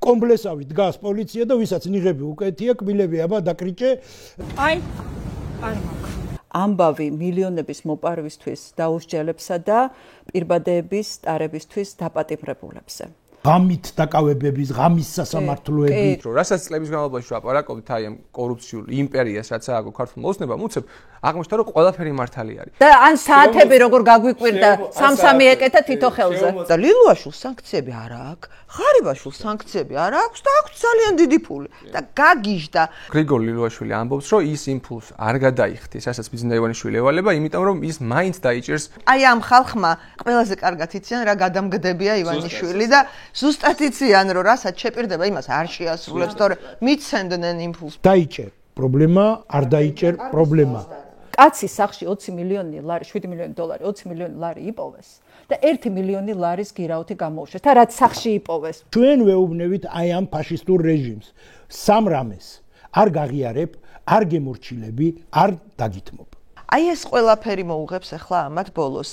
კომბლესავით დგას პოლიცია და ვისაც ნიღები უკეთია, კბილები აბა დაკრიჭე. აი, არ მაქვს. ამბავი მილიონების მოპარვისთვის დაუსჯელებსა და პირბადეების ტარებისთვის დაპატიმრებულებზე. ღამით დაკავებების, ღამის სასამართლოები. რასაც წლების განმავლობაში ვაპარაკობთ აი ამ კორუფციულ იმპერიას, რაც აქვს ქართულ მოსნებამ, უცებ აღმოჩნდა, რომ ყველაფერი მართალი არის. და ან საათები როგორ გაგვიკვირდა, 3-3 ეკეთა თითო ხელზე. და ლილუაშვილ სანქციები არ აქვს, ღარიბაშვილ სანქციები არ აქვს და აქვს ძალიან დიდი ფული და გაგიჟდა. გრიგორ ლილუაშვილი ამბობს, რომ ის იმპულს არ გადაიხდის, რასაც ბიძინა ივანიშვილი ევალება, იმიტომ რომ ის მაინც დაიჭერს. აი ამ ხალხმა ყველაზე კარგად იციან რა გადამგდებია ივანიშვილი და ზუსტად იციან რომ რასაც შეპირდება იმას არ შეასრულებს, თორე მიცემდნენ იმპულს. დაიჭერ პრობლემა, არ დაიჭერ პრობლემა. კაცის სახში 20 მილიონი ლარი, 7 მილიონი დოლარი, 20 მილიონი ლარი იპოვეს და 1 მილიონი ლარის გირაუთი გამოუშვეს და რაც სახში იპოვეს. ჩვენ ვეუბნებით აი ამ ფაშისტურ რეჟიმს. სამ რამეს არ გაღიარებ, არ გემორჩილები, არ დაგითმობ. აი ეს ყველაფერი მოუღებს ახლა ამათ ბოლოს.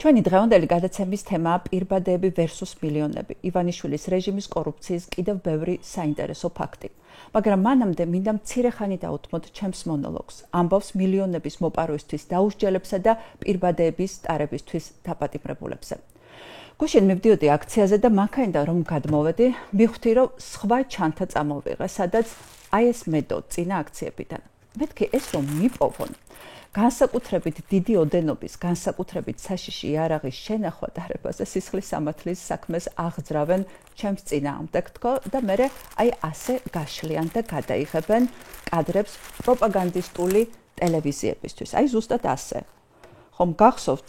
ჩვენი დღევანდელი გადაცემის თემაა პირბადეები versus მილიონები. ივანიშვილის რეჟიმის კორუფციის კიდევ ბევრი საინტერესო ფაქტი. მაგრამ მანამდე მინდა მცირე ხანი დაუთმოთ ჩემს მონოლოგს. ამბავს მილიონების მოპარვისთვის დაუსჯელებსა და პირბადეების ტარებისთვის დაპატიმრებულებზე. გუშინ მივდიოდი აქციაზე და მანქანიდან რომ გადმოვედი, მივხვდი რომ სხვა ჩანთა წამოვიღე, სადაც აი ეს მედო წინა აქციებიდან. მეთქი ეს რომ მიპოვონ. განსაკუთრებით დიდი ოდენობის, განსაკუთრებით საშიში იარაღის შენახვა ტარებაზე სისხლის სამართლის საქმეს აღძრავენ ჩემს წინააღმდეგ თქო და მე აი ასე გაშლიან და გადაიღებენ კადრებს პროპაგანდისტული ტელევიზიებისთვის. აი ზუსტად ასე. ხომ გახსოვთ,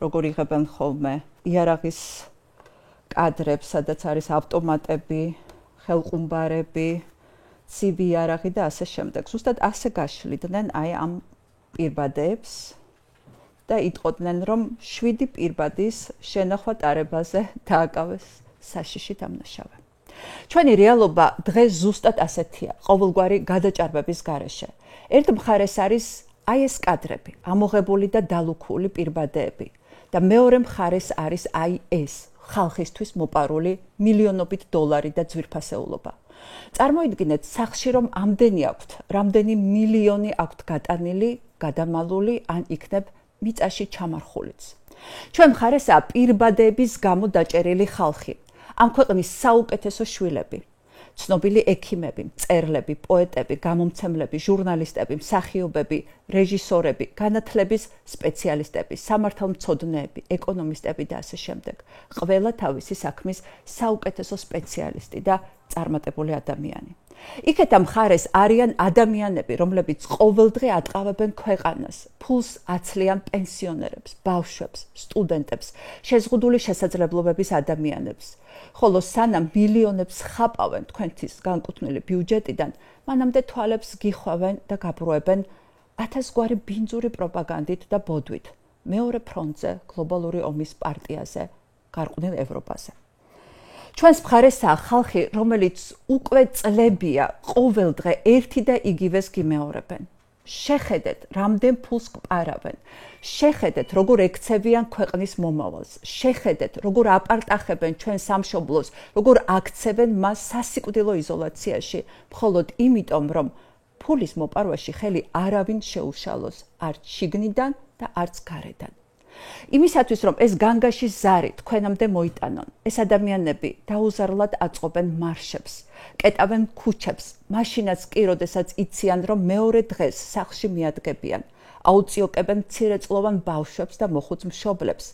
როგორ იღებენ ხოლმე იარაღის კადრებს, სადაც არის ავტომატები, ხელყუმბარები, ცივი იარაღი და ასე შემდეგ. ზუსტად ასე გაშლიდნენ აი ამ პირბადეებს და იტყოდნენ, რომ 7 პირბადის შენახვა ტარებაზე დააკავეს საშიში დამნაშავე. ჩვენი რეალობა დღეს ზუსტად ასეთია, ყოველგვარი გადაჭარბების გარეშე. ერთ მხარეს არის აი ეს კადრები, ამოღებული და დალუქული პირბადეები და მეორე მხარეს არის აი ეს ხალხისთვის მოპარული მილიონობით დოლარი და ძვირფასეულობა. წარმოიდგინეთ, სახში რომ ამდენი აქვთ, რამდენი მილიონი აქვთ გატანილი, გადამალული ან იქნებ მიწაში ჩამარხულიც. ჩვენ მხარესაა პირბადეების გამო დაჭერილი ხალხი, ამ ქვეყნის საუკეთესო შვილები, ცნობილი ექიმები, მწერლები, პოეტები, გამომცემლები, ჟურნალისტები, მსახიობები, რეჟისორები, განათლების სპეციალისტები, სამართალმცოდნეები, ეკონომისტები და ასე შემდეგ. ყველა თავისი საქმის საუკეთესო სპეციალისტი და წარმატებული ადამიანი. იქეთა მხარეს არიან ადამიანები, რომლებიც ყოველდღე ატყავებენ ქვეყანას, ფულს აცლიან პენსიონერებს, ბავშვებს, სტუდენტებს, შეზღუდული შესაძლებლობების ადამიანებს. ხოლო სანამ მილიონებს ხაპავენ თქვენთვის განკუთვნილი ბიუჯეტიდან, მანამდე თვალებს გიხვავენ და გაბრუებენ 1000 გვარი ბინძური პროპაგანდით და ბოდვით. მეორე ფრონტზე, გლობალური ომის პარტიაზე, გარყვნილ ევროპაზე. ჩვენს მხარესაა ხალხი, რომელიც უკვე წლებია ყოველდღე ერთი და იგივეს გიმეორებენ. შეხედეთ, რამდენ ფულს გპარავენ. შეხედეთ, როგორ ექცევიან ქვეყნის მომავალს. შეხედეთ, როგორ აპარტახებენ ჩვენ სამშობლოს, როგორ აქცევენ მას სასიკვდილო იზოლაციაში, მხოლოდ იმიტომ, რომ ფულის მოპარვაში ხელი არავინ შეუშალოს, არც შიგნიდან და არც გარედან. იმისათვის, რომ ეს განგაში ზარი თქვენამდე მოიტანონ, ეს ადამიანები დაუზარლად აწყობენ მარშებს, კეტავენ ქუჩებს, მაშინაც კი, როდესაც იციან, რომ მეორე დღეს სახლში მიადგებიან, აუწიოკებენ მცირეწლოვან ბავშვებს და მოხუც მშობლებს,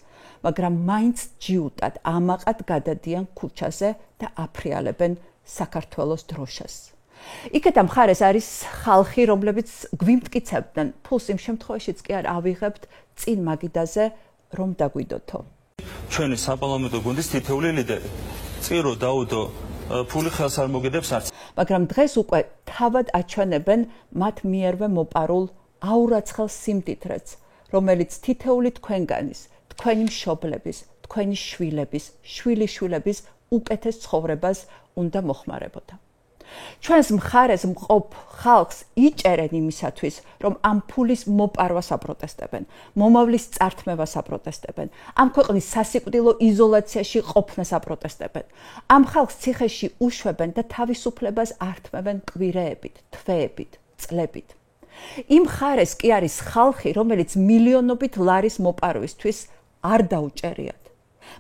მაგრამ მაინც ჯიუტად, ამაყად გადადიან ქუჩაზე და აფრიალებენ საქართველოს დროშას. იქეთა მხარეს არის ხალხი, რომლებიც გვიმტკიცებდნენ, ფულს იმ შემთხვევაშიც კი არ ავიღებთ წინ მაგიდაზე, რომ დაგვიდოთო. ჩვენი საპარლამენტო გუნდის თითოეული ლიდერი, წირო დაუდო, ფული ხელს არ მოგედებს არც. მაგრამ დღეს უკვე თავად აჩვენებენ მათ მიერვე მოპარულ აურაცხელ სიმდიდრეც, რომელიც თითოეული თქვენგანის, თქვენი მშობლების, თქვენი შვილების, შვილიშვილების უკეთეს ცხოვრებას უნდა მოხმარებოდა. ჩვენს მხარეს მყოფ ხალხს იჭერენ იმისათვის, რომ ამ ფულის მოპარვას აპროტესტებენ, მომავლის წართმევას აპროტესტებენ, ამ ქვეყნის სასიკვდილო იზოლაციაში ყოფნას აპროტესტებენ. ამ ხალხს ციხეში უშვებენ და თავისუფლებას ართმევენ კვირეებით, თვეებით, წლებით. იმ მხარეს კი არის ხალხი, რომელიც მილიონობით ლარის მოპარვისთვის არ დაუჭერიათ.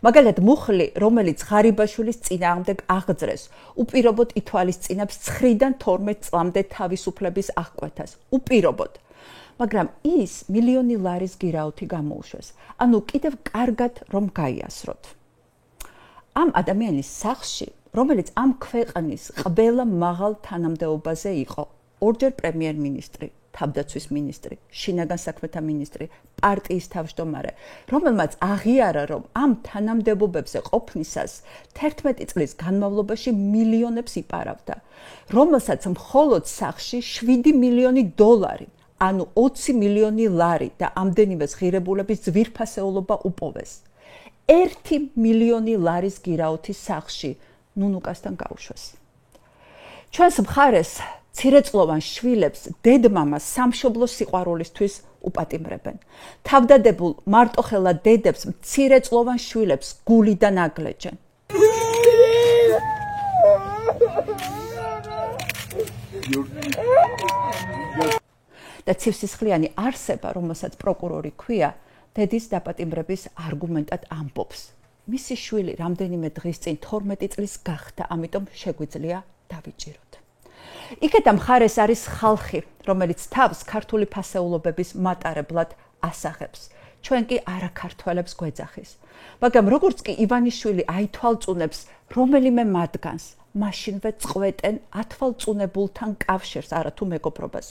მაგალითად, მუხლი, რომელიც ღარიბაშვილის წინააღმდეგ აღძრეს, უპირობოდ ითვალისწინებს 9-დან 12 წლამდე თავისუფლების აღკვეთას. უპირობოდ. მაგრამ ის მილიონი ლარის გირაუთი გამოუშვეს. ანუ კიდევ კარგად რომ გაიასროთ. ამ ადამიანის სახლში, რომელიც ამ ქვეყნის ყველა მაღალ თანამდებობაზე იყო, ორჯერ პრემიერ-მინისტრი, თავდაცვის მინისტრი, შინაგან საქმეთა მინისტრი, პარტიის თავმჯდომარე, რომელმაც აღიარა, რომ ამ თანამდებობებზე ყოფნისას 11 წლის განმავლობაში მილიონებს იპარავდა, რომელსაც მხოლოდ სახლში 7 მილიონი დოლარი, ანუ 20 მილიონი ლარი და ამდენივე ღირებულების ძვირფასეულობა უპოვეს. 1 მილიონი ლარის გირაუთის სახლში ნუნუკასთან გაუშვეს. ჩვენს მხარეს ცირეწლოვან შვილებს დედმამას სამშობლოს სიყვარულისთვის უპატიმრებენ. თავდადებულ მარტოხელა დედებს მცირეწლოვან შვილებს გულიდან აგლეჯენ. და ცივსისხლიანი არსება, რომელსაც პროკურორი ქვია, დედის დაპატიმრების არგუმენტად ამბობს. მისი შვილი რამდენიმე დღის წინ 12 წლის გახდა, ამიტომ შეგვიძლია დავიჭიროთ. იქეთა მხარეს არის ხალხი, რომელიც თავს ქართული ფასეულობების მატარებლად ასახებს. ჩვენ კი არაქართველებს გვეძახის. მაგრამ როგორც კი ივანიშვილი აითვალწუნებს რომელიმე მათგანს, მაშინვე წყვეტენ ათვალწუნებულთან კავშირს, არათუ მეგობრობას.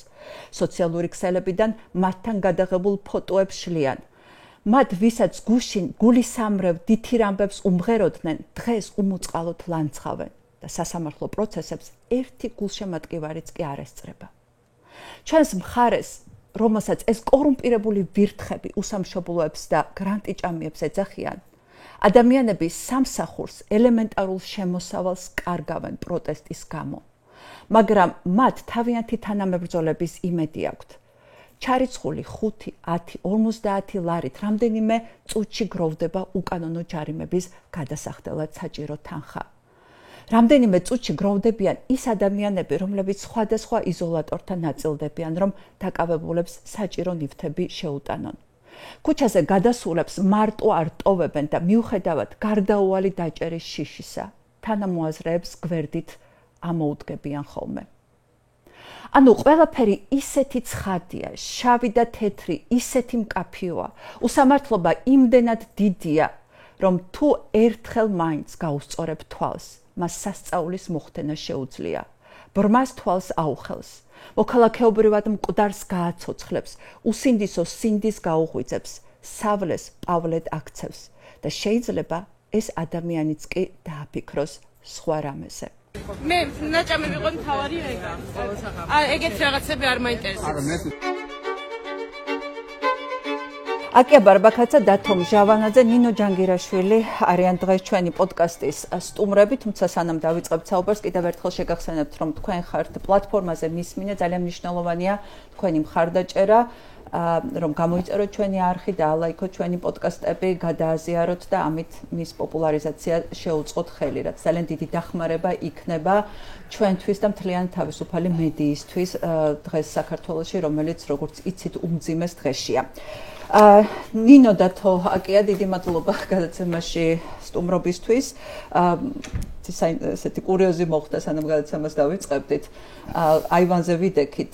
სოციალური ქსელებიდან მათთან გადაღებულ ფოტოებს შლიან. მათ ვისაც გუშინ გულისამრევ დითირ ამბებს უმღეროდნენ, დღეს უმოწყალოდ ლანցხავენ. და სასამართლო პროცესებს ერთი გულშემატკივარიც კი არ ესწრება. ჩვენს მხარეს, რომელსაც ეს კორუმპირებული ვირთხები უსამშობლოებს და გრანტიჭამიებს ეძახიან, ადამიანები სამსახურს ელემენტარულ შემოსავალს კარგავენ პროტესტის გამო. მაგრამ მათ თავიანთი თანამებრძოლების იმედი აქვთ. ჩარიცხული 5, 10, 50 ლარით რამდენიმე წუთში გროვდება უკანონო ჯარიმების გადასახდელად საჭირო თანხა. რამდენიმე წუთში გროვდებიან ის ადამიანები, რომლებიც სხვადასხვა იზოლატორთან ნაწილდებიან, რომ დაკავებულებს საჭირო ნივთები შეუტანონ. ქუჩაზე გადასულებს მარტო არ ტოვებენ და მიუხედავად გარდაუვალი დაჭერის შიშისა, თანამოაზრეებს გვერდით ამოუდგებიან ხოლმე. ანუ ყველაფერი ისეთი ცხადია, შავი და თეთრი ისეთი მკაფიოა, უსამართლობა იმდენად დიდია, რომ თუ ერთხელ მაინც გაუსწორებ თვალს, მას სასწაულის მოხდენა შეუძლია. ბრმას თვალს აუხელს. მოქალაქეობრივად მკვდარს გააცოცხლებს, უსინდისო სინდის გაუღვიძებს, სავლეს პავლედ აქცევს და შეიძლება ეს ადამიანიც კი დააფიქროს სხვა რამეზე. მე ნაჭამი ვიყო მთავარი ეგა. ეგეთ რაღაცები არ მაინტერესებს. აკია ბარბაქაცა, დათომ ჟავანაძე, ნინო ჯანგირაშვილი არიან დღეს ჩვენი პოდკასტის სტუმრები, თუმცა სანამ დავიწყებთ საუბარს, კიდევ ერთხელ შეგახსენებთ, რომ თქვენ ხართ პლატფორმაზე მისმინე, ძალიან მნიშვნელოვანია თქვენი მხარდაჭერა, რომ გამოიწეროთ ჩვენი არხი და ალაიქოთ ჩვენი პოდკასტები, გადააზიაროთ და ამით მის პოპულარიზაცია შეუწყოთ ხელი, რაც ძალიან დიდი დახმარება იქნება ჩვენთვის და მთლიანი თავისუფალი მედიისთვის დღეს საქართველოში, რომელიც როგორც იცით უმძიმეს დღეშია. ნინო და თო აკია, დიდი მადლობა გადაცემაში სტუმრობისთვის. ესეთი კურიოზი მოხდა, სანამ გადაცემას დავიწყებდით. აივანზე ვიდექით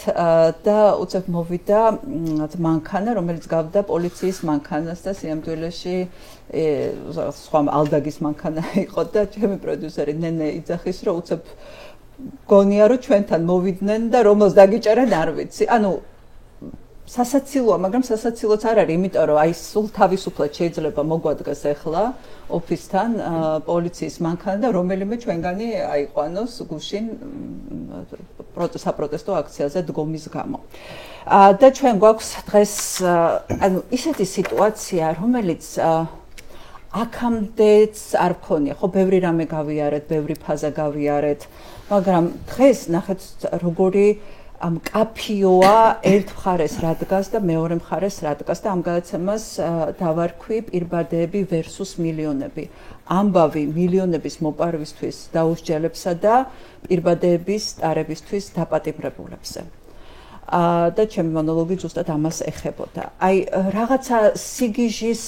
და უცებ მოვიდა მანქანა, რომელიც გავდა პოლიციის მანქანას და სიამძვილეში სხვა ალდაგის მანქანა იყო და ჩემი პროდიუსერი ნენე იძახის, რომ უცებ გონია, რომ ჩვენთან მოვიდნენ და რომელს დაგიჭერენ არ ვიცი. ანუ სასაცილოა, მაგრამ სასაცილოც არ არის, იმიტომ რომ აი სულ თავისუფლად შეიძლება მოგვადგას ახლა ოფისთან პოლიციის მანქანა და რომელიმე ჩვენგანი აიყვანოს გუშინ საპროტესტო აქციაზე დგომის გამო. და ჩვენ გვაქვს დღეს ანუ ისეთი სიტუაცია, რომელიც აქამდეც არ მქონია, ხო, ბევრი რამე გავიარეთ, ბევრი ფაზა გავიარეთ, მაგრამ დღეს ნახეთ როგორი კაფიოა ერთ მხარეს რა დგას და მეორე მხარეს რა დგას და ამ გადაცემას დავარქვი პირბადეები versus მილიონები. ამბავი მილიონების მოპარვისთვის დაუსჯელებსა და პირბადეების ტარებისთვის დაპატიმრებულებზე. და ჩემი მონოლოგი ზუსტად ამას ეხებოდა. აი რაღაცა სიგიჟის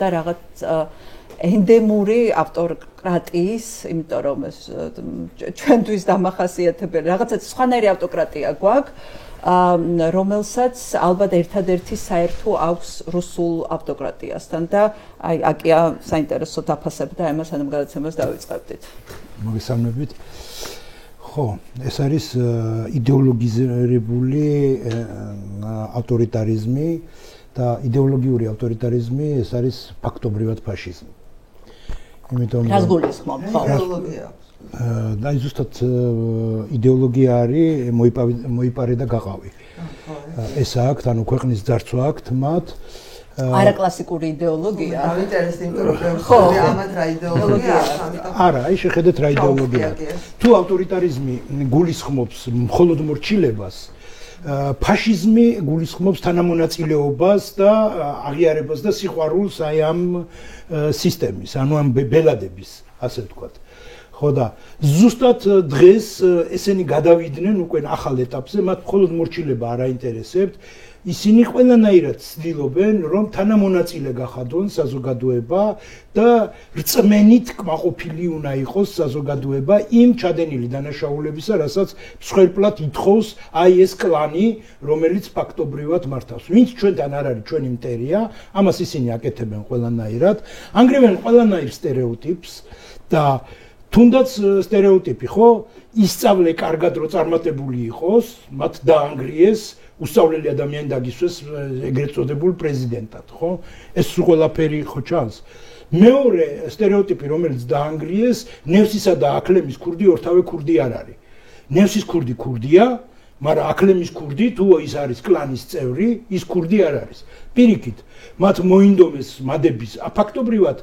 და რაღაც ენდემური ავტოკრატიის, იმიტომ რომ ეს ჩვენთვის დამახასიათებელი რაღაცა სხვანაირი ავტოკრატია გვაქვს, რომელსაც ალბათ ერთადერთი საერთო აქვს რუსულ ავტოკრატიასთან და აი აკია საინტერესო დაფასებდა ამას ამ გადაცემას დავიწყებდით. მოგესალმებით. ხო, ეს არის იდეოლოგიზირებული ავტორიტარიზმი და იდეოლოგიური ავტორიტარიზმი ეს არის ფაქტობრივად ფაშიზმი. იმიტომ რას გულისხმობ? ხო, იდეოლოგია. და ზუსტად იდეოლოგია არის მოიპარე და გაყავი. ეს აქვთ, ანუ ქვეყნის ძარცვა აქვთ მათ არაკლასიკური იდეოლოგია. დავინტერესდი, იმიტომ რომ ამათ რა იდეოლოგია აქვს, ამიტომ არა, აი შეხედეთ რა იდეოლოგია. თუ ავტორიტარიზმი გულისხმობს მხოლოდ მორჩილებას, ფაშიზმი გულისხმობს თანამონაწილეობას და აღიარებას და სიყვარულს აი ამ სისტემის, ანუ ამ ბელადების, ასე ვთქვათ. ხო და ზუსტად დღეს ესენი გადავიდნენ უკვე ახალ ეტაპზე, მათ მხოლოდ მორჩილება არ აინტერესებთ. ისინი ყველანაირად ცდილობენ, რომ თანამონაწილე გახადონ საზოგადოება და რწმენით კმაყოფილი უნდა იყოს საზოგადოება იმ ჩადენილი დანაშაულებისა, რასაც მსხვერპლად ითხოვს აი ეს კლანი, რომელიც ფაქტობრივად მართავს. ვინც ჩვენთან არ არის ჩვენი მტერია, ამას ისინი აკეთებენ ყველანაირად, ანგრევენ ყველანაირ სტერეოტიპს და თუნდაც სტერეოტიპი, ხო, ისწავლე კარგად რო წარმატებული იყოს, მათ დაანგრიეს უსწავლელი ადამიანი დაგისვეს ეგრეთ წოდებულ პრეზიდენტად, ხო? ეს ყველაფერი ხო ჩანს. მეორე სტერეოტიპი, რომელიც დაანგრიეს, ნევსისა და აკლემის ქურდი ორთავე ქურდი არ არის. ნევსის ქურდი ქურდია, მაგრამ აკლემის ქურდი თუ ის არის კლანის წევრი, ის ქურდი არ არის. პირიქით, მათ მოინდომეს მადების ფაქტობრივად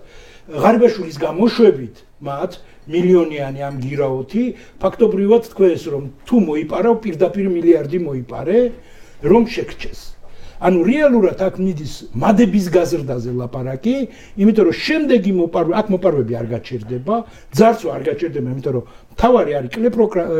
ღარიბაშვილის გამოშვებით მათ მილიონიანი ამ გირაოთი ფაქტობრივად თქვენს რომ თუ მოიპარა პირდაპირ მილიარდი მოიპარე რომ შეგრჩეს. ანუ რეალურად აქ მიდის მადების გაზრდაზე ლაპარაკი, იმიტომ რომ შემდეგი აქ მოპარვები არ გაჩერდება, ძარცვა არ გაჩერდება, იმიტომ რომ თავარი არის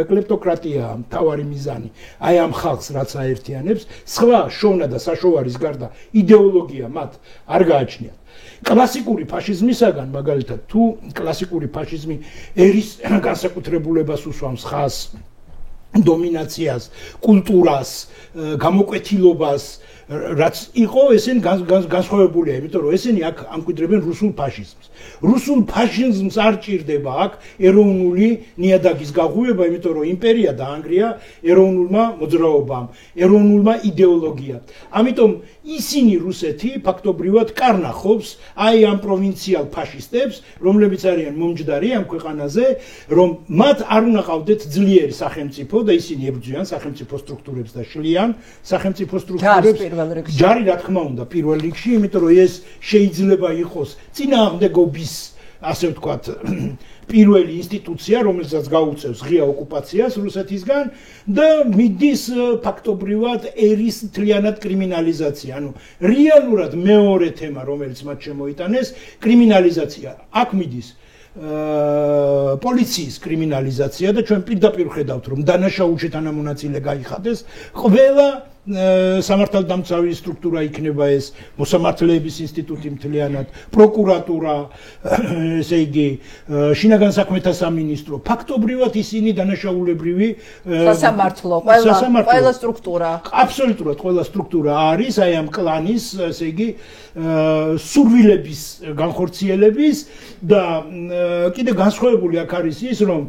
კლეპტოკრატია, თავარი მიზანი. აი ამ ხალხს რაც აერთიანებს, სხვა შოვნა და საშოვარის გარდა იდეოლოგია მათ არ გააჩნიათ. კლასიკური ფაშიზმისაგან მაგალითად თუ კლასიკური ფაშიზმი ერის განსაკუთრებულებას უსვამს ხაზს, დომინაციას, კულტურას, გამოკვეთილობას, რაც იყო ესენი განსხვავებულია, იმიტომ რომ ესენი აქ ამკვიდრებენ რუსულ ფაშიზმს. რუსულ ფაშიზმს არ ჭირდება აქ ეროვნული ნიადაგის გაღვივება, იმიტომ რომ იმპერია დაანგრია ეროვნულმა მოძრაობამ, ეროვნულმა იდეოლოგიამ. ამიტომ ისინი რუსეთი ფაქტობრივად კარნახობს აი ამ პროვინციალ ფაშისტებს, რომლებიც არიან მომჯდარი ამ ქვეყანაზე, რომ მათ არ უნდა ყავდეთ ძლიერი სახელმწიფო და ისინი ებრძვიან სახელმწიფო სტრუქტურებს და შლიან სახელმწიფო სტრუქტურებს. ჯარი რა თქმა უნდა პირველ რიგში, იმიტომ რომ ეს შეიძლება იყოს წინააღმდეგობის, ასე ვთქვათ, პირველი ინსტიტუცია, რომელსაც გაუწევს ღია ოკუპაციას რუსეთისგან და მიდის ფაქტობრივად ერის მთლიანად კრიმინალიზაცია. ანუ რეალურად მეორე თემა, რომელიც მათ შემოიტანეს, კრიმინალიზაცია. აქ მიდის პოლიციის კრიმინალიზაცია და ჩვენ პირდაპირ ხედავთ, რომ დანაშაულში თანამონაწილე გაიხადეს, ყველა სამართალდამცავი სტრუქტურა იქნება ეს, მოსამართლეების ინსტიტუტი მთლიანად, პროკურატურა, ესე იგი, შინაგან საქმეთა სამინისტრო, ფაქტობრივად ისინი დანაშაულებრივი სასამართლო, ყველა სტრუქტურა. აბსოლუტურად ყველა სტრუქტურა არის აი ამ კლანის, ესე იგი, სურვილების განხორციელების და კიდე განსხვავებული აქ არის ის, რომ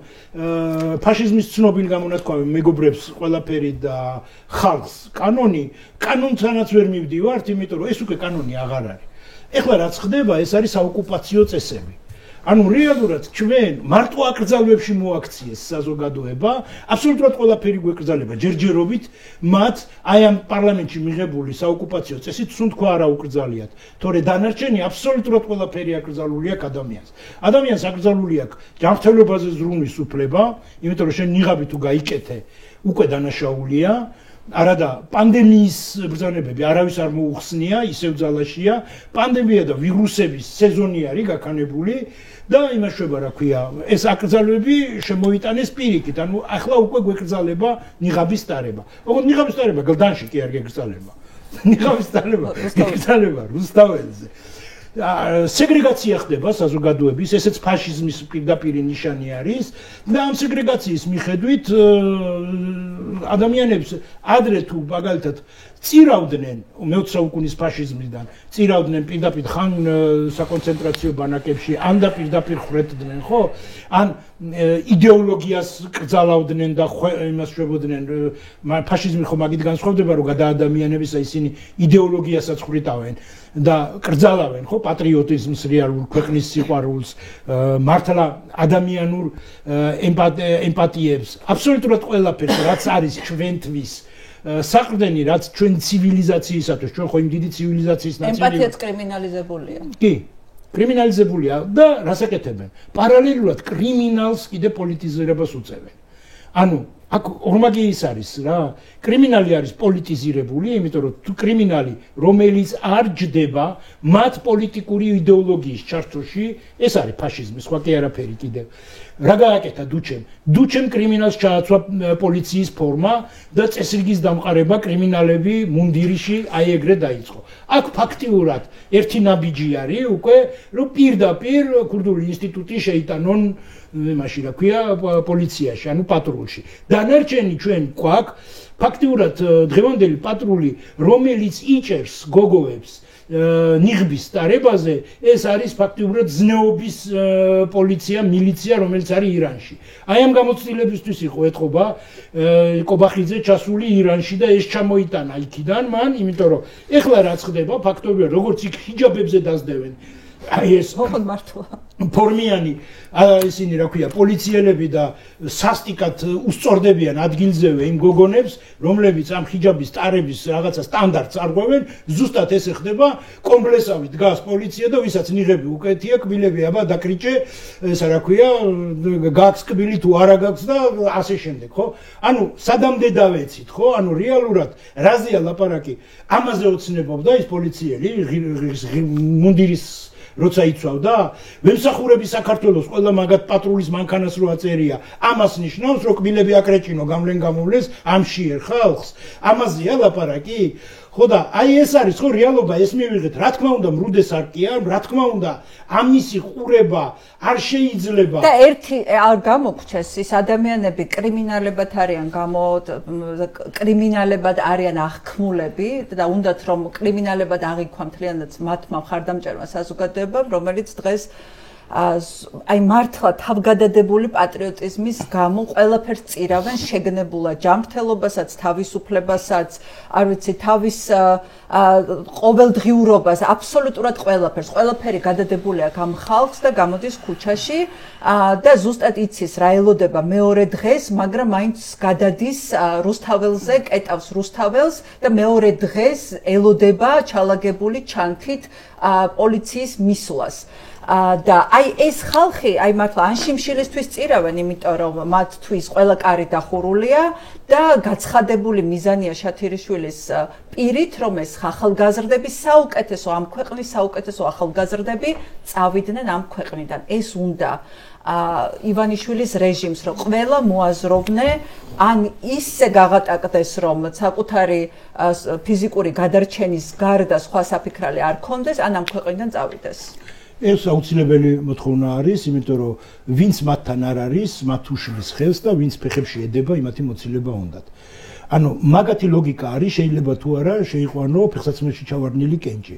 ფაშიზმის ცნობილ გამონათქვამი მეგობრებს ყველაფერი და ხალხს კანონთანაც ვერ მივდივართ, იმიტომ რომ ეს უკვე კანონი აღარ არის. ეხლა რაც ხდება, ეს არის საოკუპაციო წესები. ანუ რეალურად ჩვენ მარტო აკრძალვებში მოაქციეს საზოგადოება, აბსოლუტურად ყველაფერი გვეკრძალება ჯერჯერობით, მათ აი ამ პარლამენტში მიღებული საოკუპაციო წესით სულ თქვა არ აუკრძალიათ, თორე დანარჩენი აბსოლუტურად ყველაფერი აკრძალული აქვს ადამიანს. ადამიანს აკრძალული აქვს ჯანმრთელობაზე ზრუნვის უფლება, იმიტომ რომ შენ ნიღაბი თუ გაიკეთე, უკვე დანაშაულია. არადა პანდემიის ბრძანებები არავის არ მოუხსნია, ისევ ძალაშია. პანდემია და ვირუსების სეზონი არის გაქანებული და იმაშვება რა ქვია, ეს აკრძალვები შემოიტანეს პირიქით. ანუ ახლა უკვე გვეკრძალება ნიღაბის ტარება. ოღონდ ნიღაბის ტარება გლდანში კი არ გეკრძალება. ნიღაბის ტარება გეკრძალება რუსთაველზე. სეგრეგაცია ხდება საზოგადოების, ესეც ფაშიზმის პირდაპირი ნიშანი არის და ამ სეგრეგაციის მიხედვით ადამიანებს ადრე თუ მაგალითად წირავდნენ მე-20 საუკუნის ფაშიზმიდან, წირავდნენ პირდაპირ ხან საკონცენტრაციო ბანაკებში, ან და პირდაპირ ხრეთდნენ, ხო? ან იდეოლოგიას კრძალავდნენ და იმას შვებოდნენ, ფაშიზმი ხო მაგით განსხვავდება, რომ გადაადამიანებისა ისინი იდეოლოგიასაც ხრიტავენ და კრძალავენ, ხო, პატრიოტიზმს, რეალურ ქვეყნის სიყვარულს, მართლა ადამიანურ ემპათიებს, აბსოლუტურად ყველაფერს, რაც არის ჩვენთვის საყრდენი, რაც ჩვენ ცივილიზაციისათვის, ჩვენ ხო იმ დიდი ცივილიზაციის ნაწილია. ემპათიაც კრიმინალიზებულია. კი, კრიმინალიზებულია და რას აკეთებენ? პარალელურად კრიმინალს კიდე პოლიტიზირებას უწევენ. ანუ აქ ორმაგი ის არის რა, კრიმინალი არის პოლიტიზირებული, იმიტომ რომ თუ კრიმინალი, რომელიც არ ჯდება მათ პოლიტიკური იდეოლოგიის ჩართოში, ეს არის ფაშიზმი, სხვა კი არაფერი კიდევ. რა გააკეთა დუჩემ? დუჩემ კრიმინალს ჩააცვა პოლიციის ფორმა და წესრიგის დამყარება კრიმინალები მუნდირიში აი ეგრე დაიწყო. აქ ფაქტიურად ერთი ნაბიჯი არის უკვე, რომ პირდაპირ ქურდული ინსტიტუტი შეიტანონ მაშინ რა ქვია პოლიციაში, ანუ პატრულში. დანარჩენი ჩვენ გვაქვს ფაქტიურად დღევანდელი პატრული, რომელიც იჭერს გოგოებს ნიღბის ტარებაზე, ეს არის ფაქტიურად ზნეობის პოლიცია, მილიცია, რომელიც არის ირანში. აი ამ გამოცდილებისთვის იყო ეთყობა კობახიძე ჩასული ირანში და ეს ჩამოიტანა იქიდან მან, იმიტომ რომ ეხლა რაც ხდება, ფაქტობრივად როგორც იქ ჰიჯაბებზე დასდევენ. აი ეს მართლა ფორმიანი ისინი რა ქვია პოლიციელები და სასტიკად უსწორდებიან ადგილზევე იმ გოგონებს, რომლებიც ამ ჰიჯაბის ტარების რაღაცა სტანდარტს არღვევენ, ზუსტად ესე ხდება, კომპლესავით დგას პოლიცია და ვისაც ნიღები უკეთია, კბილები აბა დაკრიჭე, ესა რა ქვია, გაქვს კბილი თუ არა გაქვს და ასე შემდეგ, ხო? ანუ სადამდე დავეცით, ხო? ანუ რეალურად რაზეა ლაპარაკი? ამაზე ოცნებობდა ის პოლიციელი მუნდირის როცა იცავდა, ვემსახურები საქართველოს ყველა მაგათ პატრულის მანქანას რო აწერია, ამას ნიშნავს, რომ კბილები აკრეჭინო გამლენ გამოვლეს ამშიერ ხალხს. ამაზეა ლაპარაკი? ხო და აი ეს არის ხო რეალობა, ეს მივიღეთ. რა თქმა უნდა, მრუდეს არ კი არ, რა თქმა უნდა, ამისი ყურება არ შეიძლება. და ერთი არ გამოგჩეს ის ადამიანები კრიმინალებად არიან კრიმინალებად არიან აღქმულები და უნდათ რომ კრიმინალებად აღიქვა მთლიანად მათმა მხარდამჭერმა საზოგადოებამ, რომელიც დღეს აი მართლა თავგადადებული პატრიოტიზმის გამო ყველაფერს წირავენ შეგნებულად ჯანმრთელობასაც, თავისუფლებასაც, არ ვიცი, თავის ყოველდღიურობას, აბსოლუტურად ყველაფერს, ყველაფერი გადადებული აქვს ამ ხალხს და გამოდის ქუჩაში და ზუსტად იცის რა ელოდება მეორე დღეს, მაგრამ მაინც გადადის რუსთაველზე, კეტავს რუსთაველს და მეორე დღეს ელოდება ჩალაგებული ჩანთით პოლიციის მისვლას. და აი ეს ხალხი, აი მართლა ან შიმშილისთვის წირავენ, იმიტომ რომ მათთვის ყველა კარი დახურულია და გაცხადებული მიზანია შათირიშვილის პირით, რომ ეს ახალგაზრდები საუკეთესო ამ ქვეყნის საუკეთესო ახალგაზრდები წავიდნენ ამ ქვეყნიდან. ეს უნდა ივანიშვილის რეჟიმს რომ ყველა მოაზროვნე, ან ისე გაღატაკდეს, რომ საკუთარი ფიზიკური გადარჩენის გარდა სხვა საფიქრალი არ ქონდეს, ან ამ ქვეყნიდან წავიდეს. ეს აუცილებელი მოთხოვნა არის, იმიტომ რომ ვინც მათთან არ არის, მათ უშლის ხელს და ვინც ფეხებში ედება, იმათი მოცილება უნდათ. ანუ მაგათი ლოგიკა არის, შეიძლება თუ არა შეიყვანო ფეხსაცმელში ჩავარდნილი კენჭი,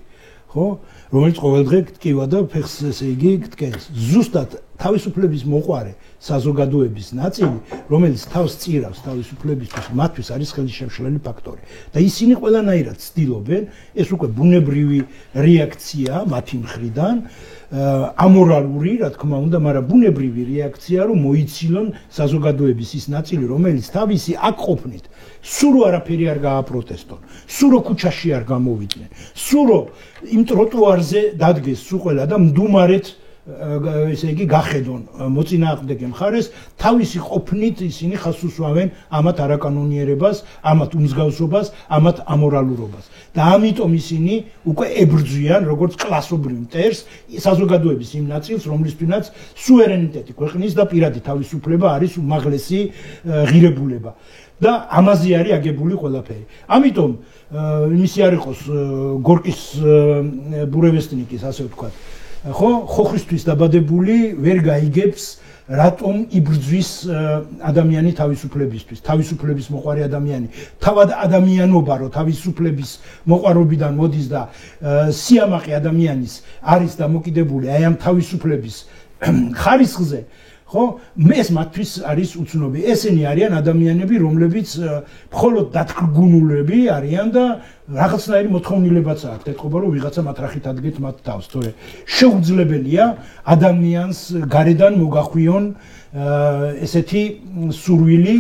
ხო? რომელიც ყოველდღე გტკივა და ფეხს ესე იგი გტკენს. ზუსტად თავისუფლების მოყვარე საზოგადოების ნაწილი, რომელიც თავს წირავს თავისუფლებისთვის, მათთვის არის ხელისშემშლელი ფაქტორი. და ისინი ყველანაირად ცდილობენ, ეს უკვე ბუნებრივი რეაქცია მათი მხრიდან, ამორალური, რა თქმა უნდა, მაგრამ ბუნებრივი რეაქცია, რომ მოიცილონ საზოგადოების ის ნაწილი, რომელიც თავისი აქ ყოფნით სულ არაფერი არ გააპროტესტონ, სულ ქუჩაში არ გამოვიდნენ, სულ იმ ტროტუარზე დადგეს სულ ყველა და მდუმარეთ ესე იგი გახედონ მოწინააღმდეგე მხარეს, თავისი ყოფნით ისინი ხაზს უსვამენ ამათ არაკანონიერებას, ამათ უმსგავსობას, ამათ ამორალურობას. და ამიტომ ისინი უკვე ებრძვიან როგორც კლასობრივ მტერს საზოგადოების იმ ნაწილს, რომლისთვისაც სუვერენიტეტი ქვეყნის და პირადი თავისუფლება არის უმაღლესი ღირებულება. და ამაზე არის აგებული ყველაფერი. ამიტომ იმისი არ იყოს გორკის ბურევესტნიკის, ასე ვთქვათ, ხო, ხოხისთვის დაბადებული ვერ გაიგებს რატომ იბრძვის ადამიანი თავისუფლებისთვის, თავისუფლების მოყვარე ადამიანი. თავად ადამიანობა რო თავისუფლების მოყვარობიდან მოდის და სიამაყე ადამიანის არის დამოკიდებული აი ამ თავისუფლების ხარისხზე, ხო, ეს მათთვის არის უცნობი. ესენი არიან ადამიანები, რომლებიც მხოლოდ დათრგუნულები არიან და რაღაცნაირი მოთხოვნილებაც აქვს. ეთქობა რომ ვიღაცა მათრახით ადგეთ მათ თავს, თორე შეუძლებელია ადამიანს გარედან მოგახვიონ ესეთი სურვილი,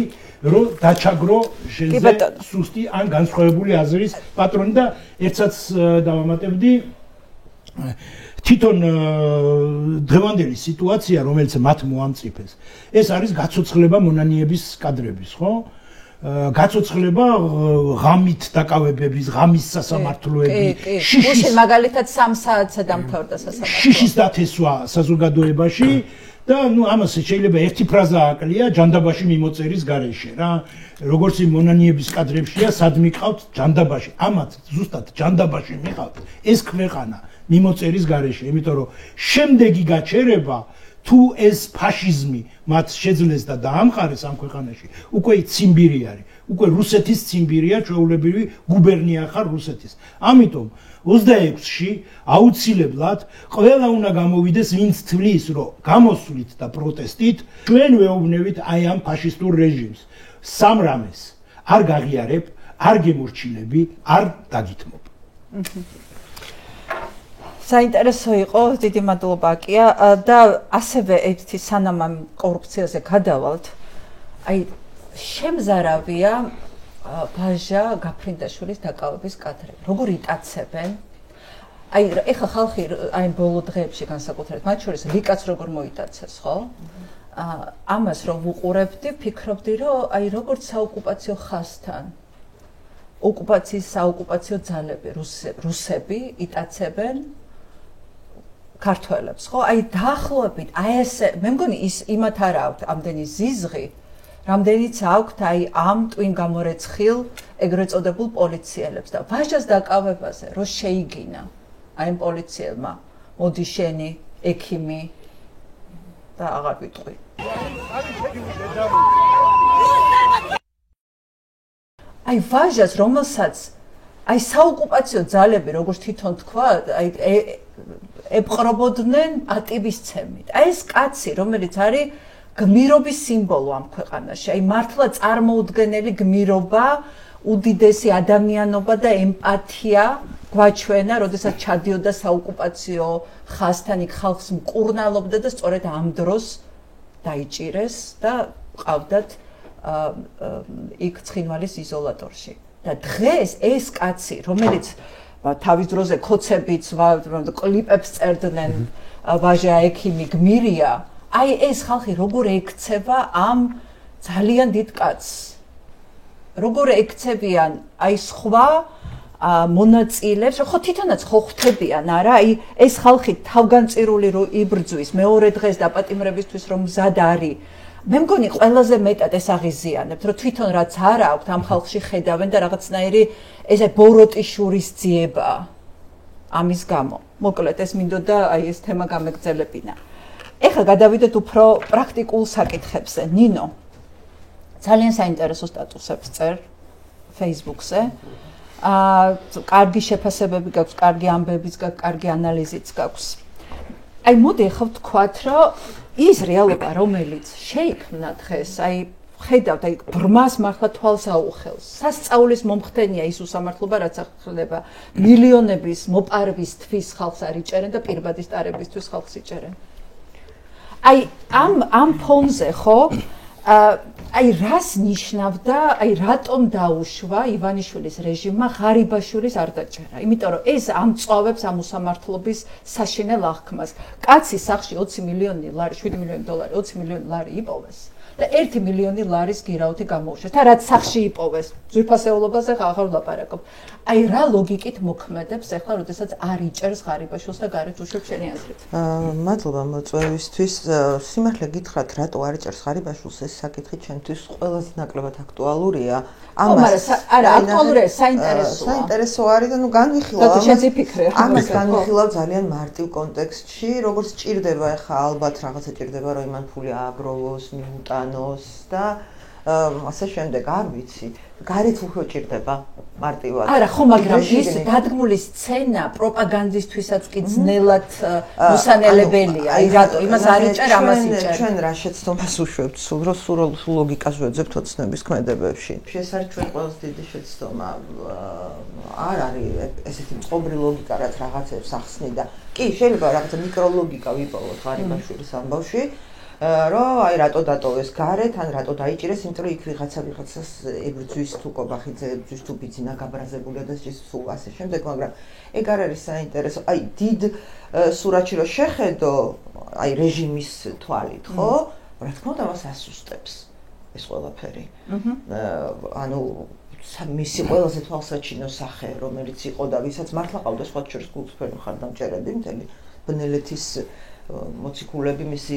რომ დაჩაგრო შენზე სუსტი ან განსხვავებული აზრის პატრონი და ერთსაც დავამატებდი თვითონ დღევანდელი სიტუაცია, რომელიც მათ მოამწიფეს, ეს არის გაცოცხლება მონანიების კადრების, ხო? გაცოცხლება ღამით დაკავებების, ღამის სასამართლოები, შიშის მაგალითად 3 საათზე დამთავრდა სასამართლო. შიშის დათესვა საზოგადოებაში და ნუ ამას შეიძლება ერთი ფრაზა აკლია ჯანდაბაში მიმოწერის გარეშე რა. როგორც იმ მონანიების კადრებშია, სად მიყავთ ჯანდაბაში. ამათ ზუსტად ჯანდაბაში მიყავთ ეს ქვეყანა მიმოწერის გარეშე, იმიტომ რომ შემდეგი გაჩერება თუ ეს ფაშიზმი მათ შეძლეს და დაამყარეს ამ ქვეყანაში, უკვე ციმბირი არის, უკვე რუსეთის ციმბირია, ჩვეულებრივი გუბერნია ხარ რუსეთის. ამიტომ 26-ში აუცილებლად ყველა უნდა გამოვიდეს, ვინც თვლის, რომ გამოსვლით და პროტესტით ჩვენ ვეუბნებით აი ამ ფაშისტურ რეჟიმს. სამრამეს არ გაღიარებ, არ გემორჩილები, არ დაგითმობ. საინტერესო იყო, დიდი მადლობა აკია და ასევე ერთი სანამ ამ კორუფციაზე გადავალთ, აი შემზარავია ბაჟა გაფრინდაშვილის დაკავების კადრები. როგორ იტაცებენ? აი ეხა ხალხი აი ბოლო დღეებში განსაკუთრებით, მათ შორის ლიკაც როგორ მოიტაცეს, ხო? ამას რომ ვუყურებდი, ფიქრობდი, რომ აი როგორც საოკუპაციო ხაზთან ოკუპაციის საოკუპაციო ძალები, რუსები იტაცებენ ქართველებს, ხო? აი დაახლოებით, აი ესე, მე მგონი ის იმათ არ აქვს ამდენი ზიზღი, რამდენიც აქვს აი ამ ტვინ გამორეცხილ ეგრეთ წოდებულ პოლიციელებს და ვაჟას დაკავებაზე რო შეიგინა აი ამ პოლიციელმა, მოდი შენი ექიმი და აღარ ვიტყვი. აი ვაჟას, რომელსაც აი საოკუპაციო ძალები, როგორც თვითონ თქვა, აი ეპყრობოდნენ პატივისცემით. აი ეს კაცი, რომელიც არის გმირობის სიმბოლო ამ ქვეყანაში, აი მართლა წარმოუდგენელი გმირობა, უდიდესი ადამიანობა და ემპათია გვაჩვენა, როდესაც ჩადიოდა საოკუპაციო ხაზთან იქ ხალხს მკურნალობდა და სწორედ ამ დროს დაიჭირეს და ყავდათ იქ ცხინვალის იზოლატორში. და დღეს ეს კაცი, რომელიც თავის დროზე ქოცებიც კლიპებს წერდნენ, ვაჟა ექიმი გმირია, აი ეს ხალხი როგორ ექცევა ამ ძალიან დიდ კაცს? როგორ ექცევიან აი სხვა მონაწილეებს, ხო თვითონაც ხო ხვდებიან, არა? აი ეს ხალხი თავგანწირული რო იბრძვის მეორე დღეს დაპატიმრებისთვის რომ მზად არის. მე მგონი ყველაზე მეტად ეს აღიზიანებთ, რომ თვითონ რაც არ აქვს ამ ხალხში ხედავენ და რაღაცნაირი ესე ბოროტიშურის ძიება ამის გამო. მოკლედ ეს მინდოდა აი ეს თემა გამეგზელებინა. ეხლა გადავიდეთ უფრო პრაქტიკულ საკითხებზე. ნინო ძალიან საინტერესო სტატუსებს წერ Facebook-ზე. კარგი შეფასებები გაქვს, კარგი ამბებიც გაქვს, კარგი ანალიზიც გაქვს. აი მოდი ახლა ვთქვათ, რომ ის რეალობა, რომელიც შეიქმნა დღეს, ხედავთ, ბრმას მართლა თვალს აუხელს. სასწაულის მომხდენია ის უსამართლობა, რაც ახდება მილიონების მოპარვისთვის ხალხს არ იჭერენ და პირბადის ტარებისთვის ხალხს იჭერენ. ამ ფონზე ხო რას ნიშნავდა, რატომ დაუშვა ივანიშვილის რეჟიმმა ღარიბაშვილის არ დაჭერა? იმიტომ რომ ეს ამწვავებს ამ უსამართლობის საშინელ აღქმას. კაცის სახში 20 მილიონი ლარი, 7 მილიონი დოლარი, 20 მილიონი ლარი იპოვეს. და 1 მილიონი ლარის გირაუთი გამოუშვეს. და რაც სახში იპოვეს, ძვირფასეულობაზე აღარ ვლაპარაკობ. რა ლოგიკით მოქმედებს ახლა, როდესაც არ იჭერს ღარიბაშვილს და გარეთ უშვებს შენი აზრით? მადლობა მოწვევისთვის. სიმართლე გითხრათ, რატო არ იჭერს ღარიბაშვილს, ეს საკითხი ჩემთვის ყველაზე ნაკლებად აქტუალურია. არა, აქტუალურია, საინტერესოა. საინტერესო არის და განვიხილავ. ამას განვიხილავ ძალიან მარტივ კონტექსტში, როგორც ჭირდება ახლა ალბათ რაღაცა ჭირდება, რომ იმან ფული ააგროვოს, მიუტანოს და ასე შემდეგ, არ ვიცი. გარეთ უფრო ჭირდება მარტივად. არა, ხო, მაგრამ ის დადგმული სცენა პროპაგანდისტვისაც კი ძნელად მოსანელებელია. რატო? იმას არ იჭერ, ამას იჭერ. ჩვენ რა შეცდომას უშვებთ, სულ ლოგიკას ვეძებთ ოცნების ქმედებებში. ეს არის ჩვენ ყველაზე დიდი შეცდომა. არ არის ესეთი მწყობრი ლოგიკა, რაც რაღაცებს ახსნიდა. კი, შეიძლება რაღაცა მიკროლოგიკა ვიპოვოთ ღარიბაშვილის ამბავში. რომ რატო დატოვეს გარეთ, ან რატო დაიჭირეს, იმიტომ რომ იქ ვიღაცას ებრძვის თუ კობახიძე ებრძვის თუ ბიძინა გაბრაზებულია და სულ ასე შემდეგ, მაგრამ ეგ არ არის საინტერესო. დიდ სურათში რო შეხედო, რეჟიმის თვალით, ხო? რა თქმა უნდა, მას ასუსტებს ეს ყველაფერი. ანუ მისი ყველაზე თვალსაჩინო სახე, რომელიც იყო და ვისაც მართლა ყავდა სხვა შორის გულწრფელი მხარდამჭერები, მთელი ბნელეთის მოციქულები მისი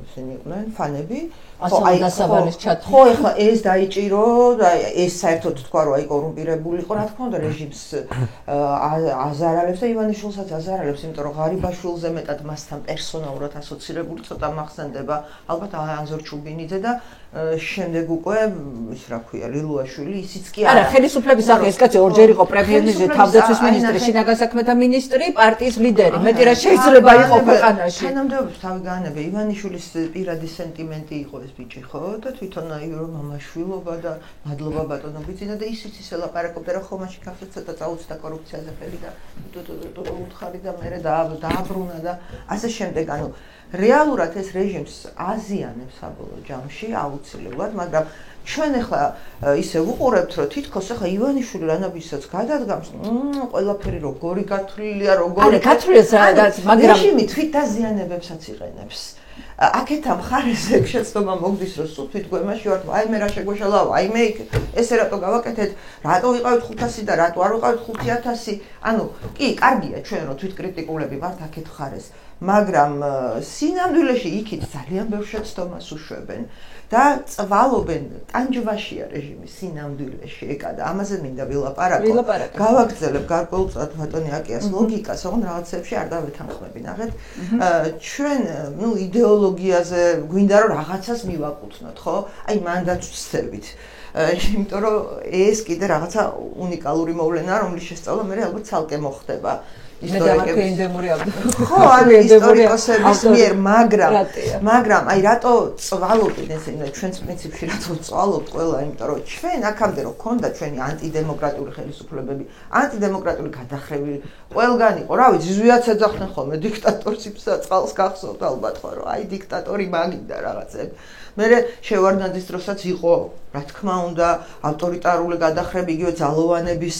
ისინი იყვნენ ფანები. ხო, დასაბარის ჩათვლით. ხო, ეხლა ეს დაიჭირო და ეს საერთოდ თქვა რომ კორუმპირებული იყო, რა თქმა უნდა რეჟიმს აზარალებს და ივანიშვილსაც აზარალებს, იმიტომ რომ ღარიბაშვილზე მეტად მასთან პერსონალურად ასოცირებული ცოტა მახსენდება ალბათ ანზორ ჩუბინიძე და შემდეგ უკვე ის რა ქვია ლილუაშვილი ისიც კი არა. არა, ხელისუფლების სახე ეს კაცი ორჯერ იყო პრემიერ-მინისტრი, თავდაცვის მინისტრი, შინაგან საქმეთა მინისტრი, პარტიის ლიდერი. მეტი რა შეიძლება იყო ქვეყანაში. თანამდებობის თავი გაანებე ივანიშვილის პირადი სენტიმენტი იყო ეს ბიჭი, ხო? და თვითონ რომ მამაშვილობა და მადლობა ბატონო ბიძინა და ისიც ისე ლაპარაკობდა რომ ხო მაშინ ქართლით ცოტა წაუწდა კორუფციაზე ხელი და უთხარი და მერე დააბრუნა და ასე შემდეგ. ანუ რეალურად ეს რეჟიმს აზიანებს საბოლოო ჯამში აუცილებლად, მაგრამ ჩვენ ახლა ისე ვუყურებთ, რომ თითქოს ახლა ივანიშვილი რანაირადაც გადადგამს, ყველაფერი როგორი გათვლილია, არა, გათვლილია, მაგრამ რეჟიმი თვით დაზიანებებსაც იყენებს. აქეთ ამ ხარეზე შეცდომა მოგდის, რომ სულ თვითგვემაში ვართ, ვაიმე რა შეგვეშალა, ვაიმე ესე რატო გავაკეთეთ, რატო ვიყავით 500 და რატო არ ვიყავით 5000? ანუ კი, კარგია ჩვენ რომ თვითკრიტიკულები ვართ აქეთ ხარეს, მაგრამ სინამდვილეში იქით ძალიან ბევრ შეცდომას უშვებენ და წვალობენ ტანჯვაშია რეჟიმის სინამდვილეში ეკა და ამაზე მინდა ვილაპარაკო. გავაგრძელებ გარკვეულწილად ბატონი აკიას ლოგიკას, ოღონდ რაღაცებში არ დავეთანხმები. ნახეთ, ჩვენ იდეოლოგიაზე გვინდა რომ რაღაცას მივაკუთვნოთ, ხო? მანდაც ვცდებით. იმიტომ რომ ეს კიდე რაღაცა უნიკალური მოვლენაა, რომლის შესწავლა მე ალბათ ცალკე მოხდება. ხო, ანუ ისტორიკოსების მიერ, მაგრამ რატო წვალობენ ესენი ჩვენს პრინციპში რატო წვალობთ ყველა, იმიტომ რომ ჩვენ აქამდე რომ ქონდა ჩვენი ანტიდემოკრატიული ხელისუფლებები, ანტიდემოკრატიული გადახრები ყველგან იყო, რა ვიცი, ზვიაც ეძახდნენ ხოლმე დიქტატორს იფსაწყალს გახსოვთ ალბათ ხო, რომ დიქტატორი მაგიდა რაღაცები. მერე შევარდნაძის დროსაც იყო, რა თქმა უნდა, ავტორიტარული გადახრები, იგივე ძალოვანების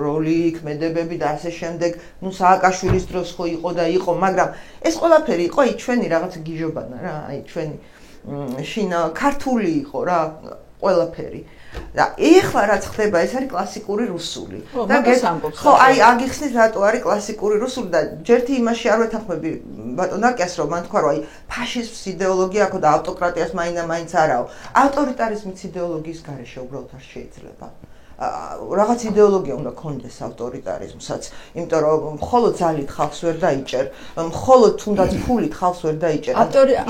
როლი, ქმედებები და ასე შემდეგ. ნუ სააკაშვილის დროს ხო იყო და იყო, მაგრამ ეს ყველაფერი იყო ჩვენი რაღაცა გიჟობანა რა, ჩვენი შინა ქართული იყო რა, ყველაფერი. და ეხლა რაც ხდება, ეს არის კლასიკური რუსული. ხო, აგიხსნით რატო არის კლასიკური რუსული და ჯერთი იმაში არ ვეთანხმები ბატონ აკიას, რომ მან თქვა, რომ ფაშიზმის იდეოლოგია აქვს და ავტოკრატიას მაინც არაო. ავტორიტარიზმის იდეოლოგიის გარეშე უბრალოდ არ შეიძლება. რაღაც იდეოლოგია უნდა კონდეს ავტორიტარიზმსაც, იმიტომ რომ მხოლოდ ძალით ხალხს ვერ დაიჭერ, მხოლოდ თუნდაც ფულით ხალხს ვერ დაიჭერ.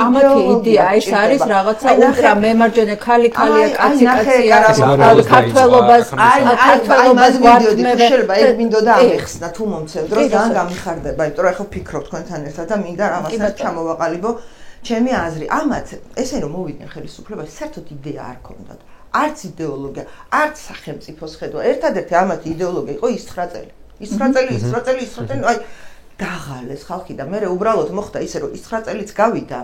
ამათი იდეა ეს არის რაღაცა ულტრა მემარჯვენე ქალია, კაცია, ქართველობას გვართმევენ. შეიძლება ეგ მინდოდა ამეხსნა თუ მომცემ დროს ძალიან გამიხარდება, იმიტომ რომ ახლა ვფიქრობ თქვენთან ერთად და მინდა რაღაცას ჩამოვაყალიბო. ჩემი აზრი, ამათ ესე რომ მოვიდნენ ხელისუფლებაში, საერთოდ იდეა არ ქონდათ. არც იდეოლოგია, არც სახელმწიფოს ხედვა. ერთადერთი ამათ იდეოლოგია იყო ის 9 წელი. ის 9 წელი, აი დაღალეს ხალხი და მე უბრალოდ მოხდა ისე რომ ის 9 წელიც გავიდა.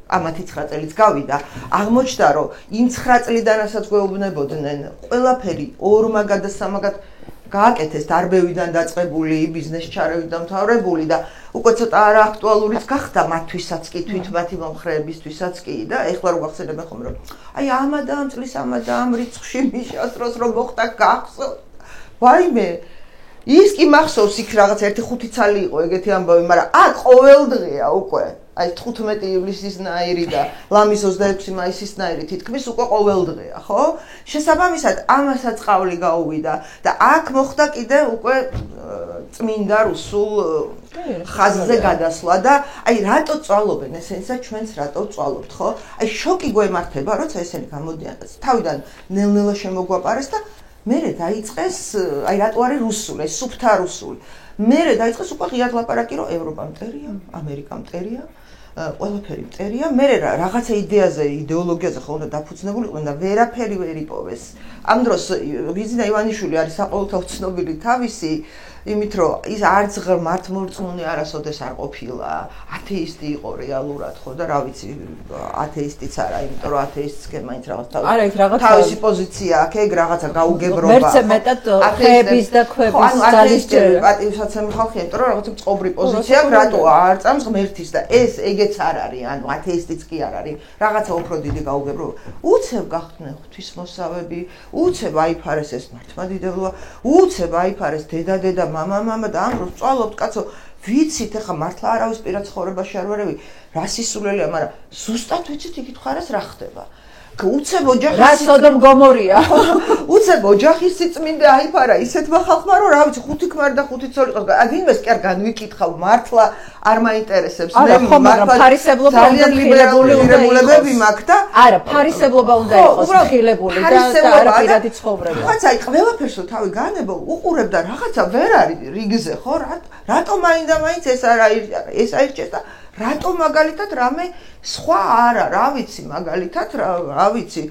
ამათი 9 წელიც გავიდა. აღმოჩნდა რომ იმ 9 წლიდან რასაც გვეუბნებოდნენ, ყველაფერი ორმაგად და სამაგად გააკეთეს დარბევიდან დაწყებული, ბიზნეს ჩარევით დამთავრებული და უკვე ცოტა არა აქტუალურიც გახდა მათთვისაც კი, თვითმათი მომხრეებისთვისაც კი და ეხლა რო გახსენებენ ხომ რომ აი ამადამ წლის ამადამ რიცხვში მიშას დროს რომ მოხდა გახსოვთ. ვაიმე ის კი მახსოვს იქ რაღაც 1-5 ცალი იყო ეგეთი ამბავი, მაგრამ აქ ყოველდღეა უკვე. აი 15 ივლისისნაირი და ლამის 26 მაისისნაირი თითქმის უკვე ყოველდღეა, ხო? შესაბამისად, ამასაც ყავლი გაუვიდა და აქ მოხდა კიდე უკვე წმინდა რუსულ ხაზზე გადასვლა და აი რატო წვალობენ ესენს და ჩვენც რატო წვალობთ, ხო? აი შოკი გვემართება, როცა ესენი გამოდიან თავიდან ნელ-ნელა შემოგვაპარეს და მერე დაიწყეს აი რატო არის რუსული, ეს სუფთა რუსული. მერე დაიწყეს უკვე ღიად ლაპარაკი რომ ევროპა მტერია, ამერიკა მტერია. ყველაფერი მტერია, მე რაღაცა იდეაზე, იდეოლოგიაზე ხო უნდა დაფუძნებული იყვნენ და ვერაფერი ვერ იპოვეს. ამ დროს ბიზნა ივანიშვილი არის საყოველთაოდ ცნობილი თავისი იმით რომ ის არც მართლმორწმუნე არასოდეს არ ყოფილა, ათეისტი იყო რეალურად ხო და რა ვიცი, ათეისტიც არა, იმიტომ რომ ათეისტსკენ მაინც რაღაც თავისი პოზიცია აქვს, ეგ რაღაცა გაუგებრობა. მერცე მეტად ხეების და ქვების ძალისჯერა. პატივსაცემი ხალხია, იმიტომ რომ რაღაცა წყობრი პოზიცია აქვს, რატო არ წამს ღმერთის და ეს ეგეც არ არის, ანუ ათეისტიც კი არ არის, რაღაცა უფრო დიდი გაუგებრობა. უცებ გახდნენ ღვთისმოსავები, უცებ აიფარეს ეს მართლმადიდებლობა, უცებ აიფარეს დედა მამა და ამ დროს წვალობთ კაცო, ვიცით ახლა მართლა არავის პირად ცხოვრებაში არ ვარევი, რა სისულელია, მაგრამ ზუსტად ვიცით იქით ხარეს რა ხდება. უცებ ოჯახის რა სოდომ გომორია. უცებ ოჯახის სიწმინდე აიფარა ისეთმა ხალხმა, რომ რა ვიცი, 5 ქმარი და 5 ცოლი ყავს. ვინმეს კი არ განვიკითხავ, მართლა არ მაინტერესებს. მე მართლა ფარისებლობა ძალიან ლიბერალურები მაქვს და არა, ფარისებლობა უნდა იყოს ხილებული და არა პირადი ცხოვრება. ხაც აი ყველაფერს რო თავი განებო, უყურებ და რაღაცა ვერ არის რიგზე, ხო? რატო მაინდა-მაინც ეს არ ეს აირჩეს და რატო მაგალითად რამე სხვა არა, რა ვიცი, მაგალითად რა ვიცი,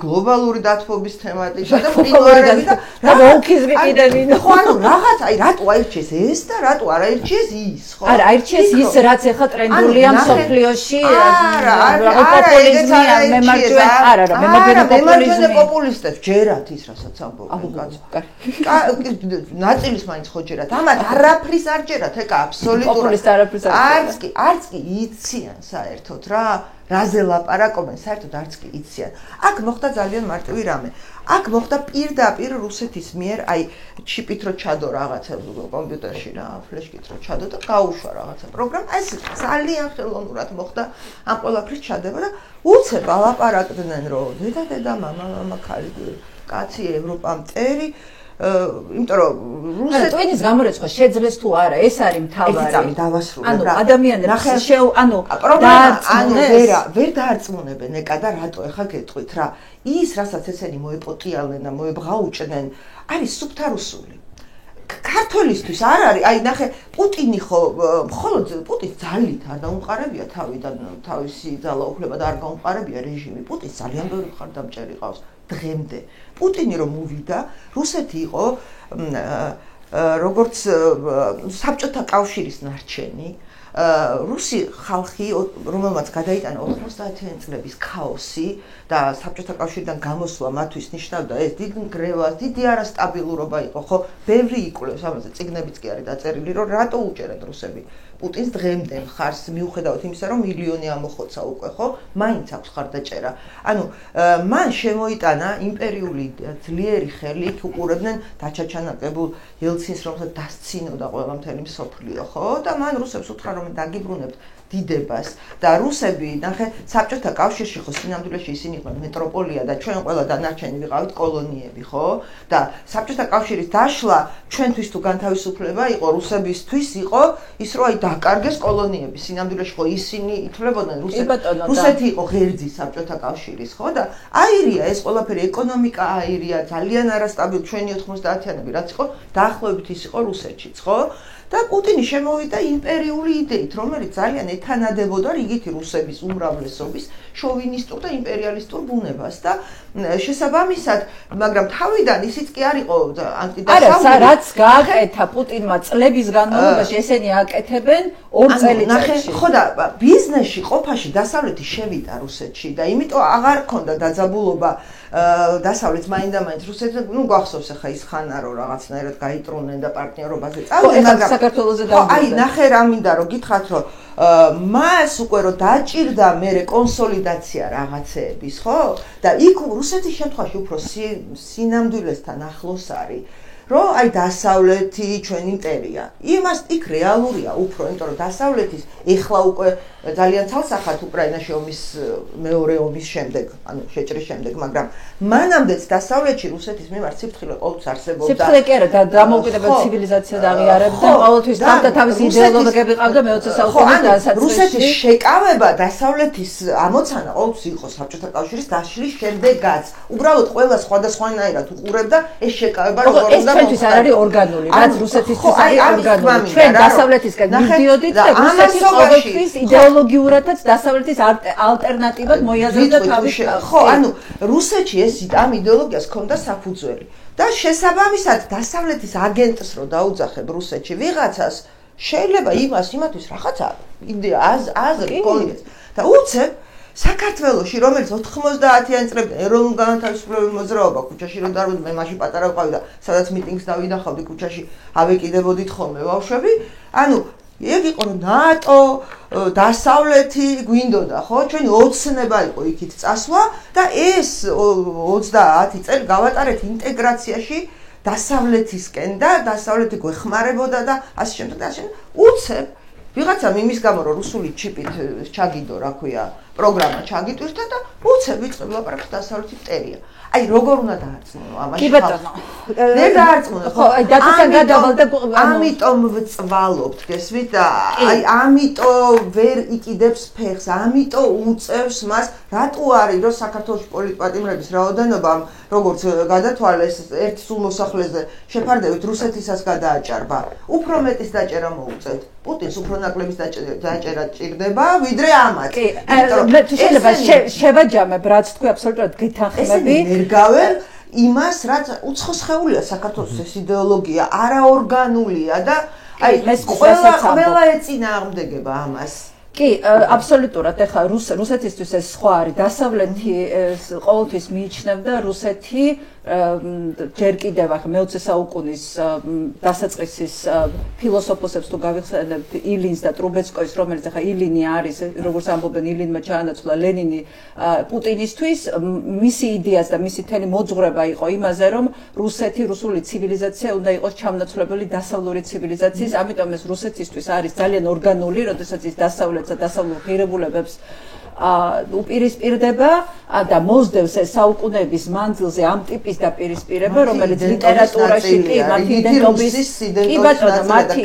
გლობალური დათბობის თემატიკა და მყინვარები და რა მოუქიზმი კიდე ვინ ხო ანუ რაღაც აი რატო აირჩეს ეს და რატო არ აირჩეს ის, ხო? არა, აირჩეს ის რაც ახლა ტრენდულია მსოფლიოში, პოპულიზმი მემარჯვენე, არა, მემარჯვენე პოპულისტებს ჯერათ ის რასაც ამბობენ კაცო. ნაწილის მაინც ხო ჯერათ, ამათ არაფრის არ ჯერათ, ეკა აბსოლუტურად. პოპულისტ არაფრის არ ჯერათ. არც კი იციან საერთოდ რაზე ლაპარაკობენ, საერთოდ არც კი იციან. აქ მოხდა ძალიან მარტივი რამე. აქ მოხდა პირდაპირ რუსეთის მიერ, აი ჩიპით რო ჩადო რაღაცა კომპიუტერში რა, ფლეშკით რო ჩადო და გაუშვა რაღაცა პროგრამა. ეს ძალიან ხელოვნურად მოხდა ამ ყველაფრის ჩადება და უცებ ალაპარაკდნენ რომ დედა, მამა, ქალი, კაცი, ევროპა მტერი იმიტომ რომ რუსეთი ტვინის გამორეცხვა შეძლეს თუ არა, ეს არის მთავარი. ეს დავასრულებ რა. ანუ ადამიანებს ვერ დაარწმუნებენ ეკა და რატო ახლა გეტყვით რა. ის რასაც ესენი მოეპოტიალენ და მოებღაუჭდნენ, არის სუფთა რუსული. ქართველისთვის არ არის, აი ნახე, პუტინი ხო მხოლოდ პუტინს ძალით არ დაუმყარებია თავიდან, თავისი ძალაუფლება და არ გაუმყარებია რეჟიმი. პუტინს ძალიან ბევრი მხარდამჭერი ყავს. დღემდე პუტინი რომ მოვიდა, რუსეთი იყო როგორც საბჭოთა კავშირის ნარჩენი, რუსი ხალხი, რომელმაც გადაიტანა 90-იანი წლების ქაოსი და საბჭოთა კავშირიდან გამოსვლა მათთვის ნიშნავდა ეს დიდ ნგრევას, დიდი არასტაბილურობა იყო, ხო? ბევრი იკვლევს ამაზე, წიგნებიც კი არის დაწერილი, რომ რატო უჭერენ რუსები პუტინს დღემდე მხარს მიუხედავად იმისა, რომ მილიონი ამოხოცა უკვე, ხო? მაინც აქვს ხარდაჭერა. ანუ მან შემოიტანა იმპერიული ძლიერი ხელი, იქ უყურებდნენ დაჩაჩანაკებულ ელცინს, რომელსაც დასცინოდა ყველა მთელი მსოფლიო, ხო? და მან რუსებს უთხრა, რომ დაგიბრუნებთ დიდებას და რუსები, ნახე, საბჭოთა კავშირში ხო სინამდვილეში ისინი იყვნენ მეტროპოლია და ჩვენ ყველა დანარჩენი ვიყავით კოლონიები, ხო? და საბჭოთა კავშირის დაშლა ჩვენთვის თუ განთავისუფლება იყო, რუსებისთვის იყო ის, რომ აი დაკარგეს კოლონიები. სინამდვილეში ხო ისინი ითვლებოდნენ რუსეთი იყო ღერძი საბჭოთა კავშირის, ხო? და აირია ეს ყველაფერი, ეკონომიკა აირია, ძალიან არასტაბილური ჩვენი 90-იანები რაც იყო, დაახლოებით ის იყო რუსეთშიც, ხო? და პუტინი შემოვიდა იმპერიული იდეით, რომელიც ძალიან ეთანადებოდა რიგითი რუსების უმრავლესობის შოვინისტურ და იმპერიალისტურ ბუნებას და შესაბამისად, მაგრამ თავიდან ისიც კი არ იყო ანტიდასავლური. არა, რაც გააკეთა პუტინმა წლების განმავლობაში, ესენი აკეთებენ 2 წელიწადში. ხო და ბიზნესში ყოფაში დასავლეთი შევიდა რუსეთში და იმიტომ აღარ ქონდა დაძაბულობა დასავლეთს მაინდა-მაინც რუსეთს, გახსოვს ახლა ის ხანა რომ რაღაცნაირად გაიტრუნენ და პარტნიორობაზე წავიდნენ, მაგრამ საქართველოზე აი, ნახე რა მინდა რომ გითხრათ რომ მას უკვე რომ დაჭირდა მერე კონსოლიდაცია რაღაცეების, ხო? და იქ რუსეთის შემთხვევაში უფრო სინამდვილესთან ახლოს არის. რომ აი დასავლეთი ჩვენი იმპერია. იმას იქ რეალურია უფრო, იმიტომ რომ დასავლეთის ეხლა უკვე ძალიან ცალსახად უკრაინაში ომის მეორე ომის შემდეგ, ანუ შეჭრის შემდეგ, მაგრამ მანამდეც დასავლეთში რუსეთის მიმართ სიფრთხილე ყოველთვის არსებობდა. სიფრთხილე კი არა, დამოუკიდებელ ცივილიზაციას აღიარებდა, ყოველთვის თავდა თავისი იდეოლოგიები ყავდა მე-20 საუკუნის დასაწყისში. რუსეთის შეკავება დასავლეთის ამოცანა ყოველთვის იყო საბჭოთა კავშირის დაშლის შემდეგაც. უბრალოდ ყველა სხვადასხვანაირად უყურებდა ეს შეკავება როგორ უნდა ჩვენთვის არ არის ორგანული, რაც რუსეთისთვის არის ორგანული. ჩვენ დასავლეთისკენ მივდიოდით და რუსეთი ყოველთვის იდეოლოგიურადაც დასავლეთის ალტერნატივად მოიაზრებდა თავის. ხო, ანუ რუსეთში ეს ამ იდეოლოგიას ჰქონდა საფუძველი და შესაბამისად დასავლეთის აგენტს რო დაუძახებ რუსეთში ვიღაცას შეიძლება იმათვის რაღაცა იდეა აზრი გქონდეს და უცებ საქართველოში რომელიც 90-იანი წლებში ეროვნულ განთავისუფლების მოძრაობა ქუჩაში რომ დავდივარ მე მაშინ პატარა ვყავდი და სადაც მიტინგს დავინახავდი ქუჩაში ავეკიდებოდით ხოლმე ბავშვები ანუ ეგ იყო რომ ნატო დასავლეთი გვინდოდა ხო ჩვენი ოცნება იყო იქით წასვლა და ეს 30 წელი გავატარეთ ინტეგრაციაში დასავლეთისკენ და დასავლეთი გვეხმარებოდა და ასე შემდეგ და ასე უცებ ვიღაცამ იმის გამო რომ რუსული ჩიპით ჩაგიდო რა ქვია პროგრამა ჩაგიტვირთა და უცებ ვიწყებ ლაპარაკს დასავლეთი მტერია აი როგორ უნდა დაარწმუნო ამაში კი ბატონო ვერ დაარწმუნო ხო აი დათესან გადავალ და ამიტომ ვწვალობთ გესმით და აი ამიტომ ვერ იკიდებს ფეხს ამიტომ უწევს მას რატო არის რომ საქართველოს პოლიტპატიმრების რაოდენობა როგორც გადათვალეს ერთ სულ მოსახლეზე შეფარდებით რუსეთისაც გადააჭარბა უფრო მეტის დაჭერა მოუწევთ პუტინს უფრო ნაკლების დაჭერა ჭირდება ვიდრე ამათ კი მე თუ შეიძლება შევაჯამებ რაც თქვი აბსოლუტურად გითანხმები ერგავენ იმას რაც უცხოსხეულია საქართველოს ეს იდეოლოგია არაორგანულია და აი ყველა ეწინააღმდეგება ამას კი აბსოლუტურად ეხლა რუსეთისთვის ეს სხვა არის დასავლეთი ყოველთვის მიიჩნევდა რუსეთი ჯერ კიდევ ახლა მე-20 საუკუნის დასაწყისის ფილოსოფოსებს თუ გავიხსენებთ ილინს და ტრუბეცკოის რომელიც ახლა ილინი არის როგორც ამბობენ ილინმა ჩაანაცვლა ლენინი პუტინისთვის მისი იდეას და მისი თელი მოძღვრება იყო იმაზე რომ რუსული ცივილიზაცია უნდა იყოს ჩამონაცვლებელი დასავლური ცივილიზაციის ამიტომ ეს რუსეთისთვის არის ძალიან ორგანული როდესაც ის დასავლეთსა დასავლურ ღირებულებებს უპირისპირდება და მოსდევს ეს საუკუნეების მანძილზე ამ ტიპის დაპირისპირება, რომელიც ლიტერატურაში კი მათი იდენტობის კი ბატონო, მათი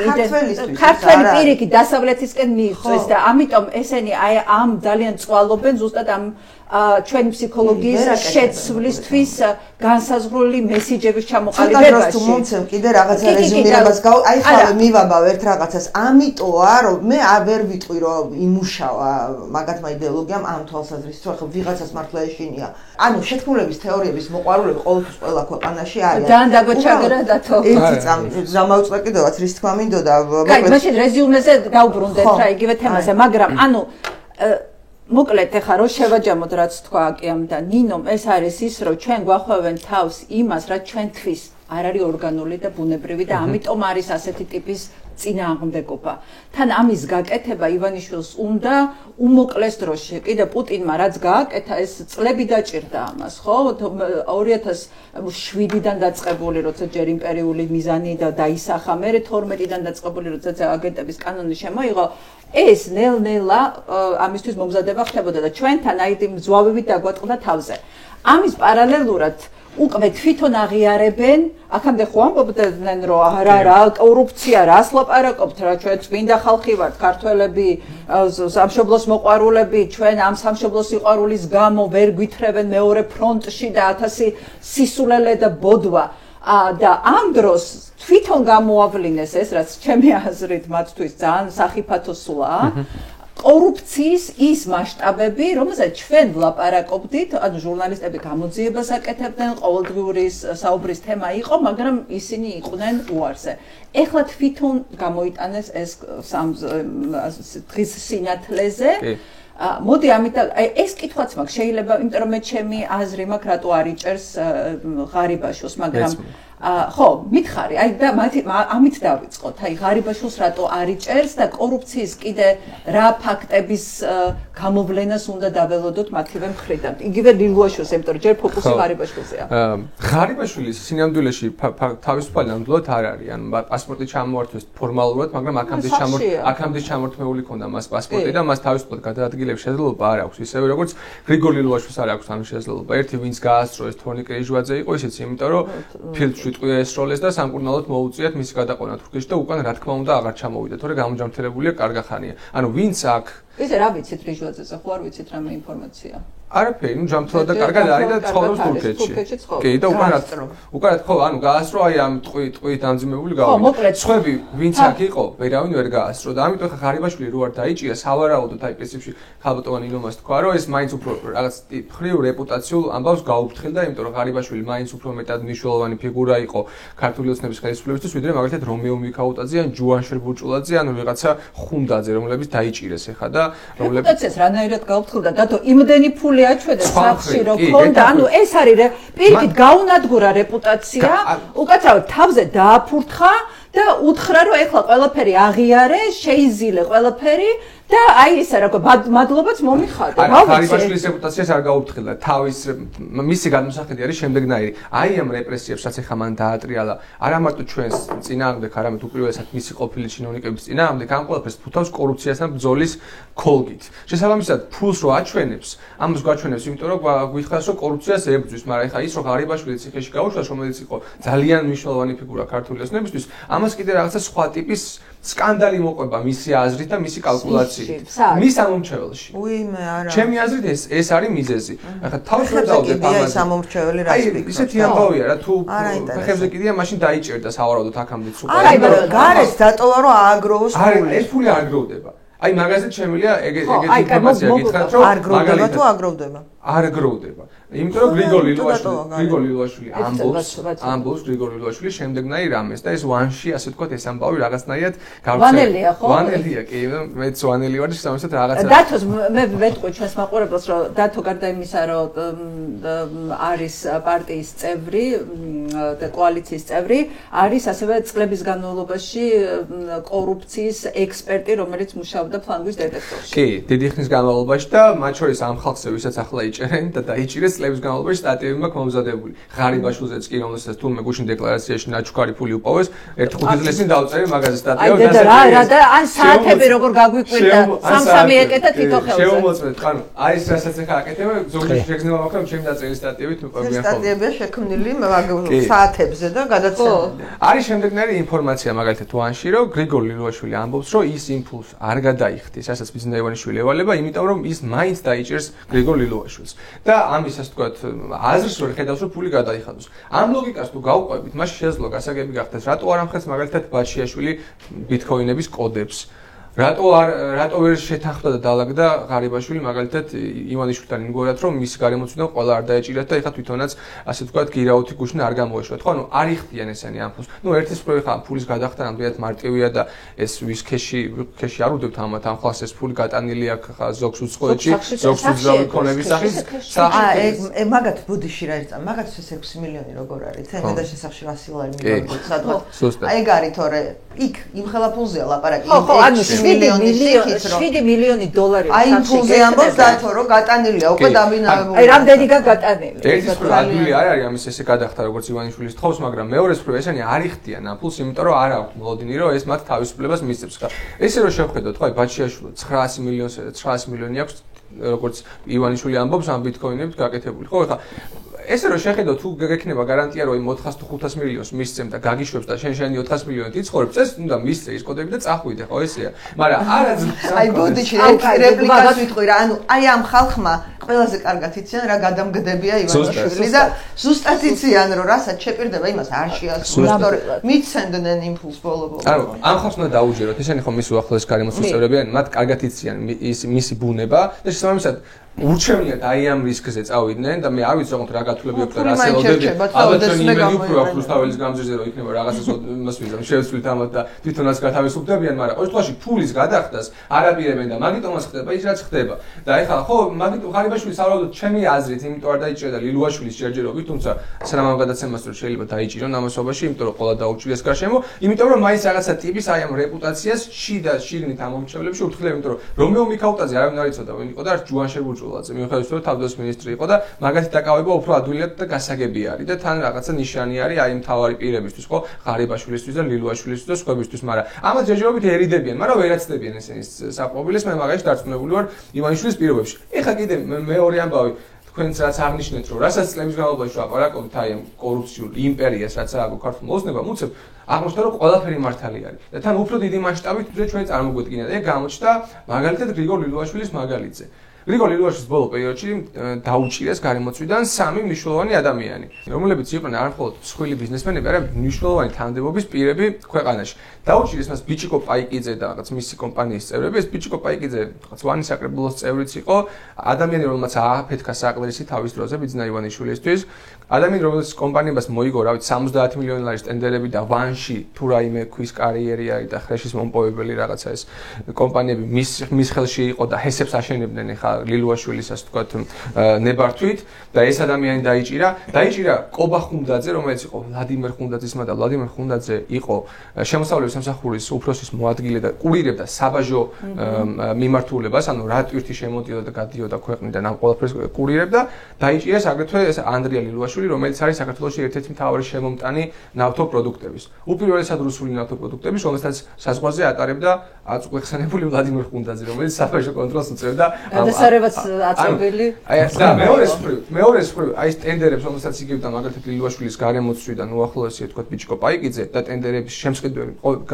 ქართველი პირიქით დასავლეთისკენ მიიღწევს და ამიტომ ესენი აი ამ ძალიან წვალობენ ზუსტად ამ ჩვენი ფსიქოლოგიის შეცვლისთვის განსაზღვრული მესიჯების ჩამოყალიბებაში. თუ მომცემ კიდე რაღაცა რეზუმირებას აი ხალე მივაბავ ერთ რაღაცას. ამიტოა რომ მე ვერ ვიტყვი რომ იმუშავა მაგათმა იდეოლოგიამ ამ თვალსაზრისით რომ ვიღაცას მართლა ეშინია. ანუ შეთქმულების თეორიების მოყვარულები ყოველთვის ყველა ქვეყანაში არის. ძალიან დაგვეჩაგერა დათო. ერთი წამი ზამავწვა კიდევაც რის თქმა მინდოდა. კაი, მაშინ რეზიუმეზე დავბრუნდეთ რა იგივე თემაზე, მაგრამ ანუ მოკლედ ეხა რო შევაჯამოთ რაც თქვა აკიამ და ნინომ ეს არის ის რომ ჩვენ გვახვევენ თავს იმას რაც ჩვენთვის არ არის ორგანული და ბუნებრივი და ამიტომ არის ასეთი ტიპის წინააღმდეგობა. თან ამის გაკეთება ივანიშვილს უნდა უმოკლეს დროში. კიდე პუტინმა რაც გააკეთა ეს წლები დაჭირდა ამას, ხო? 2007-დან დაწყებული, როცა ჯერ იმპერიული მიზანი და დაისახა, მერე 12-დან დაწყებული, როცა აგენტების კანონი შემოიღო. ეს ნელ-ნელა ამისთვის მომზადება ხდებოდა და ჩვენთან აი იმ ზვავებით დაგვატყდა თავზე. ამის პარალელურად უკვე თვითონ აღიარებენ, აქამდე ხო ამბობდნენ რომ არა, კორუფცია, რას ლაპარაკობთ რა, ჩვენ წმინდა ხალხი ვართ, ქართველები, სამშობლოს მოყვარულები, ჩვენ ამ სამშობლოს სიყვარულის გამო ვერ გვითხრებენ მეორე ფრონტში და 1000 სისულელე და ბოდვა. და ამ დროს თვითონ გამოავლინეს ეს, რაც ჩემი აზრით მათთვის ძალიან სახიფათო სულაა. კორუფციის ის მასშტაბები, რომელზეც ჩვენ ვლაპარაკობდით, ანუ ჟურნალისტები გამოძიებას აკეთებდნენ, ყოველდღიური საუბრის თემა იყო, მაგრამ ისინი იყვნენ უარზე. ეხლა თვითონ გამოიტანეს ეს დღის სინათლეზე. მოდი ამიტომ ეს კითხვაც მაქვს, შეიძლება, იმიტომ რომ მე ჩემი აზრი მაქვს, რატო არ იჭერს ღარიბაშვილს, მაგრამ ხო, მითხარი, აი და ამით დავიწყოთ. აი ღარიბაშვილს რატო არ იჭერს და კორუფციის კიდე რა ფაქტების გამოვლენას უნდა დაველოდოთ მათივე მხრიდან. იგივე ლილუაშვილს, იმიტომ რომ ჯერ ფოკუსი ღარიბაშვილზეა. ღარიბაშვილის სინამდვილეში თავისუფალი ნამდვილად არ არის. ანუ პასპორტი ჩამოართვეს ფორმალურად, მაგრამ აქამდე ჩამორთმეული ქონდა მას პასპორტი და მას თავისუფლად გადაადგილების შესაძლებლობა არ აქვს. ისევე როგორც გრიგოლ ლილუაშვილს არ აქვს ამ შესაძლებლობა. ერთი ვინც გაასწროეს თორნიკე კრიჟვაძე იყო, ისიც იმიტომ რომ ფილტრი ტყვია ესროლეს და სამკურნალოდ მოუწიათ მისი გადაყვანა თურქეთში და უკან რა თქმა უნდა აღარ ჩამოვიდა, თორე გამოჯამრთელებულია კარგა ხანია. ანუ ვინც აქ ისე რა ვიცით რიჟვაძეზე, ხო არ ვიცით რამე ინფორმაცია? არაფერი, ნუ ჯამრთელად და კარგად არის და ცხოვრობს თურქეთში. კი, და უკან ხო, ანუ გაასწრო აი ამ ტყვით ამძიმებული გავიდა. სხვები ვინც აქ იყო, ვერავინ ვერ გაასწრო და ამიტომ ხა ღარიბაშვილი რო არ დაიჭირა, სავარაუდოდ აი პრინციპში ხალბატონი ინომას თქვა, რომ ეს მაინც უფრო რაღაც მხრივ რეპუტაციულ ამბავს გაუფრთხილდა, იმიტომ რომ ღარიბაშვილი მაინც უფრო მეტად მნიშვნელოვანი ფიგურა იყო ქართული ოცნების ხელისუფლებისთვის, ვიდრე მაგალითად რომეო მიქაუტაძე ან ჯუანშერ ბურჭულაძე, ანუ ვიღაცა ხუნდაძე, რომლებიც დაიჭირეს ახლა და რომლებიც რეპუტაციას რანაირად გაუფრთხილდა, დათო იმდენი ფული აჩვენეს სახში რომ ქონდა, ანუ ეს არის პირიქით გაუნადგურა რეპუტაცია, უკაცრავად თავზე დააფურთხა და უთხრა რომ ეხლა ყველაფერი აღიარე, შეიზილე ყველაფერი და აი ისა რა მადლობაც მომიხადა. ღარიბაშვილის რეპუტაციას არ გაუფრთხილდა. თავის მისი გადმოსახედი არის შემდეგნაირი. აი ამ რეპრესიებს, რაც ეხლა მან დაატრიალა, არა მარტო ჩვენს წინააღმდეგ, არამედ უპირველესად მისი ყოფილი ჩინოვნიკების წინააღმდეგ, ამ ყველაფერს ფუთავს კორუფციასთან ბრძოლის ქოლგით. შესაბამისად, ფულს რო აჩვენებს, ამას გაჩვენებს, იმიტომ რომ გითხრას რომ კორუფციას ებრძვის, მაგრამ ეხლა ის რომ ღარიბაშვილი ციხეში გაუშვას, რომელიც იყო ძალიან მნიშვნელოვანი ფიგურა ქართული ოცნებისთვის, ამას კიდე რაღაცა სხვა ტიპის სკანდალი მოყვება მისი აზრით და მისი კალკულაციით. მის ამომრჩეველში. უიმე არა. ჩემი აზრით ეს არის მიზეზი. ახლა თავს ვერ დავდებ ამაზე. ეს ამომრჩეველი რა ფიქრობ? ისეთი ამბავია რა, თუ ფეხებზე კიდია, მაშინ დაიჭერდა სავარაუდოდ აქამდე სულ. არა, გარეს დატოვა რომ ააგროვოს ფული. არა, ეს ფული არ გროვდება. აი მაგაზე შემიძლია ეგეთი ინფორმაცია გითხრათ, რომ არ გროვდება თუ აგროვდება? არ გროვდება. იმიტომ რომ გრიგოლ ლილუაშვილი ამბობს გრიგოლ ლილუაშვილი შემდეგნაირ ამეს და ეს ვანში ასე ვთქვათ ეს ამბავი რაღაცნაირად ვანელია ხო? ვანელია კი, მეც ვანელი ვარ შესაბამისად რაღაცა. დათოს მე ვეთყვი ჩვენს მაყურებელს რომ დათო გარდა იმისა რომ არის პარტიის წევრი და კოალიციის წევრი, არის ასევე წლების განმავლობაში კორუფციის ექსპერტი, რომელიც მუშაობდა ფლანგვის დეტექტორში. კი, დიდი ხნის განმავლობაში და მათ შორის ამ ხალხზე ვისაც ახლა იჭერენ და დაიჭირეს წლების განმავლობაში სტატიები მაქვს მომზადებული. ღარიბაშვილზეც კი რომელსაც თურმე გუშინ დეკლარაციაში ნაჩუქარი ფული უპოვეს, 1.5 წელს წინ დავწერე მაგაზე სტატია და რა და ან საათები როგორ გაგვიკვირდა, სამ-სამი ეკეთა თითო ხელზე. შემომოწმეთ, ხანუ არის რასაც ახლა აკეთებ, ზოგადად შეგრძნება მაქვს რომ ჩემი დაწერილი სტატიებით მიყავია ხო. სტატიებია შექმნილი საათებზე და გადაცემული. არის შემდეგნაირი ინფორმაცია მაგალითად ვანში, რომ გრიგოლ ლილუაშვილი ამბობს, რომ ის იმპულს არ გადაიხდის, რასაც ბიზნეს ივანიშვილი ევალება, იმიტომ რომ ის მაინც დაიჭერს გრიგოლ ლილუაშვილს. და ამის ასე ვთქვათ, აზრს ვერ ხედავს, რომ ფული გადაიხადოს. ამ ლოგიკას თუ გავყვებით, მაშინ შესაძლოა გასაგები გახდეს, რატო არ ამხელს მაგალითად ბაჩიაშვილი ბიტკოინების კოდებს. რატო ვერ შეთანხმდა და დაალაგდა ღარიბაშვილი მაგალითად ივანიშვილთან იმგვარად, რომ მის გარემოცვიდან ყველა არ დაეჭირათ და ეხლა თვითონაც ასე ვთქვათ გირაუთი გუშინ არ გამოეშვათ. ხო, ანუ არ იხდიან ესენი ამ ფულს. ნუ ერთის პროექტი ხა ფულის გადახდა ნამდვილად მარტივია და ეს ვის ქეში არ უდევთ ამათ ამ ხალხს ეს ფული გატანილი აქ ხა ზოგს უცხოეთში, ზოგს უძრავი ქონების სახის. მაგათ ბუდიში რა იწა, მაგათ ეს 6 მილიონი როგორ არის? თენდა შესახში 100 მილიონი სადღაც. აი ეგ არის თორე იქ იმ ხელა ფულზეა ლაპარაკი. ხო, ანუ 7 მილიონი დოლარი აი ფულზე ამბობს დათო რომ გატანილია უკვე დამინავებული. აი რამდენი გაგატანილი. ერთის პრო ადვილი არ არის ამის ესე გადახდა როგორც ივანიშვილის თხოვს, მაგრამ მეორეს პრო ესენი არ იხდიან ამ ფულს, იმიტომ რომ არ აქვს მოლოდინი რომ ეს მათ თავისუფლებას მისცემს. ესე რომ შევხედოთ, ხო, ბაჩიაშვილი 900 მილიონი აქვს როგორც ივანიშვილი ამბობს ამ ბიტკოინებით გაკეთებული. ხო, ეხლა ესე რომ შეხედო თუ გექნება გარანტია რომ 400 თუ 500 მილიონს მისცემ და გაგიშვებს და შენი 400 მილიონით იცხოვრებ, წეს უნდა მისცე ის კოდები და წახვიდე, ხო ესეა. მაგრამ არა აი ბოდიში რეპლიკას ვიტყვი რა, ანუ აი ამ ხალხმა ყველაზე კარგად იციან რა გადამგდებია ივანიშვილი და ზუსტად იციან რომ რასაც შეპირდება იმას არ შეასრულოს, მიცენდნენ იმპულს ბოლო-ბოლო. ანუ ამ ხალხს უნდა დაუჯეროთ, ესენი ხომ მის უახლოეს გარემოსულ წევრები არიან, მათ კარგად იციან მისი ბუნება და შესაბამისად ურჩევნიათ აი ამ რისკზე წავიდნენ და მე არ ვიცი როგორ რა გათვლებია და რა სელოდებია. ალბათ ჩვენ იმედი უფრო აქვს რუსთაველის გამზირზე რომ იქნება რაღაცას იმას ვიზამ შევცვლით ამათ და თვითონაც გათავისუფლებიან, მაგრამ ყოველ შემთხვევაში ფულის გადახდას არ აპირებენ და მაგიტომაც ხდება ის რაც ხდება. და ეხლა ხო მაგიტო ხარიბაშვილი სავარაუდოდ ჩემი აზრით იმიტომ არ დაიჭირა და ლილუაშვილის ჯერჯერობით, თუმცა სანამ გადაცემას რომ შეიძლება დაიჭირონ ამასობაში, იმიტომ რომ ყოლა დაუჭირეს გარშემო, იმიტომ რომ მაინც რაღაცა ტიპის აი ამ რეპუტაციას შიდა შიგნით ამომრჩევლებში უთხრია, იმიტომ რომ რომეო მიქაუტაძე არავინ არ იცოდა ვინ იყო და ჯუანშერ ბურჯულაძე მიუხედავად რომ თავდაცვის მინისტრი იყო და მაგათი დაკავება უფრო ადვილად და გასაგები არის და თან რაღაცა ნიშანი არის აი მთავარი პირებისთვის, ხო, ღარიბაშვილისთვის და ლილუაშვილისთვის და სხვებისთვის, მაგრამ ამათ ჯერჯერობით ერიდებიან, მაგრამ ვერაცდებიან ესენის საპყრობილეს, მე მაგაში დარწმუნებული ვარ ივანიშვილის პირობებში. ეხლა კიდე მეორე ამბავი თქვენც რაც აღნიშნეთ, რომ რასაც წლების განმავლობაში ვაპარაკობთ აი ამ კორუფციულ იმპერიას, რაც ააგო ქართულ მოსნებამ, უცებ აღმოჩნდა რომ ყველაფერი მართალი არის და თან უფრო დიდი მასშტაბით ჩვენ წარმოგვედგინა და ეგ გამოჩნდა მაგალითად გრიგორ ლილუაშვილის მაგალითზე. გრიგორ ლილუაშვილის ბოლო პერიოდში დაუჭირეს გარემოცვიდან 3 მნიშვნელოვანი ადამიანი, რომლებიც იყვნენ არ მხოლოდ მსხვილი ბიზნესმენები, არამედ მნიშვნელოვანი თანამდებობის პირები ქვეყანაში. დაუჭირეს მას ბიჭიკო პაიკიძე და რაღაც მისი კომპანიის წევრები. ეს ბიჭიკო პაიკიძე რაღაც ვანის საკრებულოს წევრიც იყო, ადამიანი, რომელმაც ააფეთქა საყდრისი თავის დროზე ბიძინა ივანიშვილისთვის. ადამიანი, რომელიც კომპანიებას მოიგო, რა ვიცი, 70 მილიონი ლარის ტენდერები და ვანში თუ რაიმე ქვის კარიერი არის და ხრეშის მომპოვებელი რაღაცა ეს კომპანიები მის ხელში იყო და ჰესებს აშენებდნენ ხა ლილუაშვილის ასე ვთქვათ ნებართვით და ეს ადამიანი დაიჭირა კობა ხუნდაძე, რომელიც იყო ვლადიმერ ხუნდაძის და ვლადიმერ ხუნდაძე იყო შემოსავლების სამსახურის უფროსის მოადგილე და კურირებდა საბაჟო მიმართულებას, ანუ რა ტვირთი შემოდიოდა და გადიოდა ქვეყნიდან ამ ყველაფერს კურირებდა. დაიჭირეს აგრეთვე ეს ანდრია ლილუაშვილი, რომელიც არის საქართველოში ერთ-ერთი მთავარი შემომტანი ნავთობპროდუქტების. უპირველესად რუსული ნავთობპროდუქტების, რომელსაც საზღვარზე ატარებდა აწუხლეხსენებული ვლადიმერ ხუნდაძე, რომელიც საბაჟო კონტროლს უწევდა. დასარევაც აწევილი. აი და მეორე მხრივ, აი ეს ტენდერებს, რომელსაც იგებდა მაგალითად ლილუაშვილის გარემოცვიდან უახლოესი თქვა ბიჭიკო პაიკიძე და ტენდერების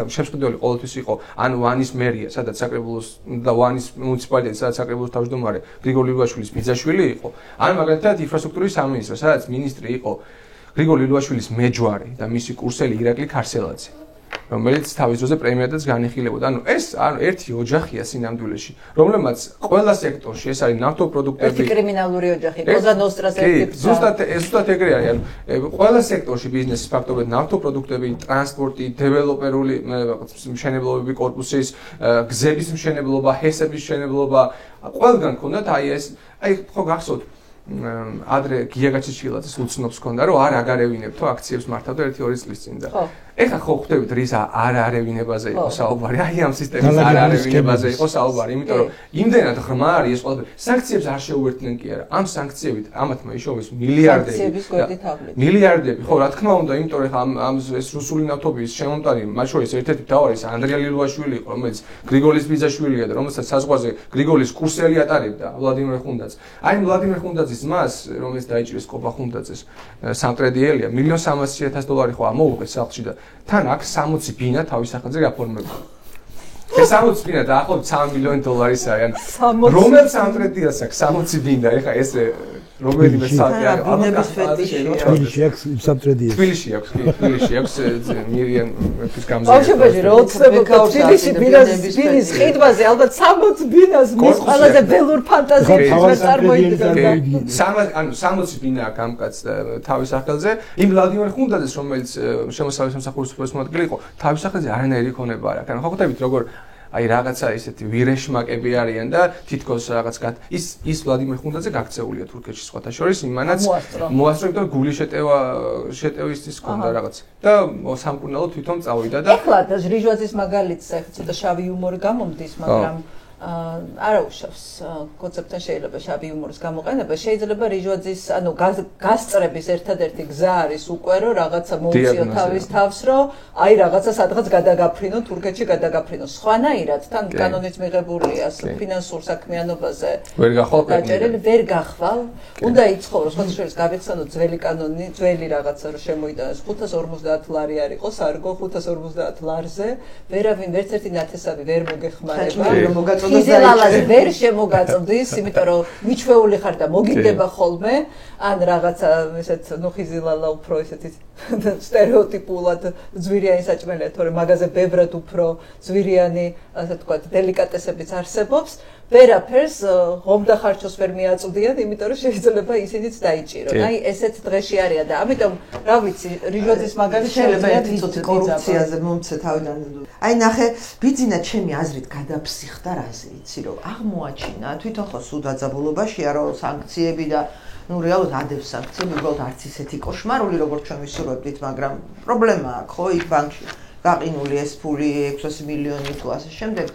შემსყიდველი ყოველთვის იყო ან ვანის მერია, სადაც საკრებულოს და ვანის მუნიციპალიტეტი, სადაც საკრებულოს თავმჯდომარე გრიგორ ლილუაშვილის ბიძაშვილი იყო, ან მაგალითად ინფრასტრუქტურის სამინისტრო, სადაც მინისტრი იყო გრიგორ ლილუაშვილის მეჯვარი და მისი კურსელი ირაკლი ქარსელაძე, რომელიც თავის დროზე პრემიადაც განიხილებოდა. ანუ ეს ერთი ოჯახია სინამდვილეში, რომლებმაც ყველა სექტორში, ეს არის ნავთობპროდუქტები, ერთი კრიმინალური ოჯახი, კოზა ნოსტრას ერთ-ერთი. ზუსტად ეგრე არის. ანუ ყველა სექტორში ბიზნესის ფაქტორები, ნავთობპროდუქტები, ტრანსპორტი, დეველოპერული მშენებლობები, კორპუსის, გზების მშენებლობა, ჰესების მშენებლობა, ყველგან ქონდათ აი ეს, აი ხო გახსოვთ ადრე გია გაჩიჩილაძის უცნობს ქონდა რომ არ აგარევინებთო აქციებს მართავდა 1-2 წლის წინ და ეხლა ხო ხვდებით რის არ არევინებაზე იყო საუბარი, აი ამ სისტემის არ არევინებაზე იყო საუბარი, იმიტომ რომ იმდენად ღრმა არის ეს ყველაფერი. სანქციებს არ შეუერთდნენ კი არა, ამ სანქციებით ამათმა იშოვეს მილიარდები, ხო რა თქმა უნდა, იმიტომ რომ ამ ეს რუსული ნავთობის შემომტანი, მათ შორის ერთ-ერთი მთავარი ანდრია ლილუაშვილი იყო, რომელიც გრიგოლის ბიძაშვილია და რომელსაც საზღვარზე გრიგოლის კურსელი ატარებდა ვლადიმერ ხუნდაძე. აი ვლადიმერ ხუნდაძის მას, რომელიც დაიჭირეს კობა ხუნდაძეს სამტრედიელია, $1,300,000 ხო ამოუღეს სახლში და თან აქ 60 ბინა თავის სახელზე გაფორმებული. ეს 60 ბინა დაახლოებით $3 მილიონი არის, რომელიც სამტრედიელს აქვს 60 ბინა, ეხა ეს რომელიმე საათი არის. თბილისში აქვს სამტრედიელს. თბილისში აქვს მირიან მეფის გამზირება. ბავშვები რა უცებობთ თბილისში ბინის ყიდვაზე ალბათ 60 ბინას მის ყველაზე ველურ ფანტაზიით წარმოიდგინდა. ანუ 60 ბინა აქვს ამ კაცს თავის სახელზე. იმ ვლადიმერ ხუნდაძეს, რომელიც შემოსავლის სამსახურის უფროსის მოადგილე იყო, თავის სახელზე არანაირი ქონება არ აქვს. ანუ ხო ხვდებით როგორ აი რაღაცა ისეთი ვირეშმაკები არიან და თითქოს რაღაც ის ვლადიმერ ხუნდაძე გაქცეულია თურქეთში სხვათა შორის, იმანაც მოასწრო, იმიტომ რომ გული შეტევის ის ქონდა რაღაც და სამკურნალო თვითონ წავიდა და ეხლა და ჟრიჟვაძის მაგალითს ახლა ცოტა შავი იუმორი გამომდის, მაგრამ არა უშავს კონცეპტთან შეიძლება შავი იუმორის გამოყენება შეიძლება რიჟვაძის ანუ გასწრების ერთადერთი გზა არის უკვე რომ რაღაცა მოუწიო თავის თავს რომ აი რაღაცა სადღაც გადაგაფრინო თურქეთში გადაგაფრინო სხვანაირად თან კანონით მიღებულია ფინანსურ საქმიანობაზე ვერ გახვალ დაჭერილი ვერ გახვალ უნდა იცხოვრო სხვა შეიძლება გავიხსენო ძველი კანონი ძველი რაღაცა რომ შემოიტანოს 550 ლარი არ იყოს არგო 550 ლარზე ვერავინ ვერც ერთი ნათესავი ვერ მოგეხმარება ხიზილალაზე ვერ შემოგაწვდის, იმიტომ რომ მიჩვეული ხარ და მოგიდება ხოლმე, ან რაღაცა ესეთ ნუ ხიზილალა უფრო ესეთი სტერეოტიპულად ძვირიანი საჭმელია, თორე მაგაზე ბევრად უფრო ძვირიანი, ასე თქვა, დელიკატესებიც არსებობს. ვერაფერს ღომდახარჩოს ვერ მიაწვდიან, იმიტომ რომ შეიძლება ისინიც დაიჭირონ. აი ესეთ დღეში არიან და ამიტომ რა ვიცი, რიჟვაძის მაგალითი შეიძლება ერთი წუთი კორუფციაზე მომცე თავიდან. აი ნახე, ბიძინა ჩემი აზრით გადაფსიხდა რაზე, იცი რომ აღმოაჩინა თვითონ ხო სულ დაძაბულობაშია რომ სანქციები და ну რეალურად ადევს სანქციები, უბრალოდ არც ისეთი კოშმარული როგორც ჩვენ ვისურვებდით, მაგრამ პრობლემა აქვს ხო იქ ბანკში გაყინული ეს ფული 600 მილიონი თუ ასე შემდეგ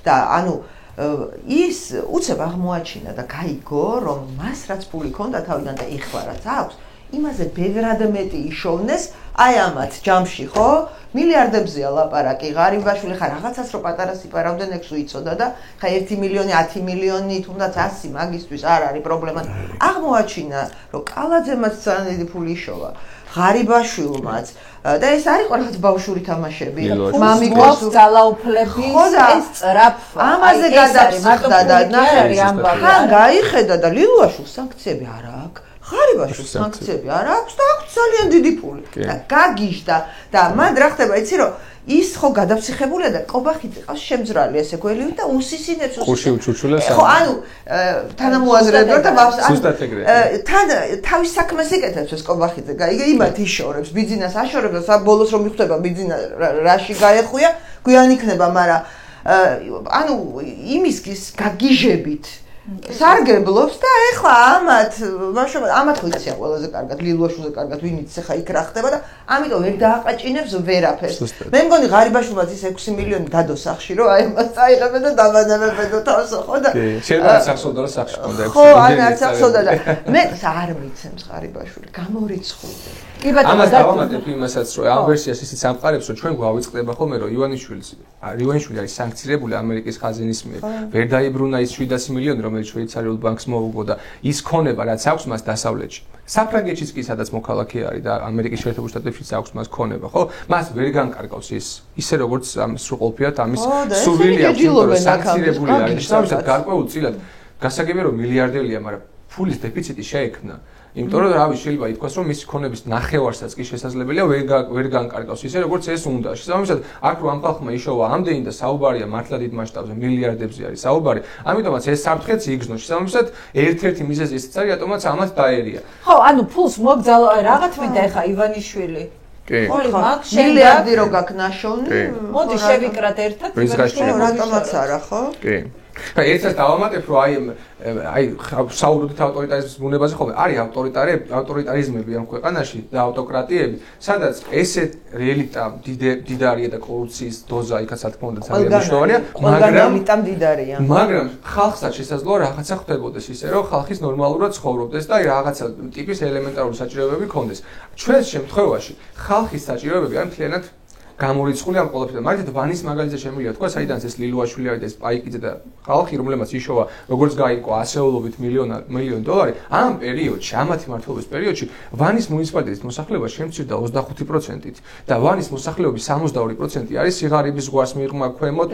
და ანუ ის უცებ აღმოაჩინა და გაიგო რომ მას რაც ფული ქონდა თავიდან და ეხლა რაც აქვს იმაზე ბევრად მეტი იშოვნეს აი ამათ ჯამში ხო მილიარდებზეა ლაპარაკი ღარიბაშვილი ხა რაღაცას რო პატარა სიპარავდნენ ეგ სულ იცოდა და ხა 1 მილიონი 10 მილიონი თუნდაც 100 მაგისტვის არ არის პრობლემა აღმოაჩინა რომ კალაძემაც ძალიან დიდი ფული იშოვა ღარიბაშვილმაც და ეს არის რაღაც ბავშვური თამაშები მამიკოს ძალაუფლების ეს წრაფ ამაზე გადაფსიხდა და ნახე ამბავი გაიხედა და ლილუაშვილს სანქციები არ აქვს ღარიბაშვილს სანქციები არ აქვს და აქვს ძალიან დიდი ფული და გაგიჟდა და მან რა ხდება იცი რომ ის ხო გადაფსიხებულია და კობახიძე ყავს შემძრალი ესე გველივი და უსისინებს ხუში უჩუჩულებს ხო ანუ თანამოაზრეებდა და თან თავის საქმეს იკეთებს ეს კობახიძე გაიგე იმათ იშორებს ბიძინას აშორებს და ბოლოს რომ მიხვდება ბიძინა რაში გაეხვია გვიან იქნება მაგრამ ანუ იმისგის გაგიჟებით სარგებლობს და ეხლა ამათ ხო იციან ყველაზე კარგად ლილუაშვილზე კარგად ვინიც ახლა იქ რა ხდება და ამიტომ ვერ დააყაჭინებს ვერაფერს მე მგონი ღარიბაშვილმაც ის 6 მილიონი დადო სახში რომ აი მას წაიღებენ და დავანებებენ თავსო ხო და შეიძლება სახსოვდა რომ სახში კონდა 6 ხო ან არ სახსოვდა და მე არ მიცემს ღარიბაშვილი გამორიცხული ამას დავამატებ იმასაც რომ ამ ვერსიას ისიც ამყარებს რომ ჩვენ გვავიწყდება ხოლმე რომ ივანიშვილი არის სანქცირებული ამერიკის ხაზინის მიერ ვერ დაიბრუნა ის 700 მილიონი რომელიც შვეიცარიულ ბანკს მოუგო და ის ქონება რაც აქვს მას დასავლეთში საფრანგეთშიც კი სადაც მოქალაქე არის და ამერიკის შეერთებულ შტატებშიც აქვს მას ქონება ხო მას ვერ განკარგავს ის ისე როგორც ამ სრულყოფიათ ამის სურვილი აქვს იმიტომ რომ სანქცირებული არის სამისად გარკვეულ წილად გასაგებია რომ მილიარდელია მაგრამ ფულის დეფიციტი შეექმნა იმიტომ რომ რავი შეიძლება ითქვას რომ მისი ქონების ნახევარსაც კი შესაძლებელია ვერ განკარგავს ისე როგორც ეს უნდა შესაბამისად აქ რომ ამ ხალხმა იშოვა ამდენი და საუბარია მართლა დიდ მასშტაბზე მილიარდებზე არის საუბარი ამიტომაც ეს საფრთხეც იგრძნოს შესაბამისად ერთ-ერთი მიზეზი ისიც არის რატომაც ამათ დაერია ხო ანუ ფულს მოგძალო რა თქმა ეხა ივანიშვილი კი მილიარდი რო გაქვს ნაშოვნი მოდი შევიკრათ ერთად რატომაც არა ხო კი ერთად დავამატებ რომ აი საუბრობთ ავტორიტარიზმის ბუნებაზე ხოლმე არის ავტორიტარიზმები ამ ქვეყანაში და ავტოკრატიები სადაც ესეთ ელიტა დიდარია და კორუფციის დოზა იქაც რა თქმა უნდა ძალიან მნიშვნელოვანია მაგრამ ხალხსაც შესაძლოა რაღაცა ხდებოდეს ისე რომ ხალხის ნორმალურად ცხოვრობდეს და რაღაცა ტიპის ელემენტარული საჭიროებები ქონდეს ჩვენს შემთხვევაში ხალხის საჭიროებები არ მთლიანად გამორიცხული ამ ყველაფერთან. მაგალითად ვანის მაგალითზე შემიძლია თქვა, საიდანაც ეს ლილუაშვილი არის და ეს პაიკიძე და ხალხი, რომლებმაც იშოვა, როგორც გაიგო ასეულობით მილიონი დოლარი, ამ პერიოდში, ამათი მმართველობის პერიოდში, ვანის მუნიციპალიტეტის მოსახლეობა შემცირდა 25%-ით და ვანის მოსახლეობის 62% არის სიღარიბის ზღვას მიღმა ქვემოთ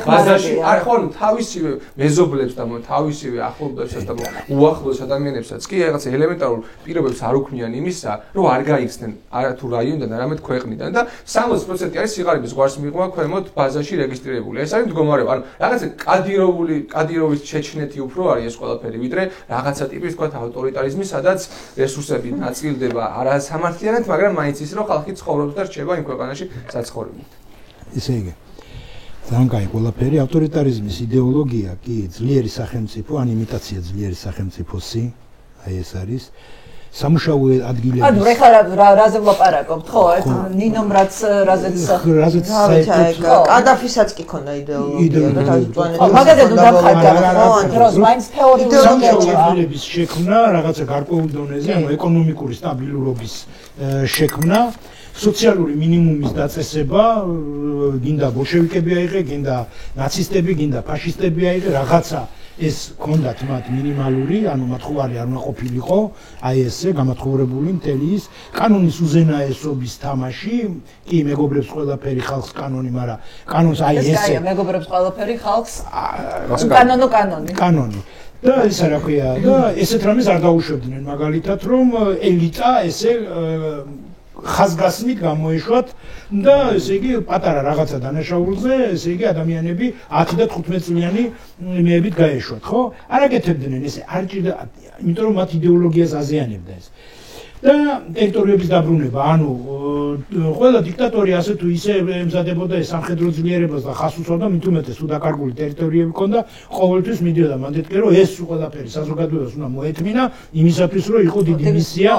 ბაზარში. არ ხო, თავისივე მეზობლებს და თავისივე ახლობლებსაც და უახლოეს ადამიანებსაც კი რაღაც ელემენტარულ პირობებს არ უქმნიან იმისა, რომ არ გაიხსნენ არა თუ რაიონიდან, არამედ ქვეყნიდან და 60% არის სიღარიბის ზღვას მიღმა ქვემოთ ბაზაში რეგისტრირებული. ეს არის მდგომარეობა. ანუ რაღაცა კადიროვის ჩეჩნეთი უფრო არის ეს ყველაფერი, ვიდრე რაღაცა ტიპის თქვა ავტორიტარიზმი, სადაც რესურსები ნაწილდება არასამართლიანად, მაგრამ მაინც ის რომ ხალხი ცხოვრობს და რჩება იმ ქვეყანაში საცხოვრებლად. ესე იგი ძალიან კაი ყველაფერი ავტორიტარიზმის იდეოლოგია კი ძლიერი სახელმწიფო ან იმიტაცია ძლიერი სახელმწიფოსი, აი ეს არის სამუშაო ადგილების. ანუ ეხლა რაზე ვლაპარაკობთ, ხო? ნინომ რაც რაზეც კადაფისაც კი ქონდა იდეოლოგია და თავისუფლად. მაგაზე თუ დავხარდა, დროს მაინც თეორიების შექმნა, რაღაცა გარკვეულ დონეზე, ანუ ეკონომიკური სტაბილურობის შექმნა, სოციალური მინიმუმის დაწესება, გინდა ბოლშევიკები აიღე, გინდა ნაცისტები, გინდა ფაშისტები აიღე, რაღაცა ეს კონდათ მათ მინიმალური, ანუ მათ ხوارი არ უნდა ყოფილიყო, აი ესე გამათხოვებული მთელი ის კანონის უზენაესობის თამაში, კი მეგობრებს ყველაფერი ხალხს კანონი, მაგრამ კანონს აი ესე. ეს კაია, მეგობრებს ყველაფერი ხალხს კანონი. კანონი. და ისა რა ქვია, და ესეთ რამეს არ დაუშვებდნენ მაგალითად, რომ ელიტა ესე ხაზგასმით გამოეშვათ და ესე იგი პატარა რაღაცა დანაშაულზე, ესე იგი ადამიანები 10 და 15 წლიანი მეებით გაეშვათ, ხო? არ აკეთებდნენ ესე, არ ჭირდა, იმიტომ რომ მათ იდეოლოგიას აზიანებდა ეს. და ტერიტორიების დაბრუნება, ანუ ყველა დიქტატორი ასე თუ ისე ემზადებოდა ეს სამხედრო ძლიერებას და ხას უსვამდა, მით უმეტეს თუ დაკარგული ტერიტორიები ჰქონდა, ყოველთვის მიდიოდა მანდეთკე, რომ ეს ყველაფერი საზოგადოებას უნდა მოეთმინა იმისათვის, რომ იყო დიდი მისია,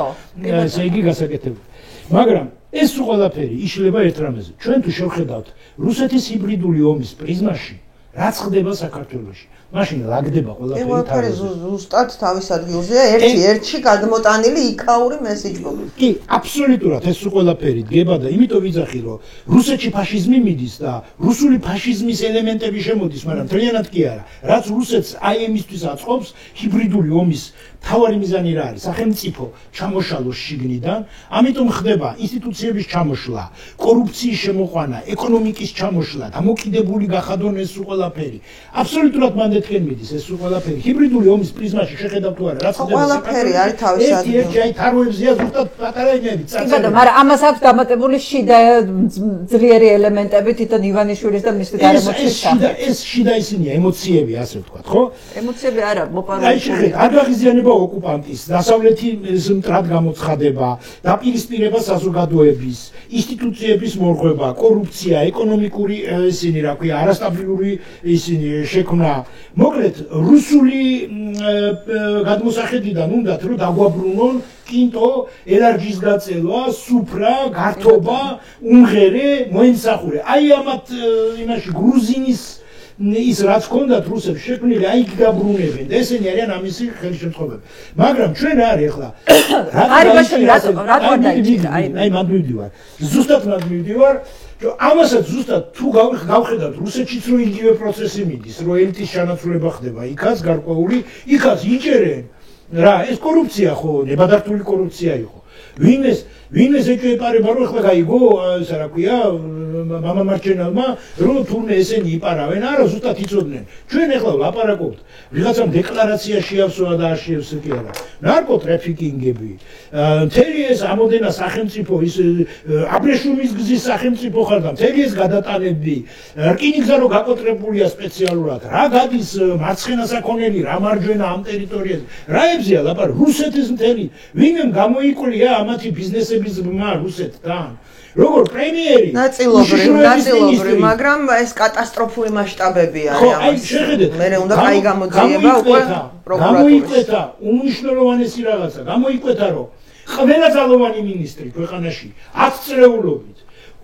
ესე იგი გასაკეთებული. მაგრამ ეს ყველაფერი იშლება ერთ რამეზე. ჩვენ თუ შევხედავთ რუსეთის ჰიბრიდული ომის პრიზმაში, რაც ხდება საქართველოში, მაშინ ლაგდება ყველაფერი თავზე. ზუსტად თავის ადგილზეა ერთ-ერთი გადმოტანილი იქაური მესიჯი. კი, აბსოლუტურად ეს ყველაფერი დგება და იმიტომ ვიძახი, რომ რუსეთში ფაშიზმი მიდის და რუსული ფაშიზმის ელემენტები შემოდის, მაგრამ მთლიანად კი არა. რაც რუსეთს აი ამისთვის აწყობს ჰიბრიდული ომის თავარი მიზანი რა არის? სახელმწიფო ჩამოშალოს შიგნიდან, ამიტომ ხდება ინსტიტუციების ჩამოშლა, კორუფციის შემოყვანა, ეკონომიკის ჩამოშლა, დამოკიდებული გახადონ ეს ყველაფერი. აბსოლუტურად მანდეთკენ მიდის ეს ყველაფერი. ჰიბრიდული ომის პრიზმაში შეხედავთ თუ არა, რაც ხდება ყველაფერი არის თავის ადგილზე. ერთი აი თაროებზეა ზუსტად პატარა იმები წაწევა. მაგრამ ამას აქვს დამატებული შიდა ძლიერი ელემენტები თვითონ ივანიშვილის და მის გარემოწვის სახით. ეს შიდა ისინია ემოციები, ასე ვთქვათ, ხო? ემოციები არა, მოპარული. აი შეხედეთ, არ გაღიზიანება ოკუპანტის, დასავლეთი მტრად გამოცხადება, დაპირისპირება საზოგადოების, ინსტიტუციების მორღვევა, კორუფცია, ეკონომიკური ისინი, რა ქვია, არასტაბილური ისინი შექმნა. მოკლედ, რუსული გადმოსახედიდან უნდათ, რომ დაგვაბრუნონ კინტო, ელარჯის გაწელვა, სუფრა, გართობა, უმღერე, მოემსახურე. აი ამათ იმაში გრუზინის ის რაც ჰქონდათ რუსებს შექმნილი, აი იქ დაბრუნებენ და ესენი არიან ამისი ხელშემწყობები. მაგრამ ჩვენ არის ახლა რატო დაიჭირა? აი მანდ მივდივარ. ზუსტად მანდ მივდივარ. ამასაც ზუსტად თუ გავხედავთ რუსეთშიც რომ იგივე პროცესი მიდის, რომ ელიტის ჩანაცვლება ხდება, იქაც გარკვეული, იქაც იჭერენ. რა, ეს კორუფცია ხო, ნებადართული კორუფცია იყო. ვინმეს ეჭვეპარება რომ ახლა გაიგო, ისა რა ქვია, მამა მარჩენალმა, რომ თურმე ესენი იპარავენ, არა ზუსტად იცოდნენ. ჩვენ ახლა ვლაპარაკობთ, ვიღაცამ დეკლარაცია შეავსვა და არ შეავსა კი არა. ნარკოტრაფიკინგები, მთელი ეს ამოდენა სახელმწიფო, ის აბრეშუმის გზის სახელმწიფო ხარ და მთელი ეს გადატანები, რკინიგზა რო გაკოტრებულია სპეციალურად, რა გადის მარცხენა საქონელი, რა მარჯვენა ამ ტერიტორიაზე. რაებზეა ლაპარაკი, რუსეთის მთელი, ვინმე გამოიკვლია ამათი ბიზნესების ბმა რუსეთთან. როგორ პრემიერი ნაწილობრივ, მაგრამ ეს კატასტროფული მასშტაბები არის ამას. მე უნდა კაი გამოძიება უკვე გამოიკვეთა უმნიშვნელოვანესი რაღაცა, გამოიკვეთა რომ ყველა ძალოვანი მინისტრი ქვეყანაში 10 წრეულობით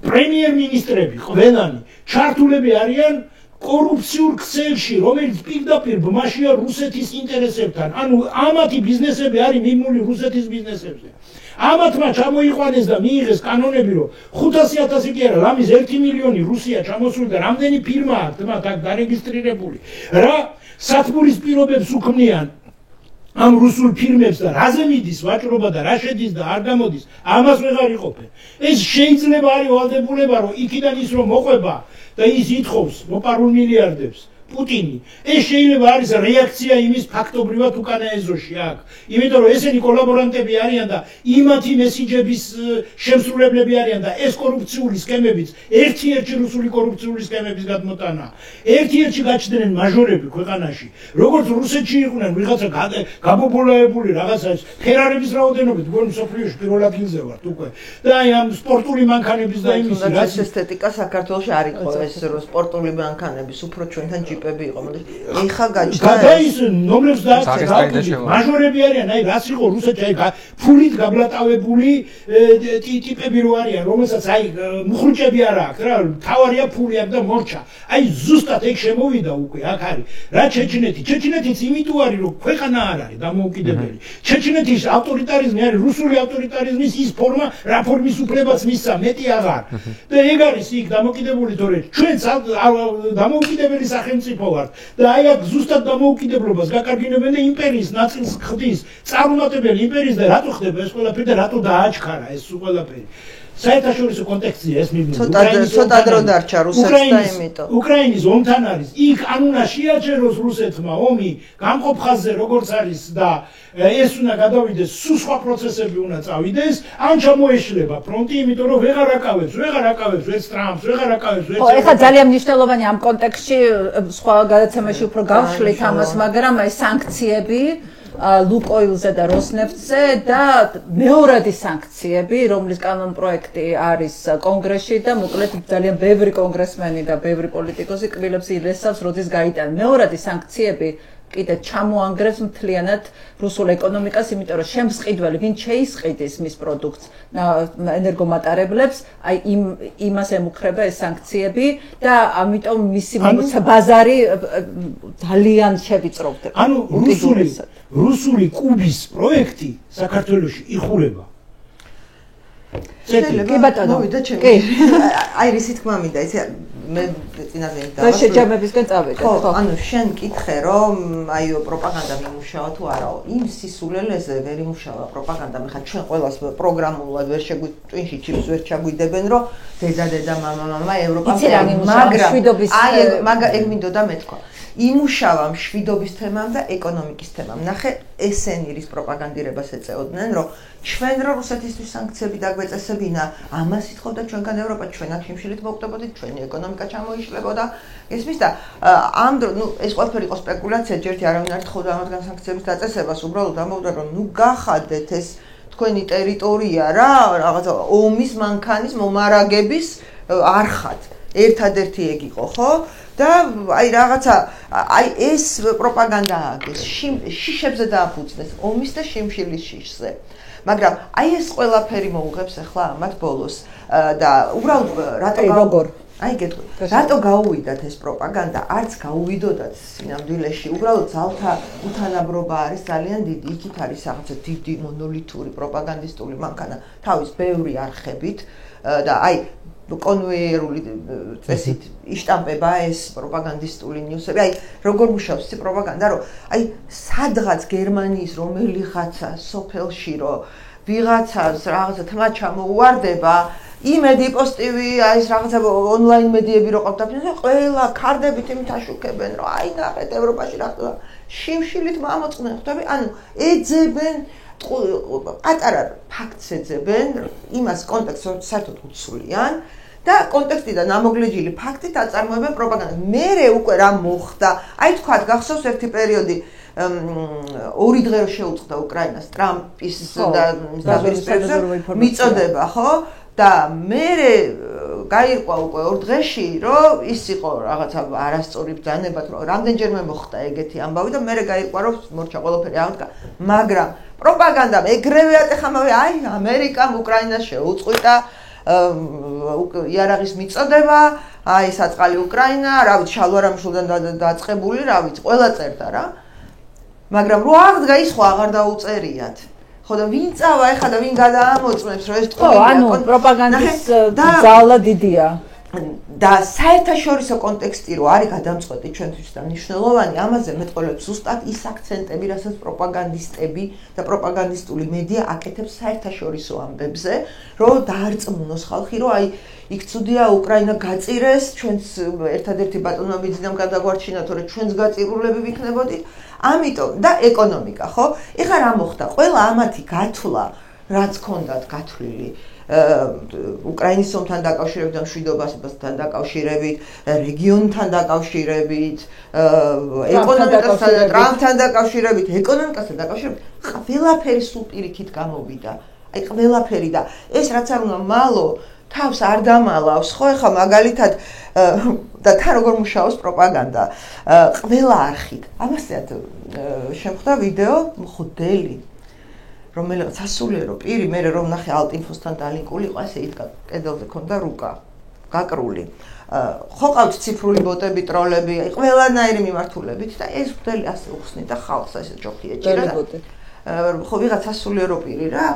პრემიერ-მინისტრები ყველანი ჩართულები არიან კორუფციულ ქსელში, რომელიც პირდაპირ ბმაშია რუსეთის ინტერესებთან. ანუ ამათი ბიზნესები არის მიმული რუსეთის ბიზნესებზე. ამათმა ჩამოიყვანეს და მიიღეს კანონები, რომ 500,000 კი არა, ლამის 1 მილიონი რუსია ჩამოსული და რამდენი ფირმა აქვს მათ აქ დარეგისტრირებული. რა სათბურის პირობებს უქმნიან ამ რუსულ ფირმებს და რაზე მიდის ვაჭრობა და რა შედის და არ გამოდის, ამას ვეღარ იყოფენ. ეს შეიძლება არის ვალდებულება, რომ იქიდან ის რომ მოყვება და ის ითხოვს მოპარულ მილიარდებს პუტინი. ეს შეიძლება არის რეაქცია იმის ფაქტობრივად უკანა ეზოში აქ. იმიტომ რომ ესენი კოლაბორანტები არიან და იმათი მესიჯების შემსრულებლები არიან და ეს კორუფციული სქემებიც, ერთ-ერთი რუსული კორუფციული სქემების გადმოტანა. ერთ-ერთი გაჩნდნენ მაჟორები ქვეყანაში. როგორც რუსეთში იყვნენ ვიღაცა გაბობოლაებული რაღაცა ფერარების რაოდენობით, გონი სოფლიოში პირველ ადგილზე ვართ უკვე. და აი ამ სპორტული მანქანების და იმის რაც ესთეტიკა საქართველოში არ იყო ეს სპორტული მანქანების, უფრო ჩვენთან ტიპები იყო. ეხა გაჩნდა. გადა ის ნომრებს დააწყდა. მაჟორები არიან, აი რას იყო რუსეთში, აი ფულით გაბლატავებული ტიპები რო არიან, რომელსაც აი მუხრუჭები არ აქვს რა, თავარია ფული აქვს და მორჩა. აი ზუსტად ეგ შემოვიდა უკვე, აქ არის. რა ჩეჩნეთი? ჩეჩნეთიც იმიტომ არის, რომ ქვეყანა არ არის დამოუკიდებელი. ჩეჩნეთის ავტორიტარიზმი არის რუსული ავტორიტარიზმის ის ფორმა, რა ფორმის უფლებას მისცა, მეტი აღარ. და ეგ არის იქ დამოუკიდებული, თორე ჩვენც დამოუკიდებელი სახელმწიფო ვართ და აი აქ ზუსტად დამოუკიდებლობას გაკარგინებენ და იმპერიის ნაწილს ხდის. წარუმატებელი იმპერიის და რატო ხდება ეს ყველაფერი და რატო დააჩქარა ეს ყველაფერი? საერთაშორისო კონტექსტია ეს მივიდა. ცოტა დრო დარჩა რუსეთს და იმიტომ. უკრაინის ომთან არის. იქ ან უნდა შეაჩეროს რუსეთმა ომი გამყოფ ხაზზე როგორც არის და ეს უნდა გადავიდეს, სულ სხვა პროცესები უნდა წავიდეს, ან ჩამოეშლება ფრონტი, იმიტომ რომ ვეღარ აკავებს ეს ტრამპს, ვეღარ აკავებს ეს. ხო, ეხლა ძალიან მნიშვნელოვანი ამ კონტექსტში სხვა გადაცემაში უფრო გავშლით ამას, მაგრამ აი სანქციები ლუკოილზე და როსნეფტზე და მეორადი სანქციები, რომლის კანონპროექტი არის კონგრესში და მოკლედ ძალიან ბევრი კონგრესმენი და ბევრი პოლიტიკოსი კბილებს ილესავს, როდის გაიტანა მეორადი სანქციები კიდე ჩამოანგრევს მთლიანად რუსულ ეკონომიკას, იმიტომ რომ შემსყიდველი, ვინ შეისყიდის მის პროდუქტს, ენერგომატარებლებს, აი იმას ემუქრება ეს სანქციები და ამიტომ მისი ბაზარი ძალიან შევიწროვდება. ანუ რუსული კუბის პროექტი საქართველოში იხურება. კი ბატონო, მოვიდა ჩემი. აი რისი თქმა მინდა, ესე მე წინაზე და შეჯამებისგან წავიდეთ. ხო, ანუ შენ მკითხე რომ აი პროპაგანდა მიმუშავა თუ არა, იმ სისულელეზე ვერ იმუშავა პროპაგანდა. მე ხა ჩვენ ყველას პროგრამულად ვერ ტვინში ჩიპს ვერ ჩაგვიდებენ რომ დედა მამა ევროპამ მაგრამ აი ეგ მინდოდა მეთქვა. იმუშავა მშვიდობის თემამ და ეკონომიკის თემამ. ნახე ესენი რის პროპაგანდირებას ეწეოდნენ, რომ ჩვენ რო რუსეთისთვის სანქციები დაგვეწესებინა, ამას ითხოვდა ჩვენგან ევროპა, ჩვენ აქ შიმშილით მოვკვდებოდით, ჩვენი ეკონომიკა ჩამოიშლებოდა. ესმის და ამ დრო, ეს ყველაფერი იყო სპეკულაცია, ჯერთი არავინ არ ითხოვდა ამათგან სანქციების დაწესებას, უბრალოდ ამბობდა, რომ გახადეთ ეს თქვენი ტერიტორია რა, რაღაცა ომის მანქანის მომარაგების არხად. ერთადერთი ეგ იყო, ხო? და აი რაღაცა აი ეს პროპაგანდა აგეს შიშებზე დააფუძნეს ომის და შიმშილის შიშზე. მაგრამ აი ეს ყველაფერი მოუღებს ახლა ამათ ბოლოს და უბრალოდ აი გეტყვი, რატო გაუვიდათ ეს პროპაგანდა? არც გაუვიდოდათ სინამდვილეში, უბრალოდ ძალთა უთანაბრობა არის ძალიან დიდი. იქით არის რაღაცა დიდი მონოლითური პროპაგანდისტული მანქანა, თავის ბევრი არხებით და აი კონვეიერული წესით იშტამპება ეს პროპაგანდისტული ნიუსები. აი როგორ მუშაობს ეს პროპაგანდა, რომ აი სადღაც გერმანიის რომელიღაცა სოფელში რომ ვიღაცას რაღაცა თმა ჩამოუვარდება, იმედი პოზიტივი, აი ეს რაღაცა ონლაინ მედიები რო ყოფდა, ყველა ქარდებით იმით აშუქებენ, რომ აი ნახეთ ევროპაში რა ხდება. შიმშილით მომოწყდნენ, ხვდები? ანუ ეძებენ პატარა ფაქტს ეძებენ, იმას კონტექსტს საერთოდ უცვლიან და კონტექსტიდან ამოგლეჯილი ფაქტით აწარმოებენ პროპაგანდას. მერე უკვე რა მოხდა? აი თქვათ გახსოვს ერთი პერიოდი ორი დღე რო შეუწყდა უკრაინას ტრამპის და დაპირისპირება მიწოდება, ხო? და მერე გაირკვა უკვე ორ დღეში, რომ ის იყო რაღაცა არასწორი ბრძანება, რომ რამდენჯერმე მოხდა ეგეთი ამბავი და მერე გაირკვა, რომ მორჩა ყველაფერი აღდგა. მაგრამ პროპაგანდამ ეგრევე ატეხამავე, აი ამერიკამ უკრაინას შეუწყვიტა იარაღის მიწოდება, აი საწყალი უკრაინა, რა ვიცი, შალვარამიშვილიდან დაწყებული, რა ვიცი, ყველა წერდა რა. მაგრამ რო აღდგა ის ხო აღარ დაუწერიათ. ხო და ვინ წავა ეხლა და ვინ გადაამოწმებს რომ ეს ტყუილია. ანუ პროპაგანდის ძალა დიდია. და საერთაშორისო კონტექსტი რო არის გადამწყვეტი ჩვენთვის და მნიშვნელოვანი, ამაზე მეტყოლებს ზუსტად ის აქცენტები, რასაც პროპაგანდისტები და პროპაგანდისტული მედია აკეთებს საერთაშორისო ამბებზე, რომ დაარწმუნოს ხალხი, რომ აი იქ ცუდია უკრაინა გაწირეს, ჩვენც ერთადერთი ბატონობიდან გადაგვარჩინა, თორე ჩვენც გაწირულები ვიქნებოდით. ამიტომ და ეკონომიკა, ხო? ეხლა რა მოხდა? ყველა ამათი გათვლა, რაც ჰქონდათ გათვლილი უკრაინის ომთან დაკავშირებით და მშვიდობასთან დაკავშირებით, რეგიონთან დაკავშირებით, ეკონომიკასთან და ტრამპთან დაკავშირებით, ეკონომიკასთან დაკავშირებით, ყველაფერი სულ პირიქით გამოვიდა. აი ყველაფერი და ეს რაც არ უნდა მალო თავს არ დამალავს, ხო, ეხლა მაგალითად და თან როგორ მუშაობს პროპაგანდა ყველა არხით. ამასთანავ შემხვდა ვიდეო მღვდელი რომელიც სასულიერო პირი, მე რომ ნახე ალტინფოსთან დალინკული იყო, ასე იდგა კედელზე ქონდა რუკა გაკრული. ხო ყავთ ციფრული ბოტები, ტროლები, ყველანაირი მიმართულებით და ეს მღვდელი ასე უხსნიდა ხალხს, ასე ჯოხი ეჭირა. ხო ვიღაც სასულიერო პირი რა.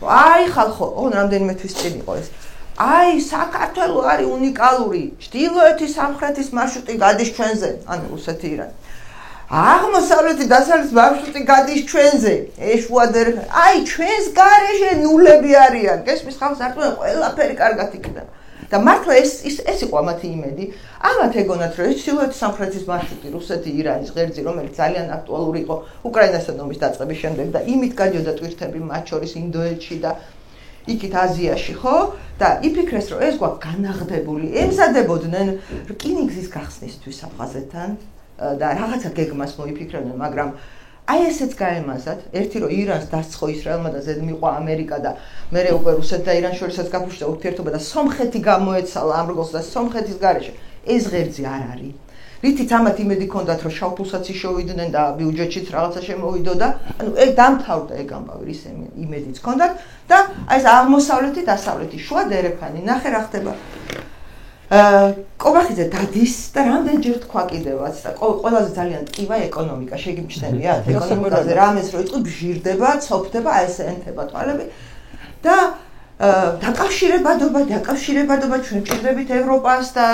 აი ხალხო, რამდენიმე თვის წინ იყო ეს. აი საქართველო არის უნიკალური. ჩრდილოეთის სამხრეთის მარშრუტი გადის ჩვენზე, ანუ რუსეთი ირანი. აღმოსავლეთი დასავლეთის მარშრუტი გადის ჩვენზე. ეშუადერ, აი ჩვენს გარეშე ნულები არიან. გესმის ხალხს არტყმენ ყველაფერი კარგად იქნება. და მართლა ეს იყო ამათი იმედი. ამათ ეგონათ რომ ეს ჩრდილოეთის სამხრეთის მარშრუტი რუსეთი ირანის ღერძი, რომელიც ძალიან აქტუალური იყო უკრაინასთან ომის დაწყების შემდეგ და იმით გადიოდა ტვირთები მათ შორის ინდოეთში და იქით აზიაში, ხო? და იფიქრეს რომ ეს გვაქვს განაღდებული. ემზადებოდნენ რკინიგზის გახსნისთვის აფხაზეთთან და რაღაცა გეგმას მოიფიქრებდნენ, მაგრამ აი ესეც გაემაზათ, ერთი რომ ირანს დასცხო ისრაელმა და ზედ მიყვა ამერიკა და მერე უკვე რუსეთს და ირანს შორისაც გაფუჭდა ურთიერთობა და სომხეთი გამოეცალა ამ რგოლს და სომხეთის გარეშე ეს ღერძი არ არის. რითიც ამათ იმედი ჰქონდათ რომ შავფულსაც იშოვიდნენ და ბიუჯეტშიც რაღაცა შემოვიდო და ანუ ეგ დამთავრდა ეგ ამბავი ის იმედიც ჰქონდათ და აი ეს აღმოსავლეთი დასავლეთი შუა დერეფანი ნახე რა ხდება. კობახიძე დადის და რამდენჯერ თქვა კიდევაც და ყველაზე ძალიან ტკივა ეკონომიკა შეგიმჩნევიათ ეკონომიკაზე რამეს რო იყო ბჟირდება, ცოფდება, აი ეს ენთება თვალები და დაკავშირებადობა ჩვენ ჭირდებით ევროპას და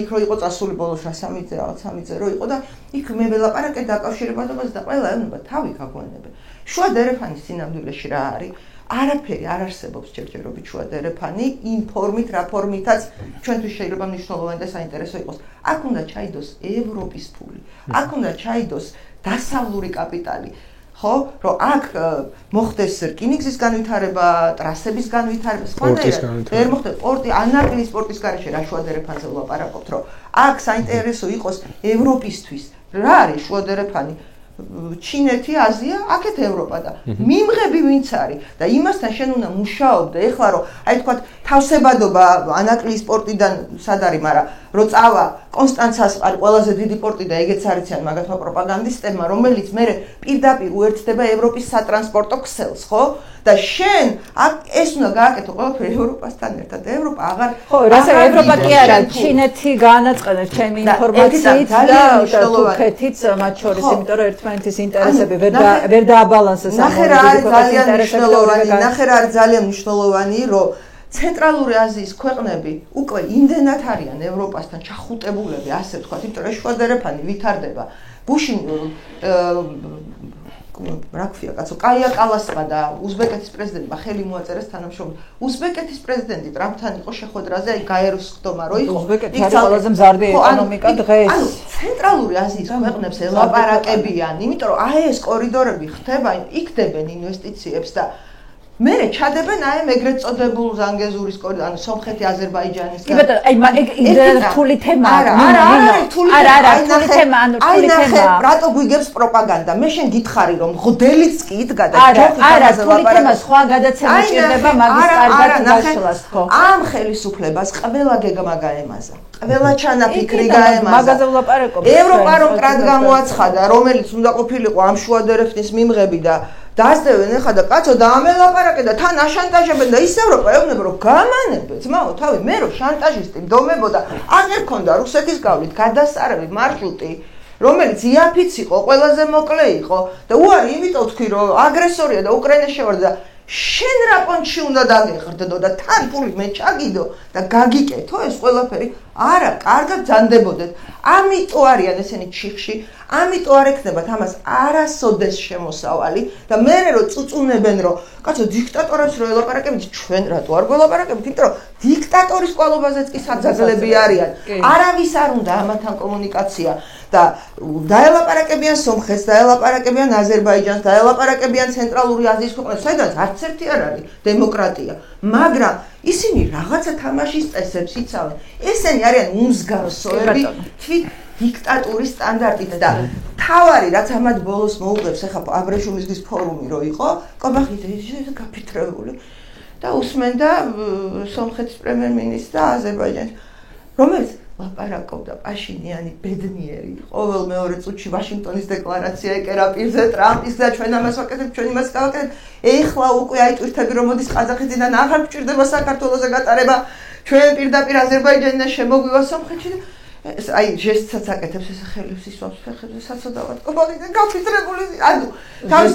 იქ რო იყო წასული ბოლოს 300 რო იყო და იქ მე ველაპარაკე დაკავშირებადობას და ყველა ეუბნება თავი გაგვანებენ. შუა დერეფანის სინამდვილეში რა არის? არაფერი არ არსებობს ჯერჯერობით შუა დერეფანი იმ ფორმით, რა ფორმითაც ჩვენთვის შეიძლება მნიშვნელოვანი და საინტერესო იყოს. აქ უნდა ჩაიდოს ევროპის ფული, აქ უნდა ჩაიდოს დასავლური კაპიტალი. ხო, რომ აქ მოხდეს რკინიგზის განვითარება, ტრასების განვითარება, სხვანაირად ვერ მოხდეს პორტი, ანაკლის პორტის გარეშე რა შუა დერეფანზე ვლაპარაკობთ, რომ აქ საინტერესო იყოს ევროპისთვის. რა არის შუა დერეფანი? ჩინეთი, აზია, აქეთ ევროპა და მიმღები ვინც არის და იმასთან შენ უნდა მუშაობ და ეხლა რომ აი თქვა თავსებადობა ანაკლის პორტიდან სად არის, მაგრამ რო წავა კონსტანცას არის ყველაზე დიდი პორტი და ეგეც არიციან მაგათმა პროპაგანდისტებმა, რომელიც მე პირდაპირ უერთდება ევროპის სატრანსპორტო ქსელს, ხო? და შენ ეს უნდა გააკეთო ყველაფერი ევროპასთან ერთად. ევროპა აღარ ხო, რასაც ევროპა კი არა, ჩინეთი გაანაწყენებს ჩემი ინფორმაციით და თურქეთიც მათ შორის, იმიტომ რომ ერთმანეთის ინტერესები ვერ დააბალანსეს ამ ინტერესებში. ნახე რა არის ძალიან მნიშვნელოვანი, რომ ცენტრალური აზიის ქვეყნები უკვე იმდენად არიან ევროპასთან ჩახუტებულები, ასე ვთქვათ, იმიტომ რომ შუა დერეფანი ვითარდება. ბუშინ რა ქვია კაცო, კაია კალასმა და უზბეკეთის პრეზიდენტმა ხელი მოაწერეს თანამშრომლად. უზბეკეთის პრეზიდენტი ტრამპთან იყო შეხვედრაზე, აი გაეროს ხდომა რო იყო. უზბეკეთი არის ყველაზე მზარდი ეკონომიკა დღეს. ანუ ცენტრალური აზიის ქვეყნებს ელაპარაკებიან, იმიტომ რომ აი ეს კორიდორები ხდება, იქდებენ ინვესტიციებს და მე ჩადებენ აი ეგრეთ წოდებულ ზანგეზურის კორიდორ, ანუ სომხეთი, აზერბაიჯანის. კი ბატონო, აი ეგ რთული თემაა. არა, რთული თემა, ანუ რთული თემაა. რატო გვიგებს პროპაგანდა? მე შენ გითხარი რომ მღვდელიც კი იდგა და არა, რთული თემა, სხვა გადაცემა ჭირდება მაგის კარგად გაშლას, ხო? ამ ხელისუფლებას ყველა გეგმა გაემაზა. ყველა ჩანაფიქრი გაემაზა. მაგაზე ვლაპარაკობ. ევროპა რომ კრად გამოაცხადა, რომელიც უნდა ყოფილიყო ამ შუა დერეფნის მიმღები და დაასწრებენ ეხლა და კაცო დაამელაპარაკე და თან აშანტაჟებენ და ის ევროპა ეუბნება რომ გამანებე ძმაო თავი მე რომ შანტაჟისტი მდომებოდა აღარ ქონდა რუსეთის გავლით გადასწარები მარშრუტი რომელიც იაფიც იყო ყველაზე მოკლე იყო და უარი იმიტომ თქვი რომ აგრესორია და უკრაინა შევარდა და შენ რა პონჩი უნდა დაგეღრდო და თან პული მე ჩაგიდო და გაგიკეთო ეს ყველაფერი არა კარგად ძანდებოდეთ ამიტომ არიან ესენი ჩიხში ამიტომ არ ექნებათ ამას არასოდეს შემოსავალი და მე რო წუწუნებენ რომ კაცო დიქტატორებს რო ელაპარაკებით ჩვენ რატო არ გველაპარაკებით იმიტომ რომ დიქტატორის კვალობაზეც კი საძაღლები არიან არავის არ უნდა ამათან კომუნიკაცია და დაელაპარაკებიან სომხეთს დაელაპარაკებიან აზერბაიჯანს დაელაპარაკებიან ცენტრალური აზიის ქვეყნებს საიდანაც არც ერთი არ არის დემოკრატია მაგრამ ისინი რაღაცა თამაშის წესებს იცავენ ესენი არიან უმსგავსოები თვით დიქტატურის სტანდარტით და თავარი რაც ამათ ბოლოს მოუღებს ახლა აბრეშუმის ფორუმი რო იყო კობახიძე გაფიქრებული და უსმენდა სომხეთის პრემიერ-მინისტრს და აზერბაიჯანის, რომელიც ლაპარაკობდა პაშინიანი ბედნიერი. ყოველ მეორე წუთში ვაშინგტონის დეკლარაცია ეკერა პირზე ტრამპის და ჩვენ ამას ვაკეთებთ, ჩვენ იმას გავაკეთებთ. ეხლა უკვე აი ტვირთები რომ მოდის ყაზახეთიდან აღარ გვჭირდება საქართველოზე გატარება. ჩვენ პირდაპირ აზერბაიჯანიდან შემოგვივა სომხეთში. აი ჟესტსაც აკეთებს ეს ხელი სისვამს ფეხებზე საცოდავად კომპანიიდან გაფიცრებული ანუ თავის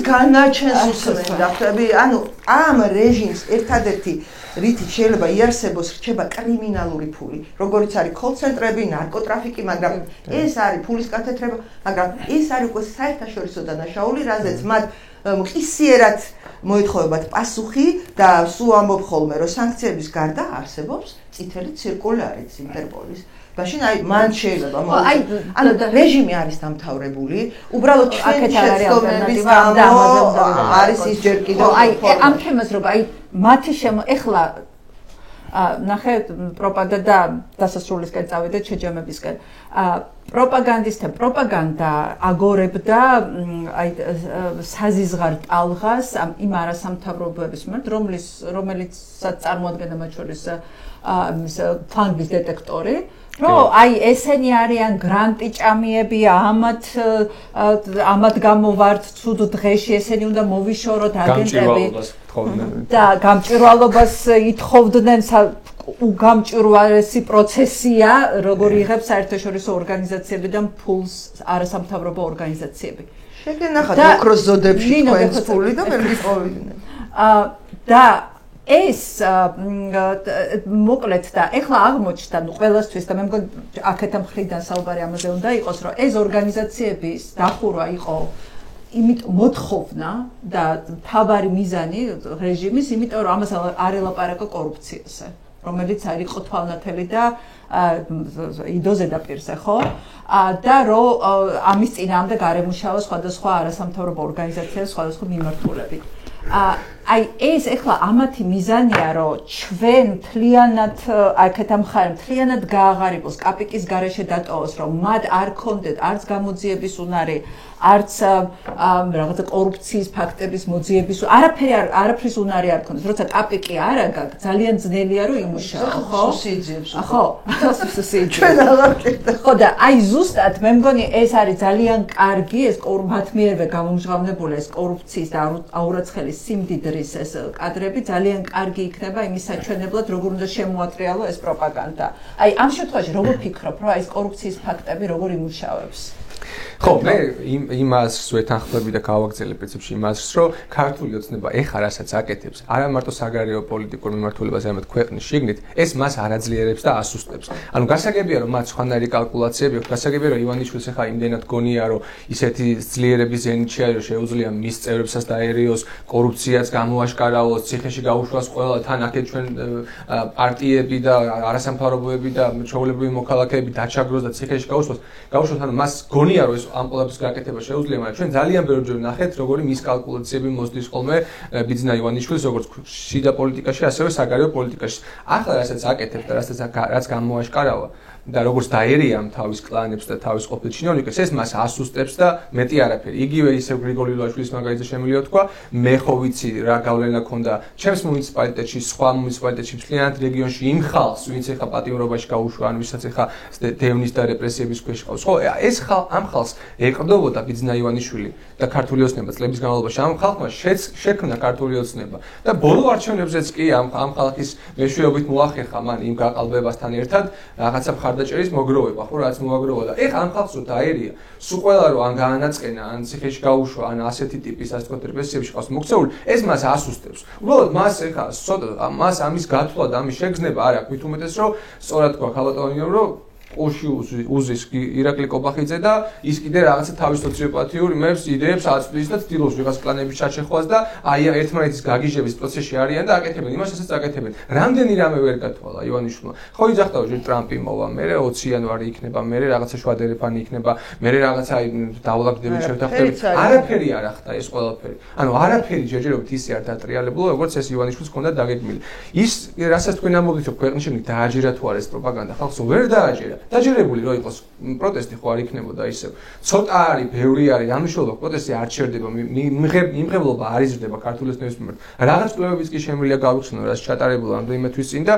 განაჩენს უსმენდა ხები ანუ ამ რეჟიმს ერთადერთი რითიც შეიძლება იარსებოს რჩება კრიმინალური ფული როგორც არის კოლ-ცენტრები ნარკოტრაფიკი მაგრამ ეს არის ფულის გათეთრება მაგრამ ეს არის უკვე საერთაშორისო დანაშაული რაზეც მათ მყისიერად მოითხოვებათ პასუხი და სულ ამბობ ხოლმე რომ სანქციების გარდა არსებობს წითელი ცირკულარიც ინტერპოლის. მაშინ აი მან შეიძლება ანუ რეჟიმი არის დამთავრებული, უბრალოდ ჩვენი შეცდომების გამო არის ის ჯერ კიდევ აი ამ თემას რომ აი მათი ეხლა ნახე პროპაგანდა და დასასრულისკენ წავიდეთ შეჯამებისკენ. პროპაგანდა აგორებდა აი საზიზღარ ტალღას იმ არასამთავრობოების მიმართ, რომელიცაც წარმოადგენდა მათ შორის ფანგის დეტექტორი, რომ აი ესენი არიან გრანტიჭამიები, ამათ გამოვართ ცუდ დღეში, ესენი უნდა მოვიშოროთ აგენტები და გამჭვირვალობას ითხოვდნენ უგამჭვირვალესი პროცესია, როგორ იღებს საერთაშორისო ორგანიზაციებიდან ფულს არასამთავრობო ორგანიზაციები. შეგენახათ ოქროს ზოდებში თქვენს ფული და მე მიყოვიდნენ. და ეს მოკლედ და ეხლა აღმოჩნდა ყველასთვის და მე მგონი აქეთა მხრიდან საუბარი ამაზე უნდა იყოს, რომ ეს ორგანიზაციების დახურვა იყო იმიტომ მოთხოვნა და თავარი მიზანი რეჟიმის, იმიტომ რომ ამას არ ელაპარაკა კორუფციაზე, რომელიც არ იყო თვალნათელი და იდოზე დაპირზე, ხო? და რომ ამის წინააღმდეგ არ ემუშავა სხვადასხვა არასამთავრობო ორგანიზაციების სხვადასხვა მიმართულებით. აი ეს ეხლა ამათი მიზანია რომ ჩვენ მთლიანად აქეთა მხარე მთლიანად გააღარიბოს კაპიკის გარეშე დატოვოს რომ მათ არ ქონდეთ არც გამოძიების უნარი არც რაღაცა კორუფციის ფაქტების მოძიების არაფრის უნარი არ ქონდეს როცა კაპიკი არ აგაკ ძალიან ძნელია რომ იმუშაო ხო ხო ჩვენ აღარ ხო და აი ზუსტად მე მგონი ეს არის ძალიან კარგი ეს მათ მიერვე გამომჟღავნებული ეს კორუფციის და აურაცხელის სიმდიდრის ეს კადრები ძალიან კარგი იქნება იმის საჩვენებლად როგორ უნდა შემოატრიალო ეს პროპაგანდა აი ამ შემთხვევაში როგორ ფიქრობ რომ აი ეს კორუფციის ფაქტები როგორ იმუშავებს ხო, მე იმას ვეთანხმები და გავაგრძელებ პრინციპში იმას, რომ ქართული ოცნება ეხლა რასაც აკეთებს, არა მარტო საგარეო პოლიტიკურ მიმართულებაზე, არამედ ქვეყნის შიგნით, ეს მას არაძლიერებს და ასუსტებს. ანუ გასაგებია, რომ მათ სხვანაირი კალკულაციები აქვს, გასაგებია, რომ ივანიშვილს ეხლა იმდენად გონია, რომ ისეთი ძლიერების ზენიტში არის, რომ შეუძლია მის წევრებსაც დაერიოს, კორუფციაც გამოაშკარავოს, ციხეში გაუშვას ყველა, თან აქეთ ჩვენ პარტიები და არასამთავრობოები და ჩვეულებრივი მოქალაქეები დაჩაგროს და ციხეში გაუშვას, ანუ მას გონია რომ ეს ამ ყველაფრის გაკეთება შეუძლია, მაგრამ ჩვენ ძალიან ბევრჯერ ნახეთ, როგორი მის კალკულაციები მოსდის ხოლმე ბიძინა ივანიშვილს, როგორც შიდა პოლიტიკაში, ასევე საგარეო პოლიტიკაში. ახლა რასაც აკეთებს და რაც გამოაშკარავა და როგორც დაერია თავის კლანებს და თავის ყოფილ ჩინოვნიკებს, ეს მას ასუსტებს და მეტი არაფერი. იგივე ისევ გრიგოლ ლილვაშვილის მაგალითზე შემიძლია თქვა, მე ხო ვიცი რა გავლენა ქონდა ჩემს მუნიციპალიტეტში, სხვა მუნიციპალიტეტში, მთლიანად რეგიონში იმ ხალხს, ვინც ეხა პატიმრობაში გაუშვა, ან ვისაც ეხა დევნის და რეპრესიების ქვეშ ყავს. ხო, ეს ამ ხალხს ეყრდნობოდა ბიძინა ივანიშვილი და ქართული ოცნება წლების განმავლობაში. ამ ხალხმა შექმნა ქართული ოცნება და ბოლო არჩევნებზეც კი ამ ხალხის მეშვეობით მოახერხა მან იმ გაყალბებასთან ერთად რაღაცა მხარდაჭერის მოგროვება, ხო, რაც მოაგროვა და ეხლა ამ ხალხს დაერია. სულ ყველა რომ ან გაანაწყენა, ან ციხეში გაუშვა, ან ასეთი ტიპის ასე ვთქვათ რეპრესიებში ყავს მოქცეული, ეს მას ასუსტებს. უბრალოდ მას ეხლა მას ამის გათვლა და ამის შეგრძნება არ აქვს, მით უმეტეს რომ სწორად თქვა ხალატონიო რომ ოში უზის ირაკლი კობახიძე და ის კიდე რაღაცა თავის სოციოპათიურ იმებს იდეებს აწვდის და ცდილობს ვიღაც კლანების ჩაჩეხვას და აი ერთმანეთის გაგიჟების პროცესში არიან და აკეთებენ იმასაც აკეთებენ. რამდენი რამე ვერ გათვალა ივანიშვილმა. ხო იძახდა რომ ტრამპი მოვა, მერე 20 იანვარი იქნება, მერე რაღაცა შუადერეფანი იქნება, მერე რაღაცა დავალაგდებით შევთანხმდებით. არაფერი არ ახდა ეს ყველაფერი. ანუ არაფერი ჯერჯერობით ისე არ დატრიალებულა, როგორც ეს ივანიშვილს ჰქონდა დაგეგმილი. ის რასაც თქვენ ამბობთ, რომ ქვეყნის შიგნით დააჯერა თუ არა ეს პროპაგანდა, ხალხს ვერ დააჯერა. დაჯერებული რო იყოს პროტესტი ხო არ იქნებოდა ისევ. ცოტა არის, ბევრი არის, რა მნიშვნელობა პროტესტი არ ჩერდება, მიმღებლობა არ იზრდება ქართულის ნებისმიერ. რაღაც კვლევებიც კი შემიძლია გავიხსენო, რაც ჩატარებულა ამდენიმე თვის წინ და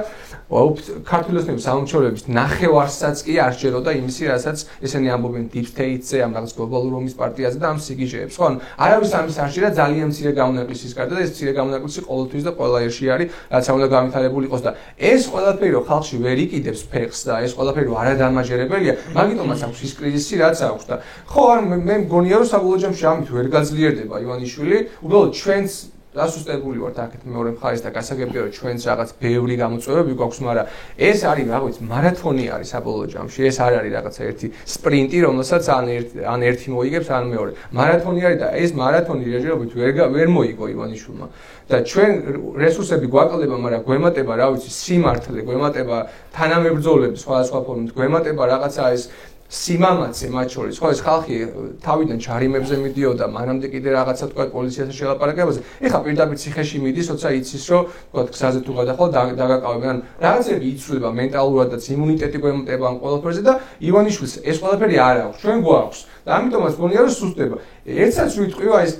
ქართულის ნების სამომრჩევლების ნახევარსაც კი არ შეეროდა იმისი, რასაც ესენი ამბობენ deep state-ზე, ამ რაღაც გლობალურ ომის პარტიაზე და ამ სიგიჟეებს. ხო, არავის ამის არ შეერა ძალიან მცირე გამონაკლისის გარდა და ეს მცირე გამონაკლისი ყოველთვის და ყველა ერში არის, რაც უნდა განვითარებული იყოს და ეს ყველაფერი რო ხალხში ვერ იყიდებს ფეხს და ეს ყველაფერი რო არადამაჯერებელია, მაგიტომაც აქვს ის კრიზისი, რაც აქვს და ხო არ მე მგონია რომ საბოლოო ჯამში ამით ვერ გაძლიერდება ივანიშვილი, უბრალოდ ჩვენს დასუსტებული ვართ აქეთ მეორე მხარეს და გასაგებია რომ ჩვენს რაღაც ბევრი გამოწვევები გვაქვს, მაგრამ ეს არის რაღაც მარათონი არის საბოლოო ჯამში, ეს არ არის რაღაცა ერთი სპრინტი, რომელსაც ან ერთი მოიგებს, ან მეორე. მარათონი არის და ეს მარათონი რეჟიმობით ვერ მოიგო ივანიშვილმა. და ჩვენ რესურსები გვაკლდება, მაგრამ გვემატება, რა ვიცი, სიმართლე, გვემატება თანამებრძოლები სხვადასხვა ფორმით, გვემატება რაღაცა ეს სიმამაცე მათ შორის, ხო ეს ხალხი თავიდან ჩარიმებზე მიდიოდა, მანამდე კიდე რაღაცა თქვა პოლიციასთან შელაპარაკებაზე. ეხლა პირდაპირ ციხეში მიდის, როცა იცის, რომ თქვა გზაზე თუ გადახვალ დაგაკავებენ. ან რაღაცები იცვლება მენტალურადაც, იმუნიტეტი გვემატება ამ ყველაფერზე და ივანიშვილს ეს ყველაფერი არ აქვს, ჩვენ გვაქვს. და ამიტომაც მგონია რომ სუსტდება. ერთსაც ვიტყვივა ეს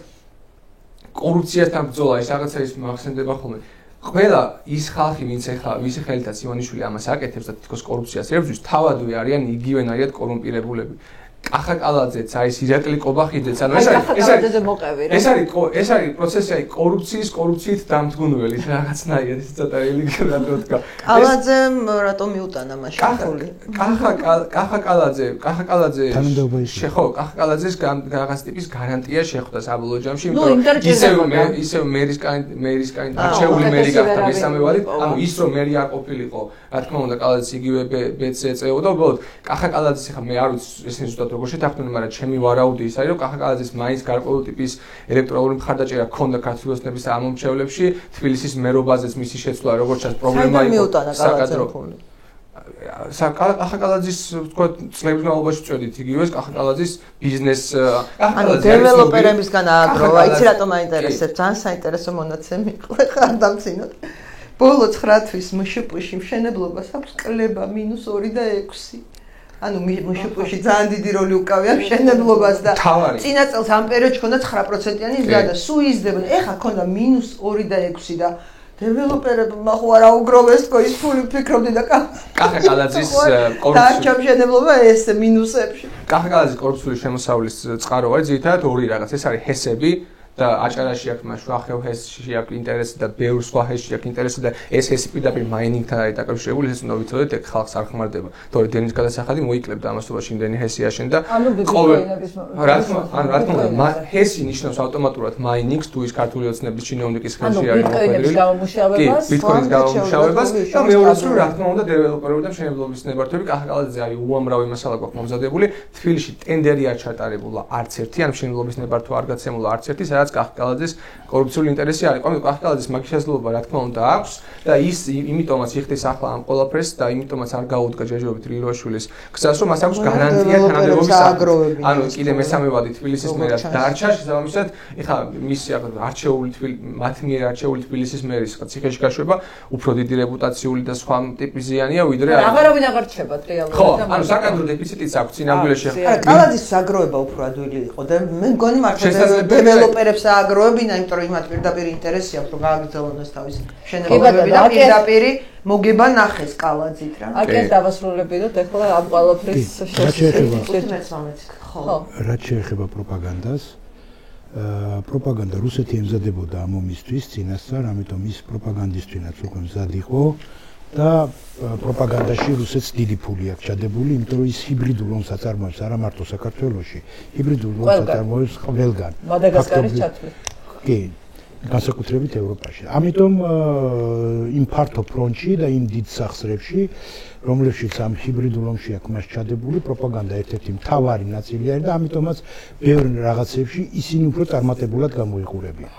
კორუფციასთან ბრძოლა, ეს რაღაცა ის მახსენდება ხოლმე. ყველა ის ხალხი, ვინც ეხლა ვისი ხელითაც ივანიშვილი ამას აკეთებს და თითქოს კორუფციას ებრძვის, თავადვე არიან იგივენაირად კორუმპირებულები. კახაკალაძეც, აი ეს ირაკლი კობახიძეც, ანუ ეს არის პროცესი, აი კორუფციით დამდგუნველი რაღაცნაირად ის ცოტა რელიგიურად რო თქვა. კალაძემ რატომ მიუტანა მაშინ ხული? კახაკალაძე შეხო, კახაკალაძეს რაღაც ტიპის გარანტია შეხვდა საბოლოო ჯამში, იმიტომ რომ ისევ მერის არჩეული მერი გახდა მესამე ვარით, ანუ ის რომ მერი არ ყოფილიყო, რა თქმა უნდა, კალაძეს იგივე ბედს ეწეოდა, უბრალოდ კახაკალაძეს ახლა მე არ ვიცი ესენი ზუსტად როგორ შეთანხმდნენ, მაგრამ ჩემი ვარაუდი ის არის, რომ კახაკალაძეს მაინც გარკვეული ტიპის ელექტრონული მხარდაჭერა ჰქონდა ქართულის ნების ამომრჩევლებში, თბილისის მერობაზეც მისი შეცვლა როგორც ჩანს პრობლემა იყო საკადრო. კახაკალაძის თქვა წლების განმავლობაში წვედით იგივეს კახაკალაძის ბიზნეს ანუ დეველოპერებისგან ააგროვა, იცი რატომ აინტერესებს, ძალიან საინტერესო მონაცემი იყო, ხარ დამცინოთ. ბოლო 9 თვის მშპ-ში მშენებლობას აქვს კლება -2 და 6. ანუ მშპ-ში ძალიან დიდი როლი უკავია მშენებლობას და წინა წელს ამ პერიოდში ჰქონდა 9%-იანი ზრდა და სულ იზრდება. ეხლა ჰქონდა -2 და 6 და დეველოპერებმა ხო არ აუგროვეს თქო ის ფული ფიქრობდი და კახაკალაძის კორუფცია მშენებლობა ეს მინუსებში. კახაკალაძის კორუფციული შემოსავლის წყარო არის ძირითადად ორი რაღაც, ეს არის ჰესები და აჭარაში აქვს მაშუახევ ჰესში აქვს ინტერესი და ბევრ სხვა ჰესში აქვს ინტერესი და ეს ჰესი პირდაპირ მაინინგთან არის დაკავშირებული, ეს უნდა ვიცოდეთ, ეგ ხალხს არ ხმარდება. თორე დენის გადასახადი მოიკლებდა ამასობაში იმდენი ჰესი აშენ და ყოველ რა თქმა უნდა ჰესი ნიშნავს ავტომატურად მაინინგს, თუ ის ქართული ოცნების ჩინოვნიკის ხელში არის მოქმედებული. კი, ბიტკოინის გამომუშავებას და მეორეც რომ რა თქმა უნდა დეველოპერები და მშენებლობის ნებართვები კახაკალაძეზე არის უამრავი მასალა გვაქვს მომზადებული. თბილისში ტენდერი არ ჩატარებულა არც ერთი, ან მშენებლობის ნებართვა არ გაცემულა არც ერთი, სადაც კახაკალაძის კორუფციული ინტერესი არის. ყოველ კახაკალაძის მაგის შესაძლებლობა რა თქმა უნდა აქვს და ის იმიტომაც იხდის ახლა ამ ყველაფერს და იმიტომაც არ გაუდგა ჯერჯერობით ლილოაშვილის გზას, რომ მას აქვს გარანტია თანამდებობის ანუ კიდე მესამე ვადი თბილისის მერად დარჩა შესაბამისად, ეხლა მისი არჩეული მათ მიერ არჩეული თბილისის მერის ციხეში გაშვება უფრო დიდი რეპუტაციული და სხვა ტიპის ზიანია ვიდრე აღარავინ აღარ რჩება რეალურად. ხო, ანუ საკადრო დეფიციტიც აქვს წინაგულში. კალაძის საგროვება უფრო ადვილი იყო და მე მგონი მართლა დეველოპერებს ააგროვებინა, იმიტომ რომ იმათ პირდაპირ ინტერესი აქვს რომ გააგრძელოს თავისი მშენებლობები და პირდაპირ მოგება ნახეს კალაძით რა. აკეთ დავასრულებინოთ ახლა ამ ყველაფრის რაც შეეხება პროპაგანდას, პროპაგანდა რუსეთი ემზადებოდა ამ ომისთვის წინასწარ, ამიტომ ის პროპაგანდისტვინაც უკვე მზად იყო და პროპაგანდაში რუსეთს დიდი ფული აქვს ჩადებული, იმიტომ რომ ის ჰიბრიდულ ომს აწარმოებს არა მარტო საქართველოში, ჰიბრიდულ ომს აწარმოებს ყველგან. მადაგასკარის ჩათვლით. კი, განსაკუთრებით ევროპაში. ამიტომ იმ ფართო ფრონტში და იმ დიდ სახსრებში, რომლებშიც ამ ჰიბრიდულ ომში აქვს მას ჩადებული, პროპაგანდა ერთ-ერთი მთავარი ნაწილი არის და ამიტომაც ბევრ რაღაცებში ისინი უფრო წარმატებულად გამოიყურებიან.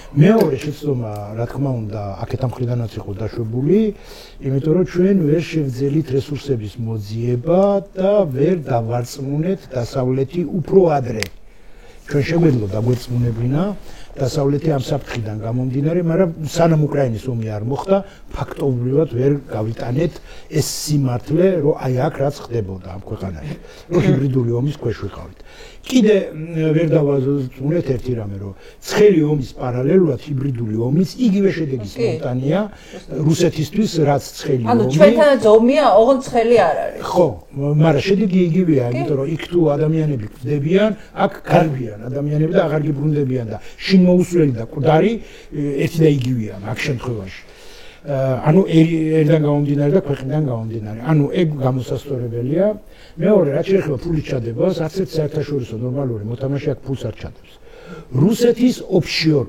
მეორე შეცდომა, რა თქმა უნდა, აქეთ ამ მხრიდანაც იყო დაშვებული, იმიტომ რომ ჩვენ ვერ შევძელით რესურსების მოძიება და ვერ დავარწმუნეთ დასავლეთი უფრო ადრე. ჩვენ შეგვეძლო დაგვერწმუნებინა დასავლეთი ამ საფრთხიდან გამომდინარე, მაგრამ სანამ უკრაინის ომი არ მოხდა, ფაქტობრივად ვერ გავიტანეთ ეს სიმართლე, რომ აი აქ რაც ხდებოდა ამ ქვეყანაში, რომ ჰიბრიდული ომის ქვეშ ვიყავით. კიდე ვერ დავაზუსტებთ ერთი რამე, რომ ცხელი ომის პარალელურად ჰიბრიდული ომის იგივე შედეგის მომტანია რუსეთისთვის, რაც ცხელი ომი. ანუ ჩვენთანაც ომია, ოღონდ ცხელი არ არის. ხო, მაგრამ შედეგი იგივეა, იმიტომ რომ იქ თუ ადამიანები გვდებიან, აქ გარბიან ადამიანები და აღარ გიბრუნდებიან და შინ მოусვლელი და მკვდარი ერთი და იგივეა მაგ შემთხვევაში. ანუ ერიდან გამომდინარე და ქვეყნიდან გამომდინარე. ანუ ეგ გამოსასწორებელია. მეორე, რაც შეეხება ფულის ჩადებას, არც ერთ საერთაშორისო ნორმალური მოთამაშე აქ ფულს არ ჩადებს. რუსეთის ოფშორ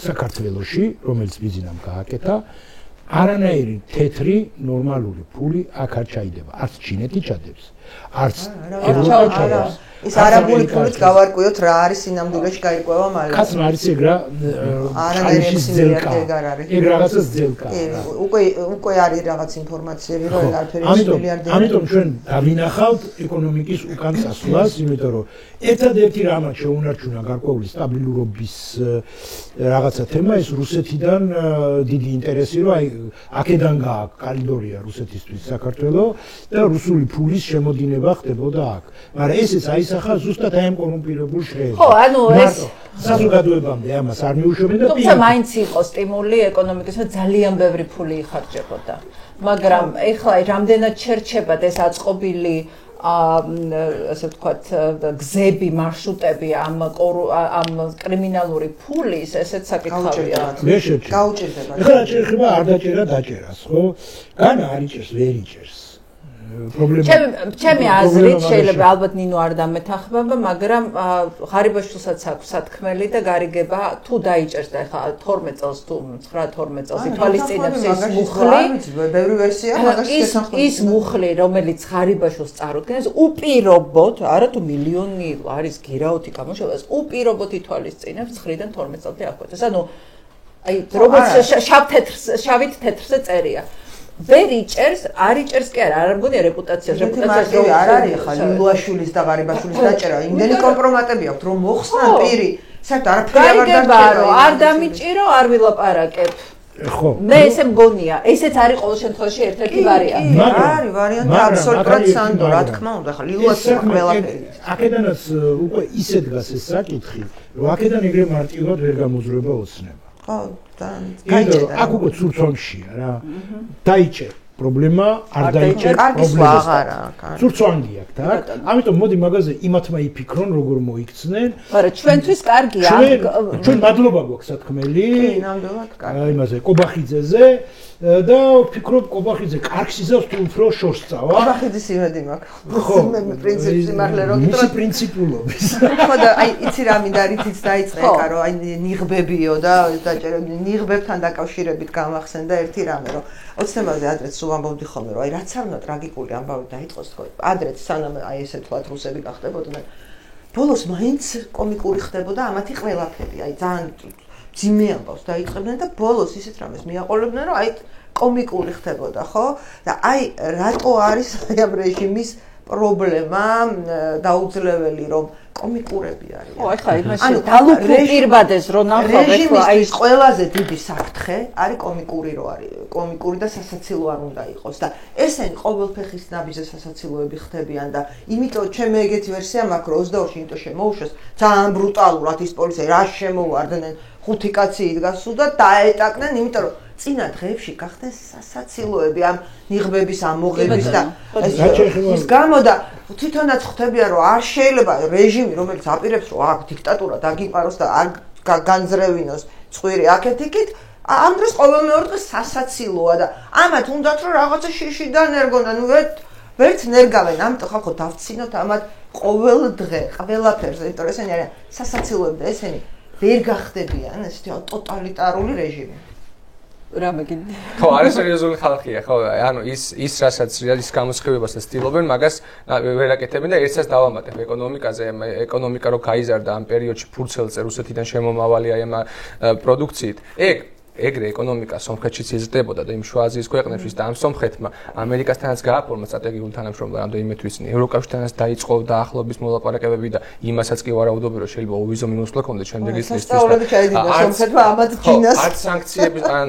საქართველოში, რომელიც ბიზნესამ გააკეთა, არანაირი თეთრი ნორმალური ფული აქ არ ჩაიდება. არც ჩინეთი ჩადებს, არც ევროპა ჩადებს. ის არაბული ფულით გავარკვიოთ რა არის სინამდვილეში გაირკვევა მალე. კაცმა არის ეგ რა არანაირი მილიარდერი არ არის. ეგ რაღაცა ძელკა. უკვე არის რაღაც ინფორმაციები, რომ არაფერი მილიარდერი. ამიტომ ჩვენ დავინახავთ ეკონომიკის უკან წასვლას, იმიტომ რომ ერთადერთი რამაც შეუნარჩუნა გარკვეული სტაბილურობის რაღაცა თემა ის რუსეთიდან დიდი ინტერესი, რომ აი აქედან გააქვს კალიდორია რუსეთისთვის საქართველოს და რუსული ფულის შემოდინება ხდებოდა აქ. მაგრამ ესეც აისახა ზუსტად აი ამ კორუმპირებულ შრეებზე. ხო, ანუ ეს საზოგადოებამდე ამას არ მიუშვებენ და თუმცა მაინც იყო სტიმული ეკონომიკისა ძალიან ბევრი ფული იხარჯებოდა. მაგრამ ეხლა რამდენად შერჩებად ეს აწყობილი ასე ვთქვათ გზები, მარშრუტები ამ კრიმინალური ფულის, ესეც საკითხავია. გაუჭირდება. ეხლა შეიძლება არ დაჭერა დაჭერას, ხო? განა არ იჭერს, ვერ იჭერს. ჩემი აზრით შეიძლება ალბათ ნინო არ დამეთანხმება, მაგრამ ღარიბაშვილსაც აქვს სათქმელი და გარიგება თუ დაიჭერს და ეხლა 12 წელს თუ 9-12 წელს ითვალისწინებს ეს მუხლი. ბევრი ვერსია მაგაში შეთანხმება. ის მუხლი, რომელიც ღარიბაშვილს წარუდგენს, უპირობოდ, არა თუ მილიონი არის გირაოთი გამოშვებას, უპირობოდ ითვალისწინებს 9-დან 12 წელზე აღკვეთას. ანუ აი როგორც შავით თეთრზე წერია. ვერ იჭერს, არ იჭერს კი არა, არ მგონია რეპუტაციას არ არის ხა ლილუაშვილის და ღარიბაშვილის დაჭერა. იმდენი კომპრომატები აქვს, რომ მოხსნან პირი. საერთოდ არაფერი აღარ დაჭერა. არ დამიჭირო, არ ვილაპარაკებ. ხო. მე ესე მგონია, ესეც არის ყოველ შემთხვევაში ერთ-ერთი ვარიანტი. არის ვარიანტი აბსოლუტურად სანდო, რა თქმა უნდა, ხა ლილუაშვილის ყველაფერი. აქედანაც უკვე ისე დგას ეს საკითხი, რომ აქედან ეგრე მარტივად ვერ გამოძრება ოცნება. ხო, გაიჭერა. აქ უკვე ცურცვანგშია რა. დაიჭერ პრობლემა, არ დაიჭერ პრობლემა. ცურცვანგი აქვს, так? ამიტომ მოდი მაგაზე იმათმა იფიქრონ, როგორ მოიქცნენ. მაგრამ ჩვენთვის კარგია. ჩვენ მადლობა გვაქვს სათქმელი. კი, ნამდვილად კარგი. აი იმაზე კობახიძეზე და ვფიქრობ კობახიძე კარგს იზავს თუ უფრო შორს წავა. კობახიძის იმედი მაქვს. ხო, მე პრინციპი სიმართლე რო გიტყვი. მისი პრინციპულობის. ხო და აი იცი რა მინდა რითიც დაიწყე, რომ აი ნიღბებიო და დაჭერა ნიღბებთან დაკავშირებით გამახსენდა ერთი რამე, რომ ოცნებაზე ადრეც სულ ამბობდი ხოლმე, რომ აი რაც არ უნდა ტრაგიკული ამბავი დაიწყოს თქო. ადრეც სანამ აი ესე თქვათ რუსები გახდებოდნენ. ბოლოს მაინც კომიკური ხდებოდა ამათი ყველაფერი, აი ძალიან ძიმე ამბავს დაიწყებდნენ და ბოლოს ისეთ რამეს მიაყოლებდნენ, რომ აი კომიკური ხდებოდა, ხო? და აი რატო არის აი ამ რეჟიმის პრობლემა დაუძლეველი, რომ კომიკურები არის. ხო, ეხლა იმაში დალუპირბადეს რო ნახავ ეხლა აი ეს ყველაზე დიდი საფრთხე არის კომიკური რო არის. კომიკური და სასაცილო არ უნდა იყოს და ესენი ყოველფეხის ნაბიჯზე სასაცილოები ხდებიან და იმიტომ ჩემი ეგეთი ვერსია მაქვს, რომ 22-ში იმიტომ შემოუშვეს ძალიან ბრუტალურად ის პოლიცია რა შემოუვარდნენ 5 კაცი იდგა სულ და დაეტაკნენ, იმიტომ რომ წინა დღეებში გახდნენ სასაცილოები ამ ნიღბების ამოღების და ეს გამო და თვითონაც ხვდებიან რომ არ შეიძლება რეჟიმი რომელიც აპირებს რომ აქ დიქტატურა დაგიპაროს და არ განძრევინოს წვირი აქეთ-იქით ამ დროს ყოველმეორე დღე სასაცილოა და ამათ უნდათ რომ რაღაცა შიშიდან ერგონ ანუ ვერც ნერგავენ ამიტომ ხალხო დავცინოთ ამათ ყოველ დღე ყველაფერზე იმიტომ რომ ესენი არიან სასაცილოები და ესენი ვერ გახდებიან ესეთი ტოტალიტარული რეჟიმი რა მეგინი ხო არის სერიოზული ხალხია ხო ანუ ის რასაც ის გამოსხივებას ცდილობენ მაგას ვერაკეთებენ და ერთსაც დავამატებ ეკონომიკაზე ეკონომიკა რო გაიზარდა ამ პერიოდში ფურცელზე რუსეთიდან შემომავალი აი ამ პროდუქციით ეგ ეგრე ეკონომიკა სომხეთშიც იზრდებოდა და იმ შუა აზიის ქვეყნებშიც და ამ სომხეთმა ამერიკასთანაც გააფორმა სტრატეგიული თანამშრომლობა რამდენიმე თვის წინ ევროკავშირთანაც დაიწყო დაახლოების მოლაპარაკებები და იმასაც კი ვარაუდობენ რომ შეიძლება უვიზო მინუსლა კონდეს შემდეგი წლისთვის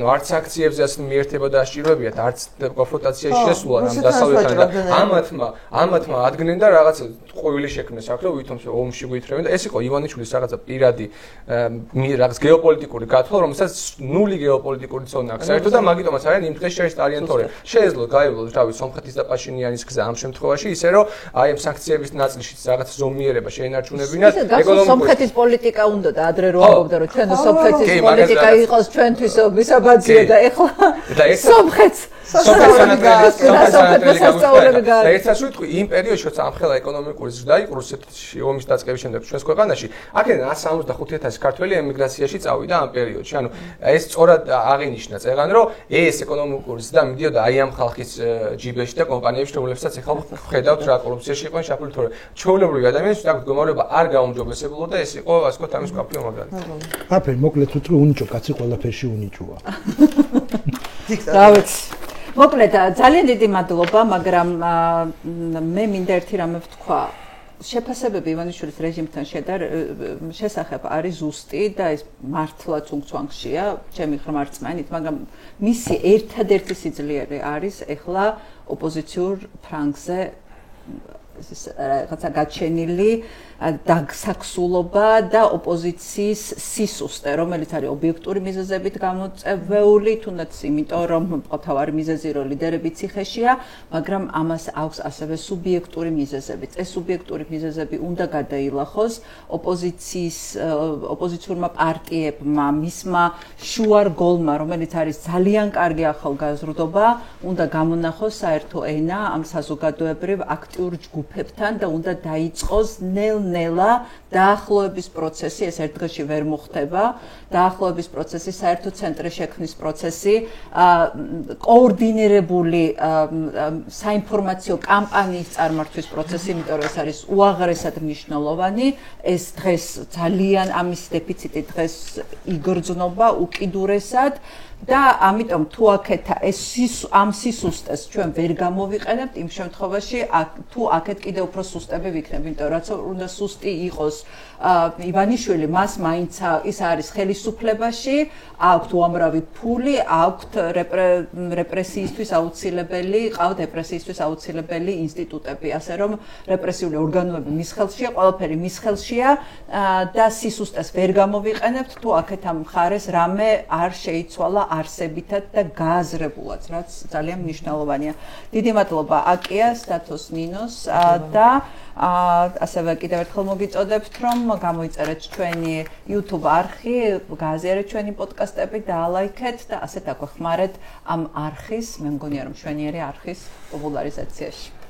არც სანქციებზეც მიერთება და ასჭიროებიათ არც კონფრონტაციაში შესულა ამ დასავლეთთან და ამათმა ადგენენ და რაღაც ყვივილი შექმნეს აქ რომ ვითომ ომში გვითრევენ და ეს იყო ივანიშვილის რაღაცა პირადი რაღაც გეოპოლიტიკური გათვლა რომელსაც ნული გეოპოლიტიკური ზონა აქვს საერთოდ და მაგიტომაც არიან იმ დღეს შეესწარიან თორე შეეძლოთ გაივლოთ თავი სომხეთის და პაშინიანის გზა ამ შემთხვევაში ისე რომ აი ამ სანქციების ნაწილშიც რაღაც ზომიერება შეენარჩუნებინათ ეკონომიკურ სომხეთის პოლიტიკა უნდა და ადრე რო ამბობდა რომ ჩვენ სომხეთის პოლიტიკა იყოს ჩვენთვის მისაბაძია და ეხლა სომხეთს და ერთად ვიტყვი იმ პერიოდში როცა ამხელა ეკონომიკური ზრდა იყო რუსეთში ომის დაწყების შემდეგ ჩვენს ქვეყანაში აქედან 175,000 ქართველი ემიგრაციაში წავიდა ამ პერიოდში ანუ ეს სწორად აღინიშნა წეგან რომ ეს ეკონომიკური ზრდა მიდიოდა აი ამ ხალხის ჯიბეში და კომპანიებში რომლებსაც ეხლა ხედავთ რა კორუფციაში იყვნენ შაფული თორე ჩვეულებრივი ადამიანის აქ მდგომარეობა არ გაუმჯობესებულო და ეს იყო ასე ვთქვათ ამის კაფლი მაგალითად აფერ მოკლედ ვთქვი უნიჭო კაცი ყველაფერში უნიჭოა რა ვიცი მოკლედ ძალიან დიდი მადლობა მაგრამ მე მინდა ერთი რამე ვთქვა შეფასებები ივანიშვილის რეჟიმთან შესახებ არის ზუსტი და ეს მართლაც უცვანგშია ჩემი ღრმარწმენით მაგრამ მისი ერთადერთი სიძლიერე არის ეხლა ოპოზიციურ ფრანგზე რაღაცა გაჩენილი დაგსაქსულობა და ოპოზიციის სისუსტე, რომელიც არის ობიექტური მიზეზებით გამოწვეული, თუნდაც იმიტომ, რომ მყოფთავარი მიზეზი რომ ლიდერები ციხეშია, მაგრამ ამას აქვს ასევე სუბიექტური მიზეზებიც. ეს სუბიექტური მიზეზები უნდა გადაილახოს ოპოზიციურმა პარტიებმა, მისმა შუარგოლმა, რომელიც არის ძალიან კარგი ახალგაზრდობა, უნდა გამონახოს საერთო ენა ამ საზოგადოებრივ აქტიურ ჯგუფებთან და უნდა დაიწყოს ნელ-ნელა დაახლოების პროცესი, ეს ერთ დღეში ვერ მოხდება, დაახლოების პროცესი, საერთო ცენტრის შექმნის პროცესი, კოორდინირებული საინფორმაციო კამპანიის წარმართვის პროცესი, იმიტომ რომ ეს არის უაღრესად მნიშვნელოვანი, ეს დღეს ძალიან ამის დეფიციტი დღეს იგრძნობა უკიდურესად და ამიტომ თუ აქეთა ამ სისუსტეს ჩვენ ვერ გამოვიყენებთ იმ შემთხვევაში თუ აქეთ კიდე უფრო სუსტები ვიქნებ, იმიტომ რაც უნდა სუსტი იყოს ივანიშვილი, მას მაინც ის არის ხელისუფლებაში, აქვთ უამრავი ფული, აქვთ რეპრესიისთვის აუცილებელი, ყავთ რეპრესიისთვის აუცილებელი ინსტიტუტები, ასე რომ რეპრესიული ორგანოები მის ხელშია, ყველაფერი მის ხელშია და სისუსტეს ვერ გამოვიყენებთ თუ აქეთ ამ მხარეს რამე არ შეიცვალა არსებითად და გააზრებულად, რაც ძალიან მნიშვნელოვანია. დიდი მადლობა აკია, სტატუს ნინოს და ასევე კიდევ ერთხელ მოგიწოდებთ, რომ გამოიწერეთ ჩვენი YouTube არხი, გააზიარეთ ჩვენი პოდკასტები, დაალაიქეთ და ასე დაგვეხმარეთ ამ არხის, მე მგონია რომ მშვენიერი არხის პოპულარიზაციაში.